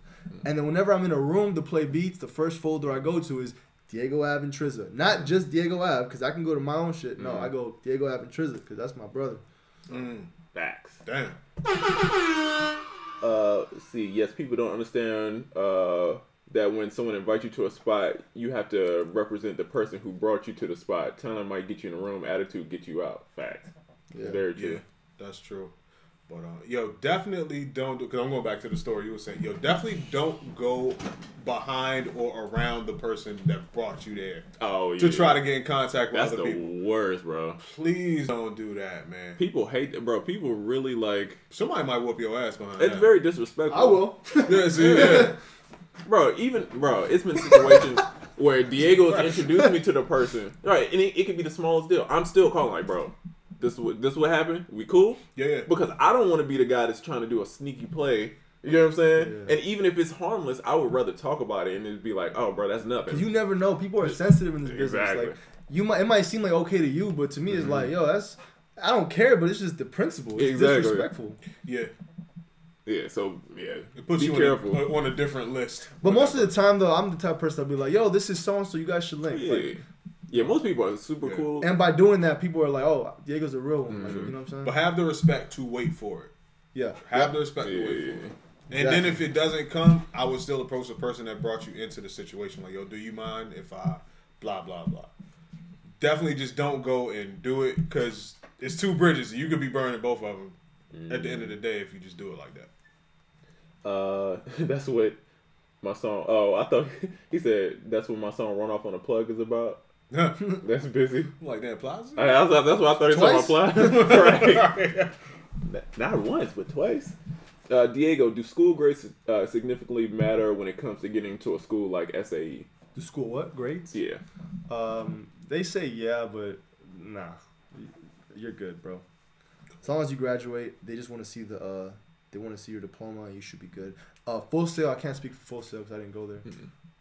And then whenever I'm in a room to play beats, the first folder I go to is Diego Ave and Trizza. Not just Diego Ave, because I can go to my own shit. No, I go Diego Ave and Trizza, because that's my brother. Facts. Damn. See, yes, people don't understand that when someone invites you to a spot, you have to represent the person who brought you to the spot. Talent might get you in the room, attitude get you out. Fact. Yeah. Very true. Yeah, that's true. But definitely don't, because I'm going back to the story you were saying. Definitely don't go behind or around the person that brought you there. Oh, yeah. To try to get in contact with other people. That's the worst, bro. Please don't do that, man. People hate that, bro. People really like... Somebody might whoop your ass behind that. It's very disrespectful. I will. Yeah. Bro, it's been situations where Diego's introduced me to the person. Right, and it could be the smallest deal. I'm still calling like, bro, this what happened? We cool? Yeah. Because I don't want to be the guy that's trying to do a sneaky play. You know what I'm saying? Yeah. And even if it's harmless, I would rather talk about it and it'd be like, oh, bro, that's nothing. Because you never know. People are sensitive in this business. Like, it might seem like okay to you, but to me, it's like, yo, I don't care, but it's just the principle. It's disrespectful. Yeah. Yeah, so, yeah. It puts you on a different list. But most of the time, though, I'm the type of person that'll be like, yo, this is so-and-so, you guys should link. Yeah. Like, yeah, most people are super cool. And by doing that, people are like, oh, Diego's a real one. Like, you know what I'm saying? But have the respect to wait for it. Yeah. Have the respect to wait for it. And then if it doesn't come, I would still approach the person that brought you into the situation. Like, yo, do you mind if I blah, blah, blah. Definitely just don't go and do it because it's two bridges. You could be burning both of them at the end of the day if you just do it like that. That's what my song. Oh, I thought he said that's what my song "Run Off on a Plug" is about. That's busy. Like that Plaza. That's what I thought he was talking about. Plaza. Right. Not once, but twice. Diego, do school grades significantly matter when it comes to getting to a school like SAE? Do school what grades? Yeah. They say yeah, but nah, you're good, bro. As long as you graduate, they just want to see they want to see your diploma, and you should be good. Full Sail, I can't speak for Full Sail because I didn't go there.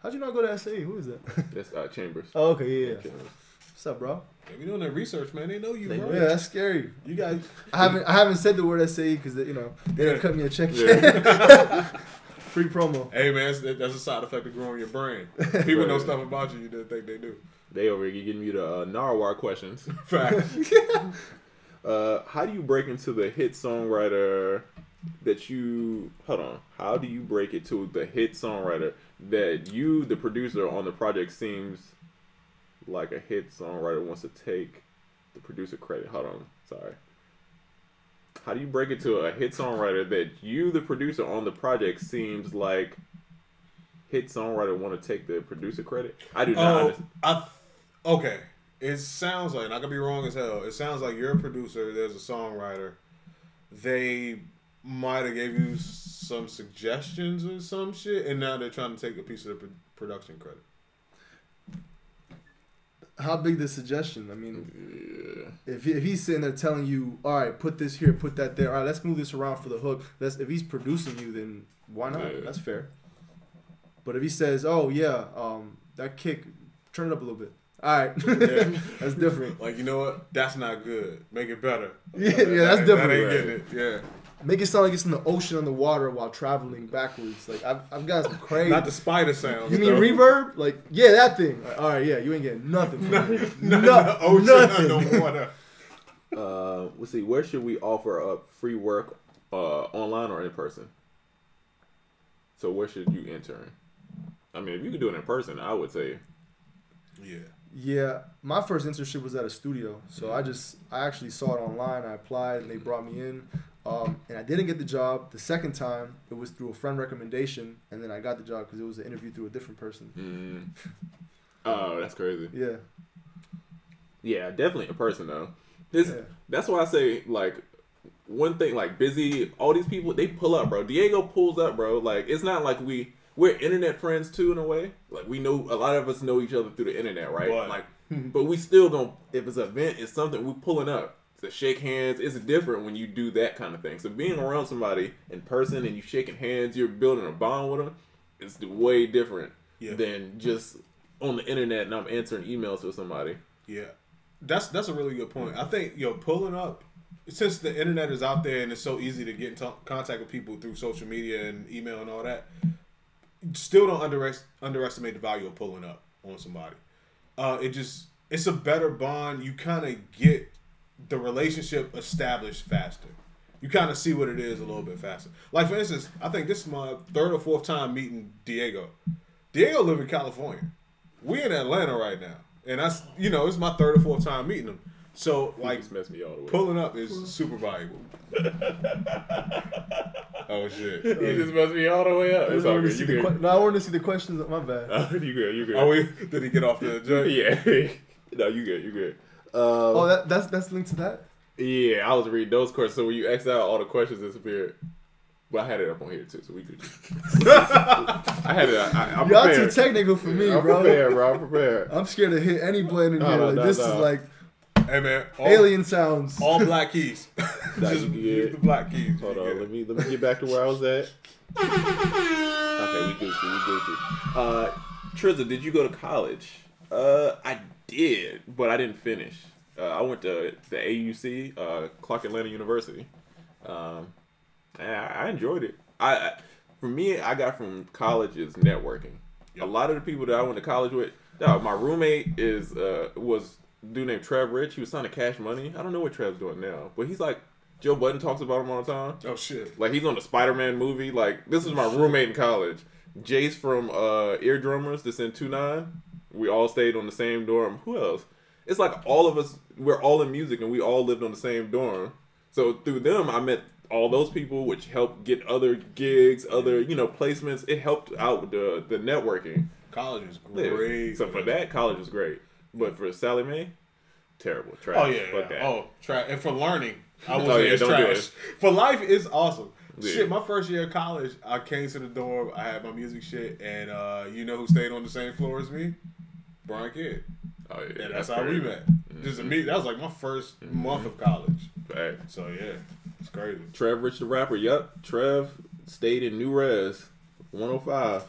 How'd you not go to SAE? Who is that? That's Chambers. Oh, okay, yeah. Chambers. What's up, bro? Yeah, we doing that research, man. They know you, bro. Yeah, that's scary. You guys, I haven't said the word SAE because they didn't cut me a check yet. Free promo. Hey, man, that's a side effect of growing your brain. People know stuff about you didn't think they do. They over here giving you the Narwhal questions. Fact. How do you break into the hit songwriter that you... Hold on. How do you break it to the hit songwriter that you, the producer on the project, seems like a hit songwriter wants to take the producer credit? Hold on. Sorry. How do you break it to a hit songwriter that you, the producer on the project, seems like hit songwriter want to take the producer credit? I do not. Okay. It sounds like, and I could be wrong as hell, it sounds like you're a producer, there's a songwriter, they might have gave you some suggestions or some shit, and now they're trying to take a piece of the production credit. How big the suggestion? I mean, if he's sitting there telling you, all right, put this here, put that there, all right, let's move this around for the hook. If he's producing you, then why not? Yeah. That's fair. But if he says, oh, yeah, that kick, turn it up a little bit. All right. Yeah. That's different. Like, you know what? That's not good. Make it better. Yeah, that's different. That ain't getting it. Yeah. Make it sound like it's in the ocean underwater while traveling backwards. Like, I've got some crazy... Not the spider sounds. You mean reverb? Like, yeah, that thing. Like, all right, yeah, you ain't getting nothing from it. Nothing. Underwater. Let's see. Where should we offer up free work, online or in person? So where should you intern? I mean, if you could do it in person, I would say... Yeah. Yeah, my first internship was at a studio, so I actually saw it online. I applied, and they brought me in, and I didn't get the job. The second time, it was through a friend recommendation, and then I got the job because it was an interview through a different person. Oh, that's crazy. Yeah. Yeah, definitely in person though. That's why I say like one thing like Busy, all these people they pull up, bro. Diego pulls up, bro. Like it's not like we're internet friends too in a way. Like we know a lot of us know each other through the internet, right? But, like, but we still gonna if it's an event, it's something we pulling up to shake hands. It's different when you do that kind of thing. So being around somebody in person and you shaking hands, you're building a bond with them. It's way different than just on the internet and I'm answering emails with somebody. Yeah, that's a really good point. I think pulling up. Since the internet is out there and it's so easy to get in contact with people through social media and email and all that, still don't underestimate the value of pulling up on somebody. It's a better bond. You kind of get the relationship established faster. You kind of see what it is a little bit faster. Like, for instance, I think this is my third or fourth time meeting Diego. Diego lives in California. We in Atlanta right now. And it's my third or fourth time meeting him. So, like, pulling up is super valuable. Oh, shit. He just messed me all the way up. It's all good. I wanted to see the questions. My bad. You good. Did he get off the judge? Yeah. No, you good. That's linked to that? Yeah, I was reading those questions. So when you X out, all the questions disappeared. But I had it up on here, too, so we could I had it. I'm Y'all too technical for me, bro. I'm prepared. I'm scared to hit any button in here. This is like... Hey man, alien sounds. All black keys. Just use the black keys. Hold on, let me get back to where I was at. Okay, we Gucci. Trizza, did you go to college? I did, but I didn't finish. I went to the AUC, Clark Atlanta University. I enjoyed it. For me, I got from college is networking. Yep. A lot of the people that I went to college with, my roommate was a dude named Trev Rich. He was signing Cash Money. I don't know what Trev's doing now, but he's like, Joe Budden talks about him all the time. Oh shit! Like he's on the Spider-Man movie. Like this is my roommate in college. Jace from Ear Drummers that's in 2-9. We all stayed on the same dorm. Who else? It's like all of us. We're all in music and we all lived on the same dorm. So through them, I met all those people, which helped get other gigs, other placements. It helped out with the networking. College is great. Yeah. So for that, college was great. But for Sally Mae, terrible. Trash. Oh yeah. Fuck that. Oh, trash. And for learning, I was it's trash. For life, it's awesome. Yeah. Shit, my first year of college, I came to the dorm. I had my music shit, and you know who stayed on the same floor as me? Brian Kidd. Oh yeah. And that's how we met. Just me. That was like my first month of college. Right. So yeah, it's crazy. Trev Rich the rapper. Yep. Trev stayed in New Res, 105.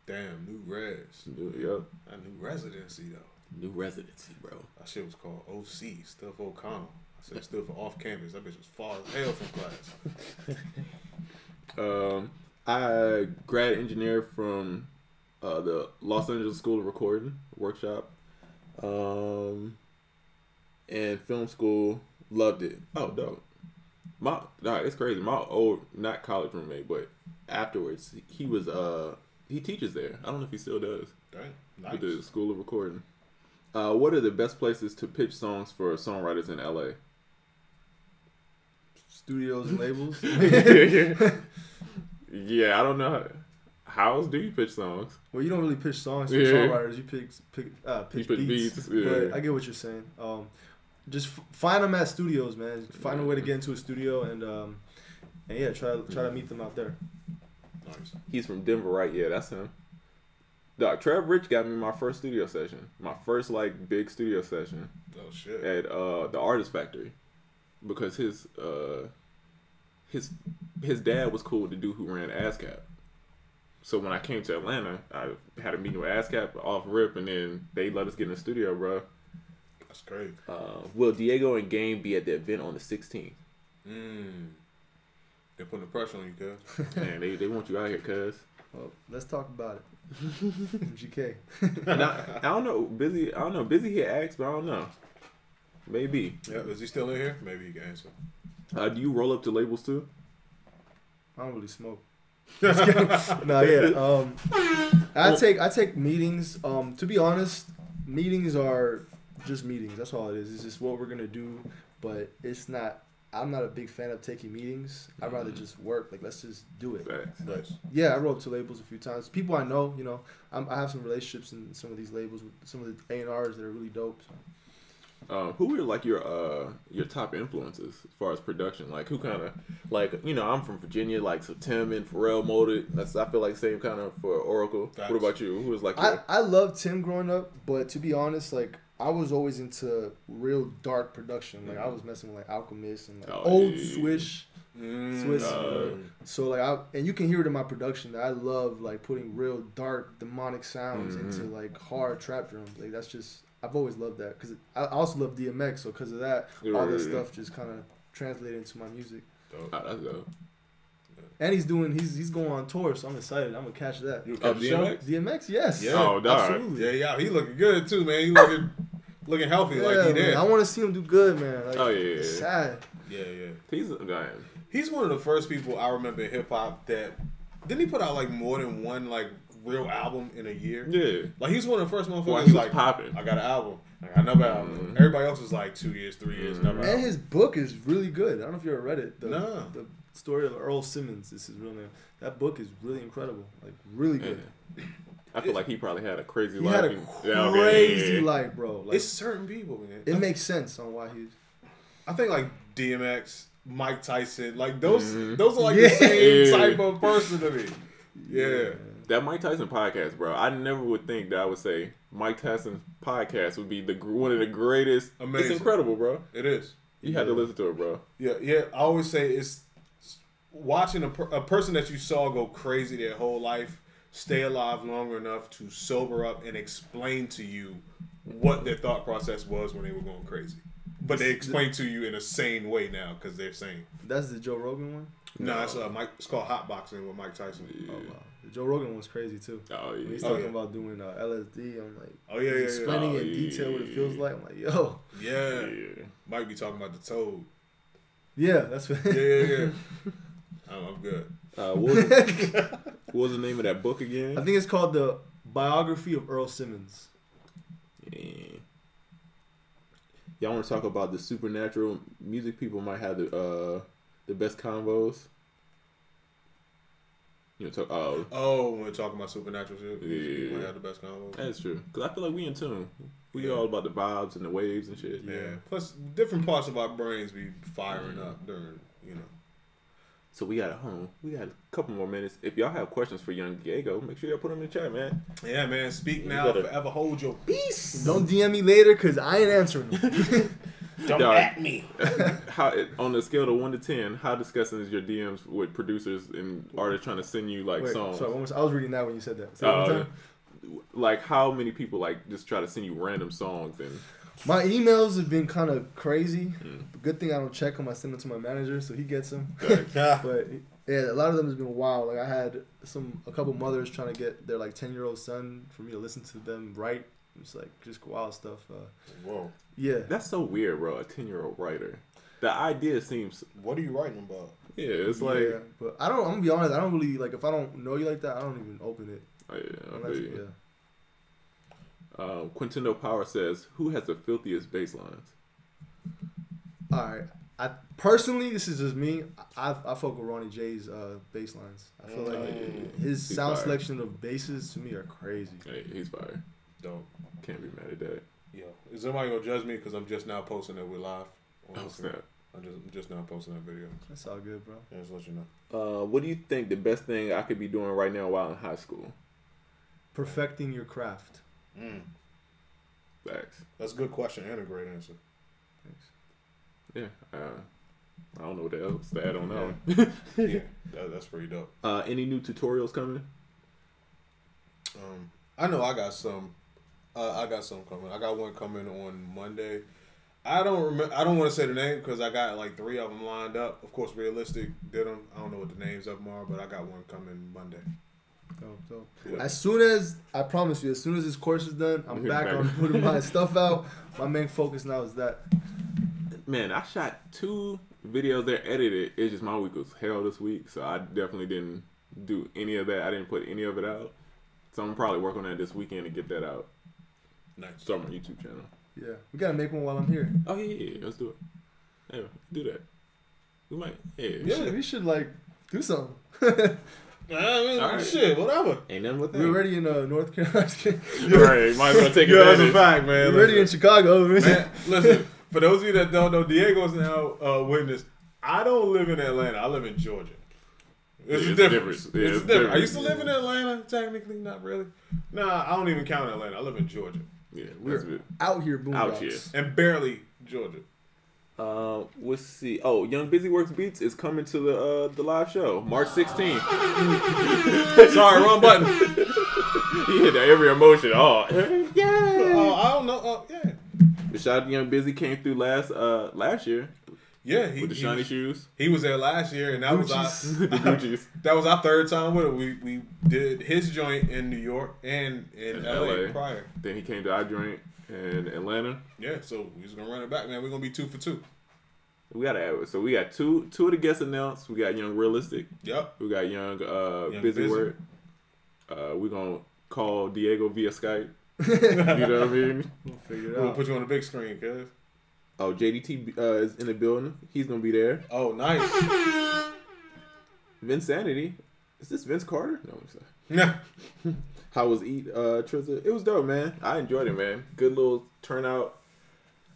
Damn, New Res. Yep. A new residency though. New residency, bro. That shit was called OC, Stuff O'Connell. I said it stood for off campus. That bitch was far as hell from class. I grad engineered from the Los Angeles School of Recording workshop, and film school. Loved it. Oh, dope. It's crazy. My old, not college roommate, but afterwards, he teaches there. I don't know if he still does. Dang, nice. With the School of Recording. What are the best places to pitch songs for songwriters in LA? Studios and labels. Yeah, I don't know. How else do you pitch songs? Well, you don't really pitch songs for songwriters. You pitch beats. Yeah. But I get what you're saying. Just find them at studios, man. Find a way to get into a studio and yeah, try to meet them out there. Nice. He's from Denver, right? Yeah, that's him. Dog, Trev Rich got me my first studio session. My first big studio session. Oh shit. At the Artist Factory, because his dad was cool with the dude who ran ASCAP. So when I came to Atlanta, I had a meeting with ASCAP off rip, and then they let us get in the studio, bro. That's great. Will Diego and Game be at the event on the 16th? They're putting the pressure on you, cuz. Man, they want you out here, cuz. Well, let's talk about it. GK. I don't know. Busy. I don't know. Busy here asked, but I don't know. Maybe. Yeah. Is he still in here? Maybe he can answer. Do you roll up to labels too? I don't really smoke. No, yeah. I take meetings. To be honest, meetings are just meetings. That's all it is. It's just what we're gonna do, but it's not. I'm not a big fan of taking meetings. I'd rather just work. Like, let's just do it. But yeah, I rolled up to labels a few times. People I know, I have some relationships in some of these labels with some of the A&Rs that are really dope. So. Who were your top influences as far as production? Like, who kind of I'm from Virginia, so Tim and Pharrell molded. I feel like same kind of for Oracle. What about you? Who was I loved Tim growing up, but to be honest, I was always into real dark production. I was messing with Alchemist and old Swiss. So and you can hear it in my production that I love putting real dark demonic sounds into hard trap drums. That's just I've always loved that because I also love DMX. So because of that, all this stuff just kind of translated into my music. Dope. Oh, that's dope. And he's going on tour, so I'm excited. I'm gonna catch that. DMX? DMX, yes. Yeah, absolutely. Yeah, he looking good too, man. He looking healthy, he did. Man, I want to see him do good, man. It's sad. Yeah. He's one of the first people I remember in hip hop that didn't he put out more than one real album in a year? Yeah. He's one of the first motherfuckers he was popping. I got an album. I got another album. Everybody else was 2 years, 3 years, another album. And his book is really good. I don't know if you ever read it. No. The story of Earl Simmons is his real name. That book is really incredible. Really good. Yeah. I feel like he probably had a crazy life. He had a crazy life, bro. It's certain people, man. It makes sense on why he's... I think DMX, Mike Tyson, those are the same type of person to me. Yeah. That Mike Tyson podcast, bro. I never would think that I would say Mike Tyson's podcast would be one of the greatest. Amazing. It's incredible, bro. It is. You had to listen to it, bro. Yeah. I always say it's watching a person that you saw go crazy their whole life stay alive longer enough to sober up and explain to you what their thought process was when they were going crazy. But they explain to you in a sane way now because they're sane. That's the Joe Rogan one? No, it's it's called Hotboxing with Mike Tyson. Yeah. Oh, wow. The Joe Rogan one's crazy, too. Oh, yeah. When he's talking about doing LSD, I'm like, explaining it in detail what it feels like. I'm like, yo. Yeah. Mike be talking about the toad. Yeah, that's what. Yeah. I'm good. What was the name of that book again? I think it's called The Biography of Earl Simmons. Yeah. Y'all want to talk about the supernatural music? People might have the best combos. You know, when we're talking about supernatural shit, people might have the best combos. That's true. Because I feel like we in tune. We all about the vibes and the waves and shit. Yeah. Plus, different parts of our brains be firing up during, So we got a couple more minutes. If y'all have questions for young Diego, make sure y'all put them in the chat, man. Yeah, man. Speak now, forever hold your peace. Don't DM me later because I ain't answering them. Don't at me. How on the scale of 1 to 10, how disgusting is your DMs with producers and artists trying to send you songs? Sorry, I was reading that when you said that. Like how many people just try to send you random songs and. My emails have been kind of crazy. Good thing I don't check them. I send them to my manager so he gets them. But yeah, a lot of them has been wild. Like I had a couple mothers trying to get their 10-year-old son for me to listen to them write. It's just wild stuff. Whoa. Yeah. That's so weird, bro. A 10-year-old writer. The idea seems. What are you writing about? Yeah, it's like. Yeah, but I'm gonna be honest. I don't really if I don't know you like that, I don't even open it. Oh, yeah. Quintendo Power says, "Who has the filthiest bass lines?" All right. I personally, this is just me. I fuck with Ronnie J's bass lines. I feel like his sound selection of basses to me are crazy. Hey, he's fire. Dope. Can't be mad at that. Yo, is somebody gonna judge me because I'm just now posting that we're live? Oh, snap. I'm just now posting that video. That's all good, bro. Yeah, just let you know. What do you think the best thing I could be doing right now while in high school? Perfecting your craft. Facts. That's a good question and a great answer. Thanks. Yeah. I don't know what else to add on that one. Yeah, that's pretty dope. Any new tutorials coming? I know I got some. I got some coming. I got one coming on Monday. I don't remember. I don't want to say the name because I got 3 of them lined up. Of course, Realistic did them. I don't know what the names of them are, but I got one coming Monday. Dope. Yeah. As soon as this course is done, I'm back on putting my stuff out. My main focus now is that. Man, I shot 2 videos there edited. It's just my week was hell this week, so I definitely didn't do any of that. I didn't put any of it out. So I'm probably working on that this weekend to get that out. Nice. Start my YouTube channel. Yeah, we gotta make one while I'm here. Oh yeah. Let's do it. Hey, do that. We might. We should do something. Right. Shit, whatever. Ain't nothing with that. We're already in North Carolina. Right, might as well take it. That's a fact, man. We're already in Chicago. Man, listen, for those of you that don't know, Diego's now witness. I don't live in Atlanta. I live in Georgia. It's a difference. It's different. I used to live in Atlanta, technically, not really. Nah, I don't even count Atlanta. I live in Georgia. Yeah, we're out here, out here, and barely Georgia. Let's see. Oh, Young Busy Works Beats is coming to the live show March 16th. Sorry, wrong button. He hit every emotion. Oh, yeah. I don't know. Yeah. The shot of Young Busy came through last year. Yeah, with the shiny shoes. He was there last year, and that was the Gucci's. That was our 3rd time with him. We did his joint in New York and in LA prior. Then he came to our joint in Atlanta. Yeah, so we just gonna run it back, man. We're gonna be 2 for 2. We got two of the guests announced. We got Young Realistic. Yep. We got Young Busy Work. We're gonna call Diego via Skype. You know what I mean? We'll figure it We'll out. put you on the big screen, cuz. Oh, JDT is in the building. He's gonna be there. Oh, nice. Vince Sanity. Is this Vince Carter? No, I'm sorry. Nah. How was Trizza? It was dope, man. I enjoyed it, man. Good little turnout.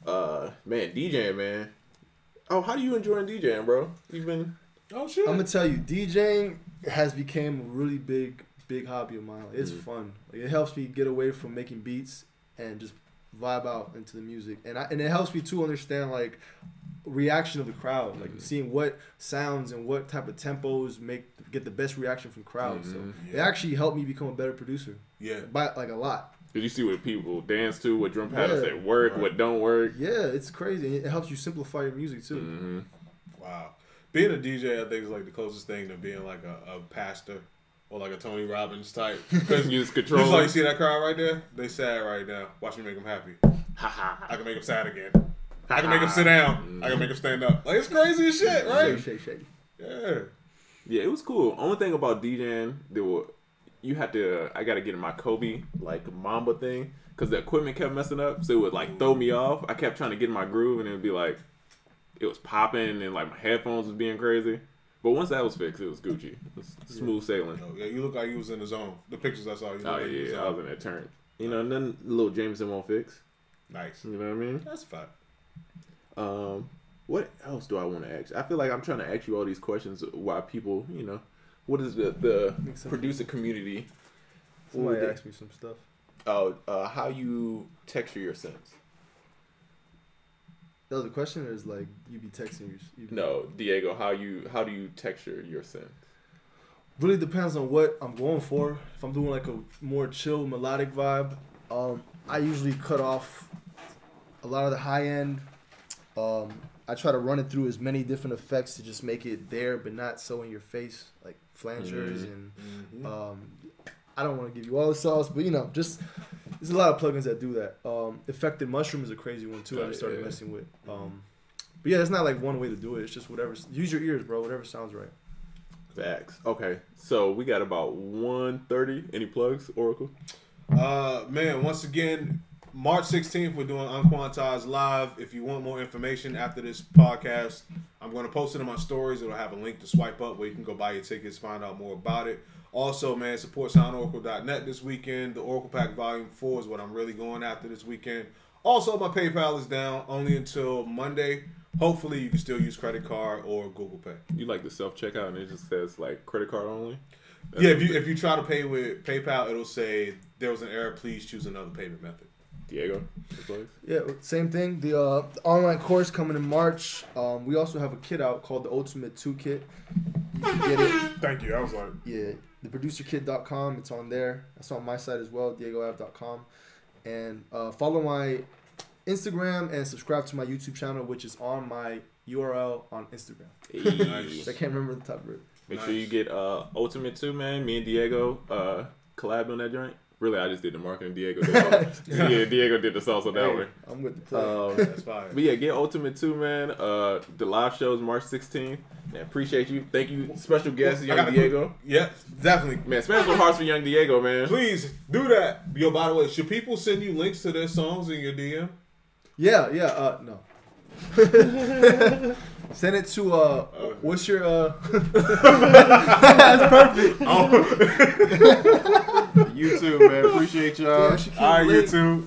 Man, DJing, man. Oh, how do you enjoying DJing, bro? You've been. Oh shit. I'm gonna tell you, DJing has become a really big hobby of mine. It's fun. It helps me get away from making beats and just vibe out into the music, and it helps me too understand reaction of the crowd, like seeing what sounds and what type of tempos get the best reaction from crowds. So it actually helped me become a better producer. Yeah, by like a lot. Did you see what people dance to, what drum patterns that work, what don't work? Yeah, it's crazy. It helps you simplify your music too. Wow. Being a DJ, I think, is like the closest thing to being like a pastor or like a Tony Robbins type. Because you just control. Just like you see that crowd right there, they sad right now. Watch me make them happy. I can make them sad again. I can make them sit down. I can make them stand up. Like, it's crazy as shit, right? Shake. Yeah, it was cool. Only thing about DJing, I got to get in my Kobe, like, Mamba thing, because the equipment kept messing up, so it would, like, throw me off. I kept trying to get in my groove, and it would be, like, it was popping, and, like, my headphones was being crazy. But once that was fixed, it was Gucci. It was smooth sailing. Oh, yeah, you look like you was in the zone. The pictures I saw, you look like you was in I was in that turn. You know, nothing little Jameson won't fix. Nice. You know what I mean? That's fine. What else do I want to ask? I feel like I'm trying to ask you all these questions why people, you know, what is the producer community? Somebody asked me some stuff. How you texture your synths? No, the question is like you be texting No, Diego, how do you texture your synth? Really depends on what I'm going for. If I'm doing like a more chill melodic vibe, I usually cut off a lot of the high end. I try to run it through as many different effects to just make it there, but not so in your face, like flangers and I don't want to give you all the sauce, but you know, just there's a lot of plugins that do that. Affected Mushroom is a crazy one too. I started messing with. But yeah, it's not like one way to do it. It's just whatever. Use your ears, bro. Whatever sounds right. Facts. Okay, so we got about 1:30. Any plugs, Oracle? Man, once again, March 16th, we're doing UnQuantized live. If you want more information after this podcast, I'm going to post it in my stories. It'll have a link to swipe up where you can go buy your tickets, find out more about it. Also, man, support soundoracle.net this weekend. The Oracle Pack Volume 4 is what I'm really going after this weekend. Also, my PayPal is down only until Monday. Hopefully, you can still use credit card or Google Pay. You like the self-checkout and it just says, like, credit card only? Yeah, if you try to pay with PayPal, it'll say there was an error. Please choose another payment method. Diego? Yeah, same thing. The online course coming in March. We also have a kit out called the Ultimate 2 Kit. You can get it. Thank you. I was like... Yeah, theproducerkit.com. It's on there. That's on my site as well, diegoav.com. And follow my Instagram and subscribe to my YouTube channel, which is on my URL on Instagram. Nice. I can't remember the top of it. Make sure you get Ultimate 2, man. Me and Diego collabed on that joint. Really, I just did the marketing. Diego did yeah, Diego did the sauce on that one. I'm with the play. That's fine. But yeah, get Ultimate 2, man. The live show is March 16th. Man, appreciate you. Thank you. Special guest, Young Diego. Yeah, definitely. Man, smash some hearts for Young Diego, man. Please, do that. Yo, by the way, should people send you links to their songs in your DM? Yeah, no. Send it to what's your that's perfect. YouTube, man. Appreciate y'all. All right, YouTube.